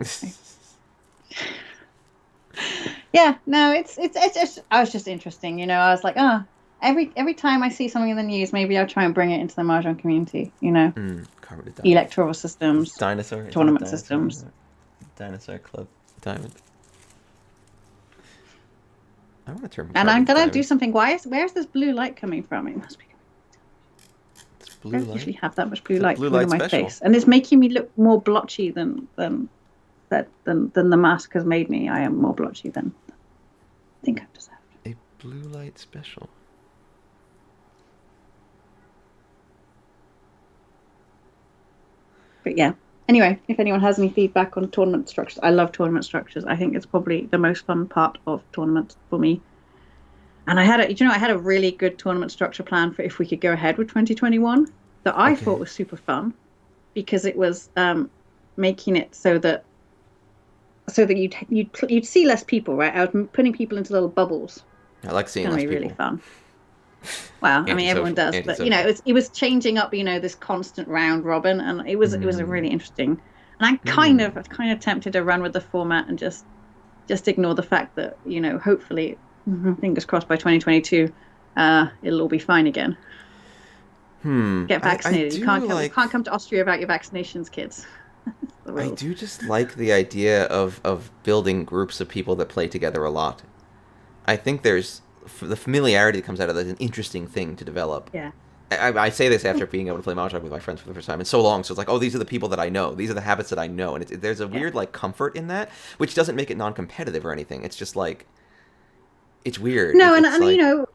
Yeah, no, it's just I was just interesting, you know. I was like, oh, every time I see something in the news, maybe I'll try and bring it into the Mahjong community, you know. Carpet of diamond. Electoral systems, Dinosaur. Is that tournament dinosaur? systems. Dinosaur Club. Diamond. I want to turn And I'm carpet to gonna do diamond. something. Where's this blue light coming from? It must be. It's I blue don't light. usually have that much blue It's a light blue coming light on my special. face, and it's making me look more blotchy than the mask has made me. I am more blotchy than I think I've deserved. A blue light special. But yeah. Anyway, if anyone has any feedback on tournament structures, I love tournament structures. I think it's probably the most fun part of tournaments for me. And I had a really good tournament structure plan for if we could go ahead with 2021 that I thought Okay. was super fun because it was making it so that you'd see less people, right? I was putting people into little bubbles. I like It's seeing going less to be really people. fun. Well, I mean, everyone Antisocial. does, but you know, Antisocial. it was changing up, you know, this constant round robin, and it was a really Mm. interesting. And I'm Mm. kind of tempted to run with the format and just ignore the fact that, you know, hopefully, fingers crossed, by 2022, it'll all be fine again. Get I vaccinated. do You can't come to Austria without your vaccinations, kids. That's the I rules. do just like the idea of building groups of people that play together a lot. I think there's the familiarity that comes out of that is an interesting thing to develop. Yeah. I say this after being able to play Mahjong with my friends for the first time in so long. So it's like, oh, these are the people that I know. These are the habits that I know, and there's a Yeah. weird like comfort in that, which doesn't make it non-competitive or anything. It's just like it's weird. No, It's and you like know,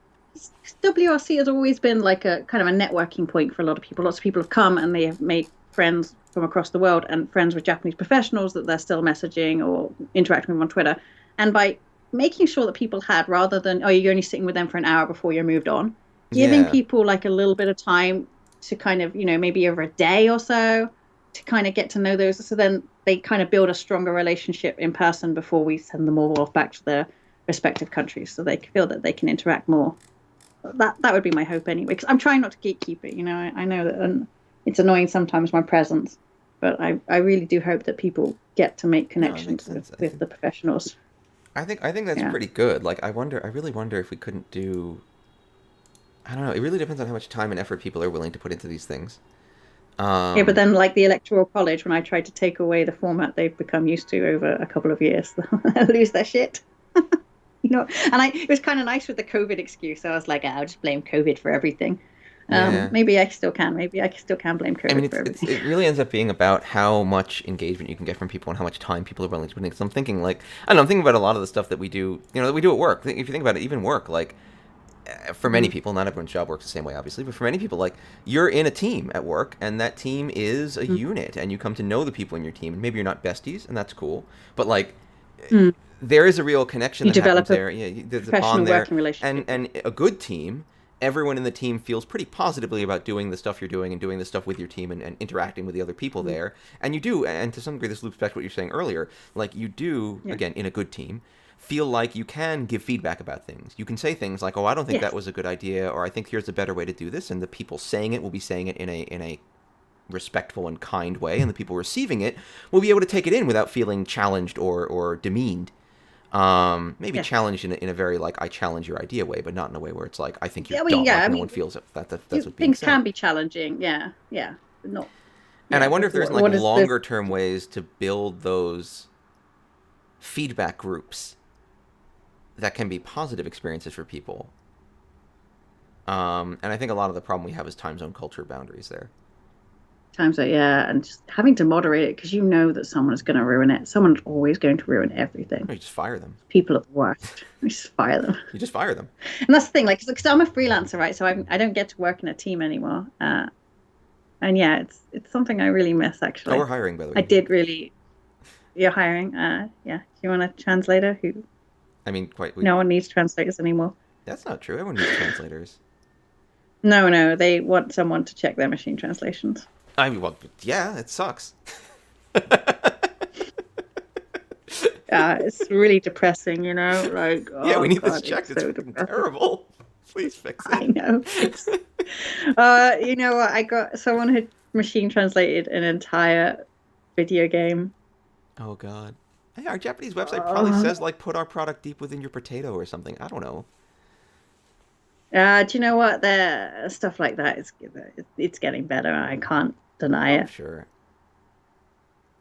WRC has always been like a kind of a networking point for a lot of people. Lots of people have come and they have made friends from across the world and friends with Japanese professionals that they're still messaging or interacting with on Twitter. And by making sure that people had, rather than, oh, you're only sitting with them for an hour before you're moved on, giving yeah, people like a little bit of time to kind of, you know, maybe over a day or so, to kind of get to know those. So then they kind of build a stronger relationship in person before we send them all off back to their respective countries, so they feel that they can interact more. That would be my hope anyway, because I'm trying not to gatekeep it. I know that it's annoying sometimes, my presence, but I really do hope that people get to make connections with the professionals. I think that's pretty good. Like, I really wonder if we couldn't do. I don't know. It really depends on how much time and effort people are willing to put into these things. Yeah, but then like the Electoral College, when I tried to take away the format they've become used to over a couple of years, they'll lose their shit. And it was kind of nice with the COVID excuse. I was like, I'll just blame COVID for everything. Maybe I still can. Maybe I still can blame COVID for everything. It really ends up being about how much engagement you can get from people and how much time people are willing to put in. So I'm thinking, like, I don't know, I'm thinking about a lot of the stuff that we do, that we do at work. If you think about it, even work, like, for many people, not everyone's job works the same way, obviously, but for many people, like, you're in a team at work, and that team is a unit, and you come to know the people in your team, and maybe you're not besties, and that's cool, but, like, there is a real connection that happens there. Yeah, there's a bond there, and a good team, everyone in the team feels pretty positively about doing the stuff you're doing and doing the stuff with your team and interacting with the other people there, and you do, and to some degree this loops back to what you were saying earlier, like, you do, again, in a good team, feel like you can give feedback about things. You can say things like, "Oh, I don't think that was a good idea," or "I think here's a better way to do this," and the people saying it will be saying it in a respectful and kind way, and the people receiving it will be able to take it in without feeling challenged or demeaned. Maybe challenged in a very, like, I challenge your idea way, but not in a way where it's like, I think you're dumb. No one feels that's what being things said. can be challenging. Yeah. Not. And I wonder if there's like longer term ways to build those feedback groups that can be positive experiences for people. And I think a lot of the problem we have is time zone culture boundaries there. And just having to moderate it, because that someone is going to ruin it. Someone's always going to ruin everything. You just fire them. People are the worst. You just fire them. You just fire them. And that's the thing, like, because I'm a freelancer, right? So I don't get to work in a team anymore. And yeah, it's something I really miss, actually. Oh, we're hiring, by the way. I did really. You're hiring. Yeah. Do you want a translator who? I mean, no one needs translators anymore. That's not true. Everyone needs translators. No, they want someone to check their machine translations. I mean, well, yeah, it sucks. It's really depressing, like, yeah, we need this checked. It's so terrible. Please fix it. I know. You know what? I got someone who machine translated an entire video game. Oh, God. Hey, our Japanese website probably says, like, put our product deep within your potato or something. I don't know. Do you know what? Stuff like that it's getting better. I can't deny it. Sure.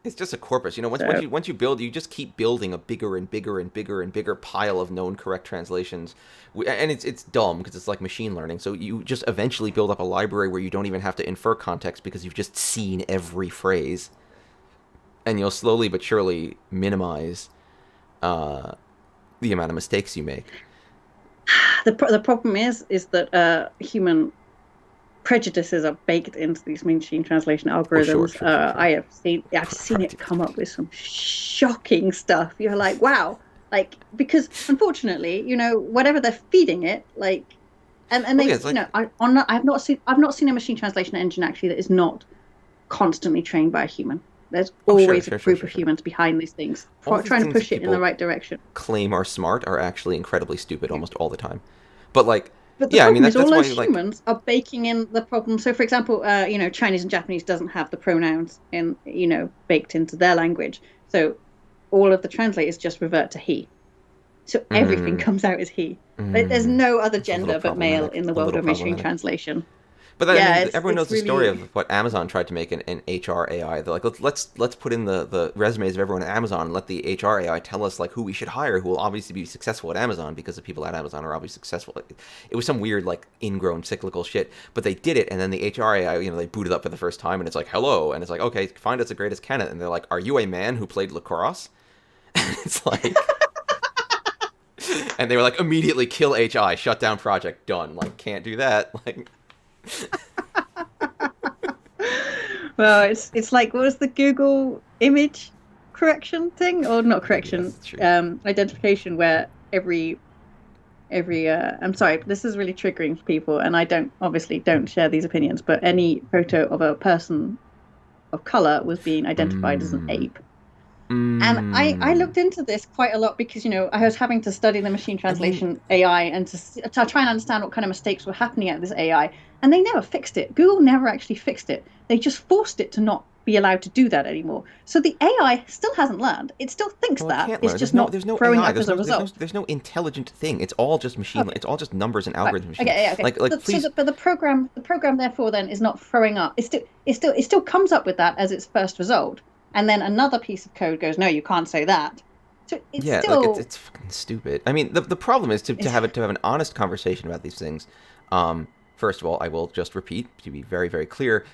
It's just a corpus. Once you build, you just keep building a bigger and bigger and bigger and bigger pile of known correct translations. And it's dumb because it's like machine learning. So you just eventually build up a library where you don't even have to infer context because you've just seen every phrase. And you'll slowly but surely minimize the amount of mistakes you make. The problem is that human prejudices are baked into these machine translation algorithms. Sure. I've seen it come up with some shocking stuff. You're like, wow, like, because unfortunately, whatever they're feeding it, like, and they, I've not seen a machine translation engine actually that is not constantly trained by a human. There's always a group of humans behind these things trying to push it in the right direction. Claim are smart are actually incredibly stupid almost all the time. But like, but all those humans are baking in the problem. So, for example, Chinese and Japanese doesn't have the pronouns baked into their language. So all of the translators just revert to he. So everything comes out as he. There's no other gender but male in the world of machine translation. But everyone knows the story of what Amazon tried to make an HR AI. They're like, let's put in the resumes of everyone at Amazon and let the HR AI tell us like who we should hire, who will obviously be successful at Amazon because the people at Amazon are obviously successful. It was some weird like ingrown cyclical shit, but they did it, and then the HR AI, they booted up for the first time, and it's like, hello, and it's like, okay, find us the greatest candidate, and they're like, are you a man who played lacrosse? And it's like. And they were like, immediately kill HI, shut down project, done. Like, can't do that. Like. Well, it's like, what was the Google image correction thing, or not correction, identification, where every I'm sorry, this is really triggering for people, and I don't share these opinions, but any photo of a person of color was being identified as an Mm. ape. And I Mm. looked into this quite a lot because, I was having to study the machine I mean, translation AI and to try and understand what kind of mistakes were happening at this AI. And they never fixed it. Google never actually fixed it. They just forced it to not be allowed to do that anymore. So the AI still hasn't learned. It still thinks well, it that. can't It's learn. just not There's no throwing AI. up as a result. There's no intelligent thing. It's all just machine. Okay. It's all just numbers and Right. algorithms machine. Okay. Yeah. Okay. Please. But the program therefore then is not throwing up. It still comes up with that as its first result, and then another piece of code goes, no, you can't say that. So it's Yeah, like still it's fucking stupid. I mean, the problem is to it's, have an honest conversation about these things. First of all, I will just repeat to be very very clear: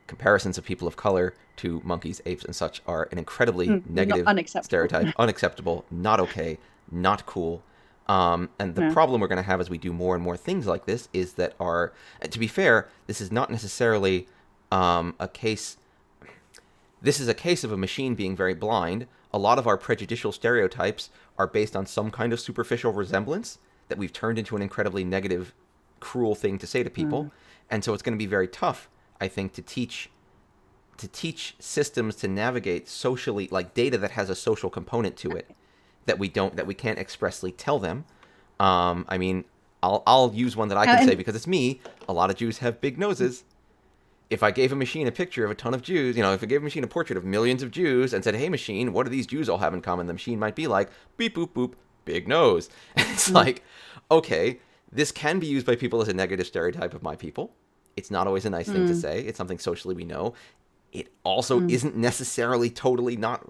comparisons of people of color to monkeys, apes, and such are an incredibly not negative unacceptable. stereotype, unacceptable, not okay, not cool. And the No. problem we're going to have as we do more and more things like this is that to be fair, this is not necessarily a case. This is a case of a machine being very blind. A lot of our prejudicial stereotypes are based on some kind of superficial resemblance that we've turned into an incredibly negative, cruel thing to say to people. Mm. And so it's going to be very tough, I think, to teach systems to navigate socially, like data that has a social component to it that we can't expressly tell them. I mean, I'll use one that I can say And because it's me. A lot of Jews have big noses. If I gave a machine a picture of a ton of Jews, if I gave a machine a portrait of millions of Jews and said, "Hey, machine, what do these Jews all have in common?" The machine might be like, "Beep boop boop, big nose." And it's mm, like, okay, this can be used by people as a negative stereotype of my people. It's not always a nice thing to mm, say. It's something socially we know. It also mm, isn't necessarily totally not,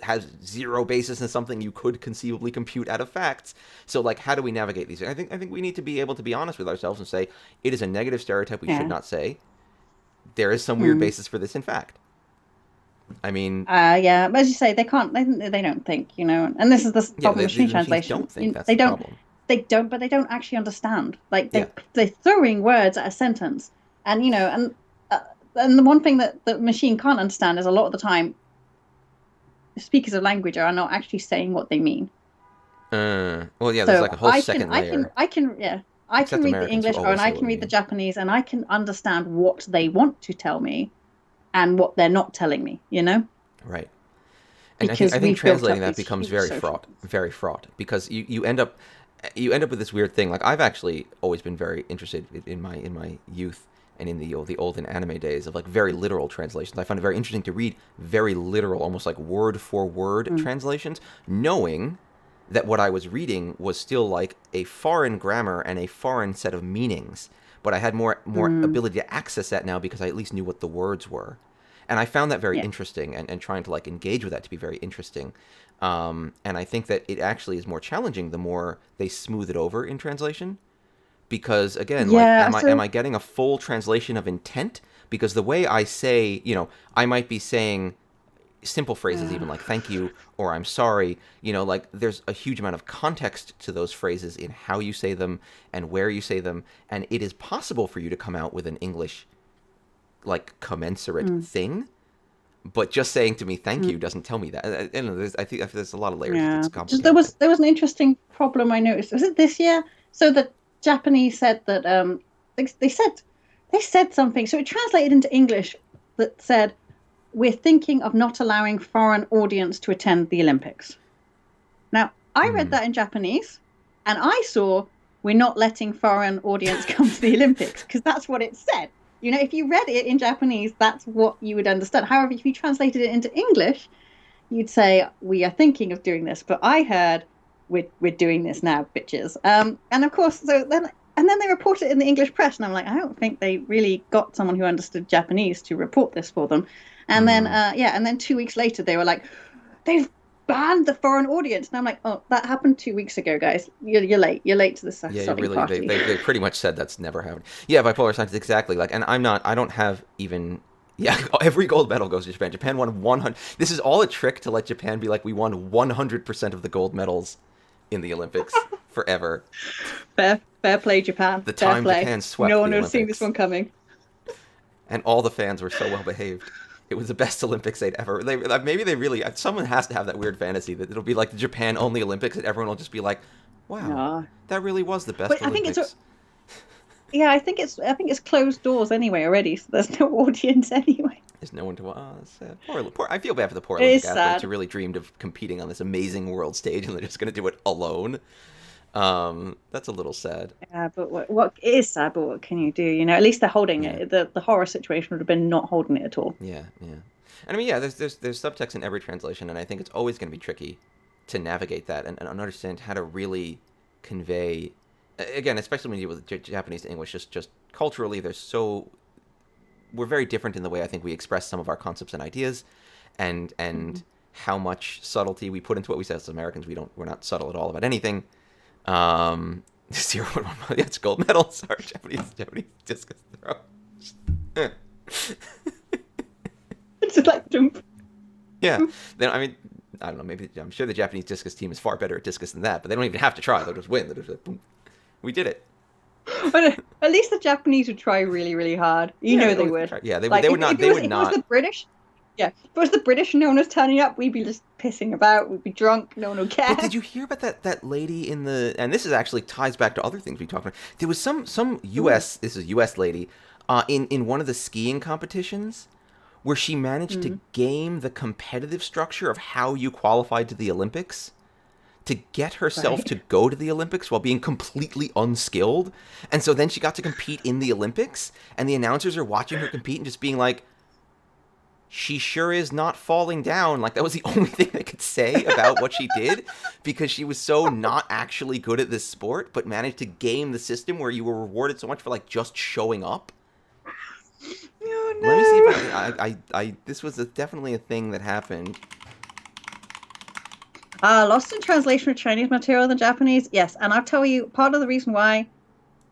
has zero basis in something you could conceivably compute out of facts. So, like, how do we navigate these? I think we need to be able to be honest with ourselves and say it is a negative stereotype we should yeah. not say. There is some weird Mm. basis for this in fact. I mean, Yeah, but as you say, they can't. They don't think, and this is the yeah, problem with machine the machines translation. don't think that's They the don't. problem. They don't, but they don't actually understand. Like Yeah, they're throwing words at a sentence, and the one thing that the machine can't understand is a lot of the time, speakers of language are not actually saying what they mean. well, yeah, there's like So a whole second layer. yeah, I can Except read the Americans will English or and always I say can what we read the mean. Japanese, and I can understand what they want to tell me and what they're not telling me. Right. And Because I think we've built translating up that these becomes huge social. very fraught, because you end up with this weird thing. Like, I've actually always been very interested in my youth and in the olden anime days of like very literal translations. I find it very interesting to read very literal, almost like word for word Mm, translations, knowing that what I was reading was still like a foreign grammar and a foreign set of meanings. But I had more mm, ability to access that now because I at least knew what the words were. And I found that very yeah. interesting, and trying to like engage with that to be very interesting. And I think that it actually is more challenging the more they smooth it over in translation, because again, like, Yeah, am so I getting a full translation of intent? Because the way I say, I might be saying simple phrases, uh, even like thank you or I'm sorry, like there's a huge amount of context to those phrases in how you say them and where you say them, and it is possible for you to come out with an English like commensurate mm, thing, but just saying to me thank mm, you doesn't tell me that. I think there's a lot of layers. It's yeah. Just there complicated, but was there was an interesting problem I noticed. Was it this year? So the Japanese said that they said something. So it translated into English that said, "We're thinking of not allowing foreign audience to attend the Olympics." Now, I read mm, that in Japanese, and I saw, "We're not letting foreign audience come to the Olympics," because that's what it said. If you read it in Japanese, that's what you would understand. However, if you translated it into English, you'd say, "We are thinking of doing this," but I heard, "We're doing this now, bitches." And of course, then they report it in the English press, and I'm like, I don't think they really got someone who understood Japanese to report this for them. And then, mm. yeah, and then 2 weeks later, they were like, "They've banned the foreign audience," and I'm like, "Oh, that happened 2 weeks ago, guys. You're late. You're late to the Yeah, you're sodding really party." they pretty much said that's never happened. Yeah, bipolar science exactly like, and I don't have even. Yeah, every gold medal goes to Japan. Japan won 100. This is all a trick to let Japan be like, we won 100% of the gold medals in the Olympics forever. Fair play, Japan. The Fair time play. Japan No swept one the would have seen this Olympics, one coming. and all the fans were so well behaved. It was the best Olympics they'd ever. Maybe they really. Someone has to have that weird fantasy that it'll be like the Japan only Olympics, and everyone will just be like, "Wow, No, that really was the best but I think it's Olympics." yeah, I think it's closed doors anyway already, so there's no audience anyway. There's no one to. Sad. Poor. I feel bad for the poor It is Olympic athletes sad. who really dreamed of competing on this amazing world stage, and they're just going to do it alone. That's a little sad. Yeah, but what it is sad, but what can you do? You know, at least they're holding Yeah, it. The horror situation would have been not holding it at all. yeah, yeah. And I mean, yeah, there's subtext in every translation, and I think it's always going to be tricky to navigate that and understand how to really convey. Again, especially when you deal with Japanese to English, just culturally, we're very different in the way I think we express some of our concepts and ideas, and Mhm. how much subtlety we put into what we say as Americans. We're not subtle at all about anything. 0.1. Yeah, it's gold medal. Sorry, Japanese discus throw. It's like jump. Yeah. Then I mean, I don't know. Maybe I'm sure the Japanese discus team is far better at discus than that, but they don't even have to try. They'll just win. They'll just like, boom. We did it. But at least the Japanese would try really, really hard. You Yeah, know they they always would. try. Yeah, they would. Like They would not. They would if it was not. the British, yeah, if it was the British and no one was turning up, we'd be just pissing about. We'd be drunk. No one would care. But did you hear about that lady in the? And this is actually ties back to other things we talked about. There was some U.S. This is U.S. lady, in one of the skiing competitions, where she managed to game the competitive structure of how you qualified to the Olympics, to get herself Right. to go to the Olympics while being completely unskilled. And so then she got to compete in the Olympics, and the announcers are watching her compete and just being like, she sure is not falling down. Like, that was the only thing they could say about what she did, because she was so not actually good at this sport, but managed to game the system where you were rewarded so much for like just showing up. Oh Let me see if no. I this was definitely a thing that happened. Lost in translation of Chinese material in the Japanese. Yes, and I'll tell you part of the reason why,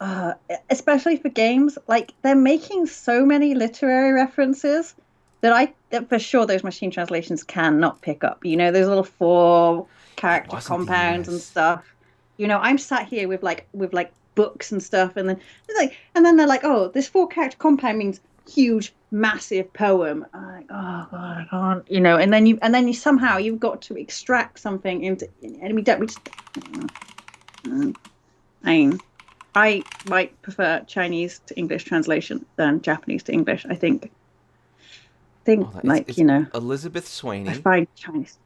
uh, especially for games, like they're making so many literary references that for sure those machine translations cannot pick up. You know, those little four It character wasn't the compounds and U.S. stuff. You know, I'm sat here with books and stuff, and then they're like, oh, this four character compound means huge, massive poem. I'm like, oh god, I can't, you know. And then you somehow you've got to extract something into, and we don't. We just, I mean, I might prefer Chinese to English translation than Japanese to English. I think Hold on, like it's you know, Elizabeth I Swaney find Chinese.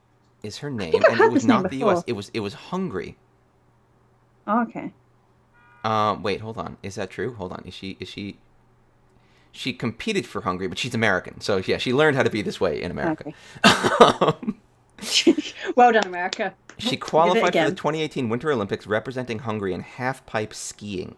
is her I name, think I've and it heard was this name not the U.S. before. It was Hungary. Oh, okay. Wait, hold on. Is that true? Hold on. Is she? She competed for Hungary, but she's American, so yeah, she learned how to be this way in America. Okay. Well done, America. She You did it qualified for the again. 2018 Winter Olympics representing Hungary in half-pipe skiing.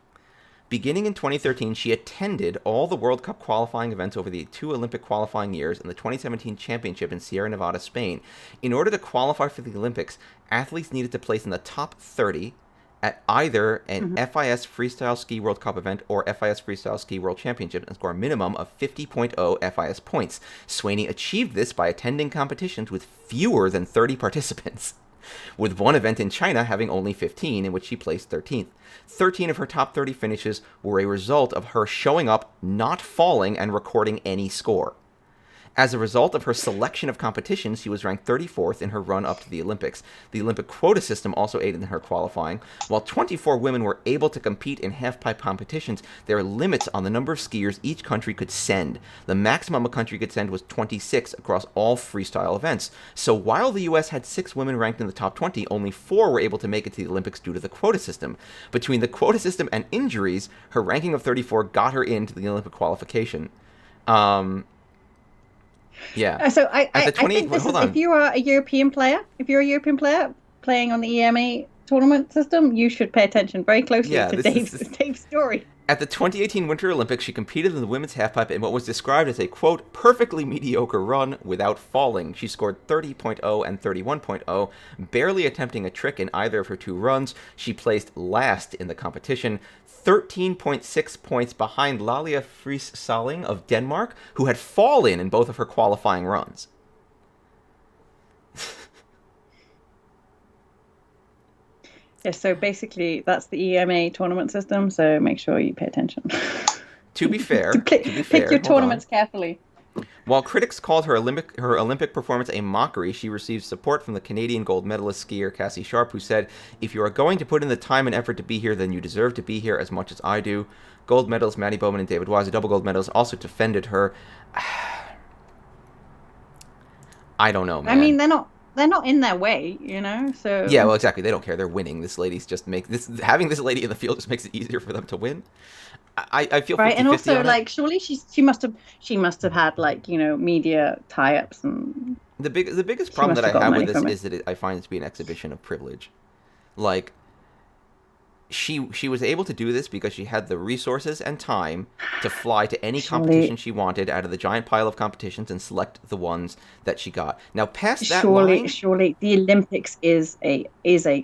Beginning in 2013, she attended all the World Cup qualifying events over the two Olympic qualifying years and the 2017 championship in Sierra Nevada, Spain. In order to qualify for the Olympics, athletes needed to place in the top 30 at either an Mhm. FIS Freestyle Ski World Cup event or FIS Freestyle Ski World Championship and score a minimum of 50.0 FIS points. Swaney achieved this by attending competitions with fewer than 30 participants, with one event in China having only 15, in which she placed 13th. 13 of her top 30 finishes were a result of her showing up, not falling, and recording any score. As a result of her selection of competitions, she was ranked 34th in her run up to the Olympics. The Olympic quota system also aided in her qualifying. While 24 women were able to compete in halfpipe competitions, there are limits on the number of skiers each country could send. The maximum a country could send was 26 across all freestyle events. So while the US had 6 women ranked in the top 20, only 4 were able to make it to the Olympics due to the quota system. Between the quota system and injuries, her ranking of 34 got her into the Olympic qualification. Yeah. So At the I 28, think this hold is on. if you're a European player playing on the EMA tournament system, you should pay attention very closely Yeah, to this is Dave's story. At the 2018 Winter Olympics, she competed in the women's halfpipe in what was described as a, quote, perfectly mediocre run without falling. She scored 30.0 and 31.0, barely attempting a trick in either of her two runs. She placed last in the competition, 13.6 points behind Lalia Friis Saling of Denmark, who had fallen in both of her qualifying runs. Yeah, so basically that's the EMA tournament system, so make sure you pay attention. To be fair, Pick your hold tournaments on. carefully. While critics called her Olympic performance a mockery, she received support from the Canadian gold medalist skier Cassie Sharp, who said, "If you are going to put in the time and effort to be here, then you deserve to be here as much as I do." Gold medalists Maddie Bowman and David Wise, double gold medals, also defended her. I don't know, I mean, man. they're not in their way, you know. Yeah, So well, exactly. They don't care. They're winning. This lady's just make this having this lady in the field just makes it easier for them to win. I feel right, and 50-50 also on it. like surely she must have had like media tie-ups, and The biggest she problem must that I have got have with money this from it. is that I find it to be an exhibition of privilege. Like she was able to do this because she had the resources and time to fly to any competition Surely, she wanted out of the giant pile of competitions and select the ones that she got. Now, past that surely, line, surely, the Olympics is a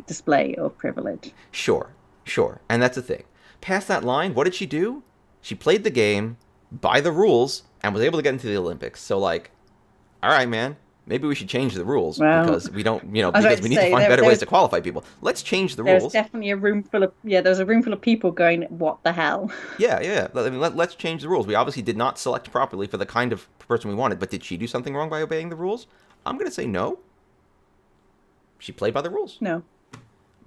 display of privilege. sure, sure, and that's the thing. Past that line, what did she do? She played the game by the rules and was able to get into the Olympics. So, like, all right, man, maybe we should change the rules Well, because we don't, I was about because to we need to say find better ways to qualify people. Let's change the there's rules. definitely a room full of there's a room full of people going, what the hell? Yeah, yeah. I mean, let's change the rules. We obviously did not select properly for the kind of person we wanted, but did she do something wrong by obeying the rules? I'm gonna say no. She played by the rules, No,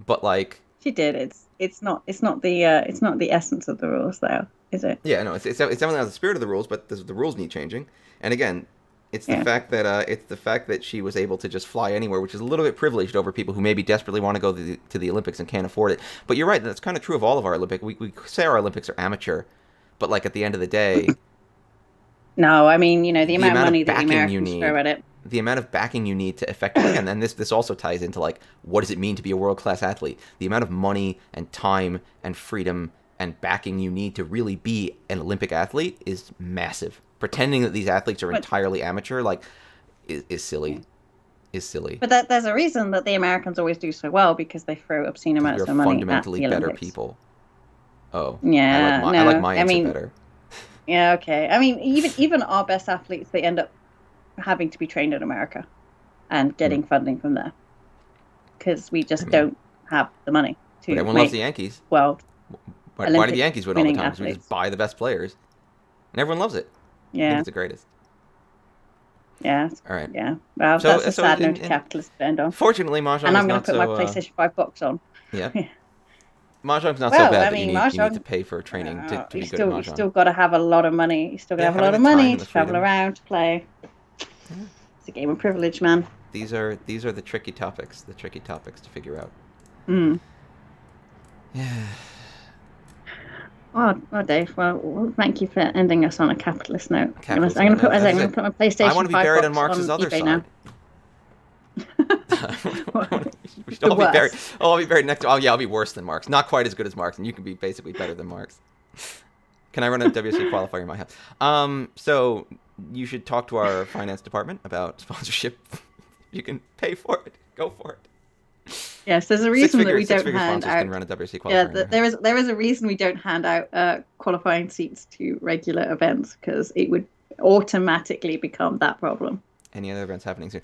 but like, she did. It's not the essence of the rules, though, is it? yeah, no, it's definitely not the spirit of the rules, but the rules need changing. And again, Yeah. it's the fact that she was able to just fly anywhere, which is a little bit privileged over people who maybe desperately want to go to the Olympics and can't afford it. But you're right, that's kind of true of all of our Olympics. We say our Olympics are amateur, but like at the end of the day, No, I mean, the the amount of amount money of that the backing you Americans throw need at it. the amount of backing you need to effectively and this also ties into like what does it mean to be a world class athlete, the amount of money and time and freedom and backing you need to really be an Olympic athlete is massive. Pretending that these athletes are But entirely amateur like is silly, but there's a reason that the Americans always do so well because they throw obscene because we amounts are of money at fundamentally the better Olympics. people. Oh, Yeah, I like no, my I answer mean, better. yeah, okay. I mean, even our best athletes, they end up having to be trained in America and Hmm. getting funding from there because we I just mean, don't have the money but to everyone loves the make Yankees. world Why do the Olympic Yankees win all the winning time? Because we just athletes. buy the best players and everyone loves it. I think Yeah, it's the greatest. yeah, All right. yeah. Well, So that's a so sad note of capitalism to end on. fortunately, And Mahjong is I'm going not to put my so. PlayStation 5 box on. Yeah, Yeah. Mahjong's not so Well, bad, I but mean, you need to Mahjong, pay for training to you be good at still Mahjong. got to have a lot of money. You still got to Yeah, have a having lot the of time money and the to travel freedom. around to play. Yeah. It's a game of privilege, man. These are the tricky topics. The tricky topics to figure out. Mm. Yeah. Well, Dave. Thank you for ending us on a capitalist note. Capitalism. I'm gonna put As I I'm gonna said, put my I want PlayStation to be 5 buried on box Marx's on other eBay now. side. We should The all be buried. worst. Oh, I'll be buried next to. Oh yeah, I'll be worse than Marx. Not quite as good as Marx, and you can be basically better than Marx. Can I run a WC qualifier in my house? So you should talk to our finance department about sponsorship. You can pay for it. Go for it. Yes, there's a reason that we Six don't figure hand sponsors can out. run a WC qualifier Yeah, in your there house. is a reason we don't hand out qualifying seats to regular events because it would automatically become that problem. Any other events happening soon?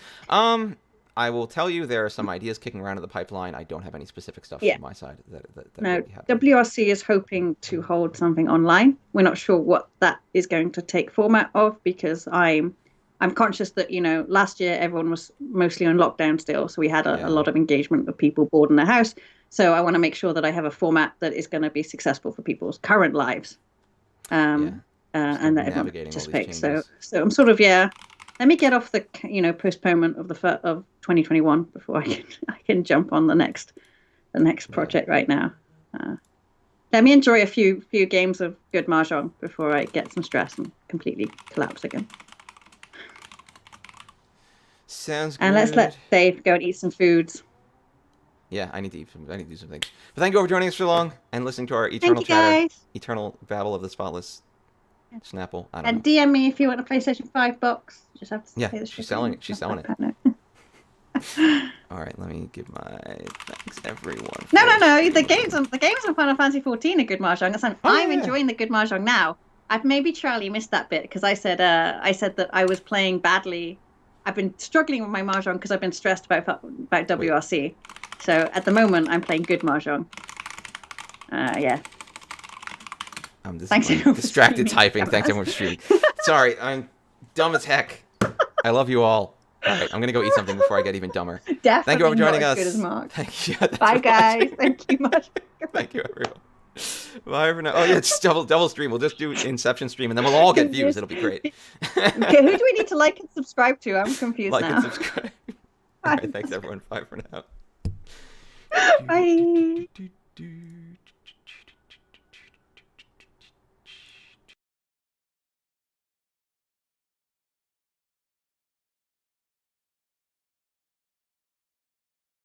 I will tell you there are some ideas kicking around in the pipeline. I don't have any specific stuff Yeah. from my side that Now, will be happening. WRC is hoping to hold something online. We're not sure what that is going to take format of because I'm conscious that last year everyone was mostly on lockdown still, so we had a Yeah. lot of engagement of people bored in their house. So I want to make sure that I have a format that is going to be successful for people's current lives, Yeah. and that everyone Navigating all these participates. changes. So I'm sort of Let me get off the postponement of of 2021 before I can jump on the next project right now. Let me enjoy a few games of good Mahjong before I get some stress and completely collapse again. Sounds good. And let's let Dave go and eat some foods. Yeah, I need to eat some. I need to do some things. But thank you all for joining us for long and listening to our eternal Thank you, chatter, guys. eternal babble of the spotless Snapple. I don't And know. DM me if you want a PlayStation 5 box. Just have to Yeah, say the she's shit selling on it. She's selling it. no, All right, let me give my thanks everyone. no. The games on Final Fantasy 14 are good Mahjong. I'm yeah. enjoying the good Mahjong now. Maybe Charlie missed that bit because I said that I was playing badly. I've been struggling with my Mahjong because I've been stressed about WRC. So at the moment, I'm playing good Mahjong. Yeah. Thanks This is everyone for distracted streaming. typing. Thanks everyone for streaming. Sorry, I'm dumb as heck. I love you all. All right, I'm gonna go eat something before I get even dumber. Definitely Thank you all for joining not us. as good as Mark. Thank you. That's Bye, what I'm guys. saying. Thank you much. Thank you, everyone. Bye for now. Oh yeah, it's double stream. We'll just do Inception stream, and then we'll all get views. It'll be great. Okay, who do we need to like and subscribe to? I'm confused Like now. and subscribe. All right, thanks everyone. Bye for now. Bye.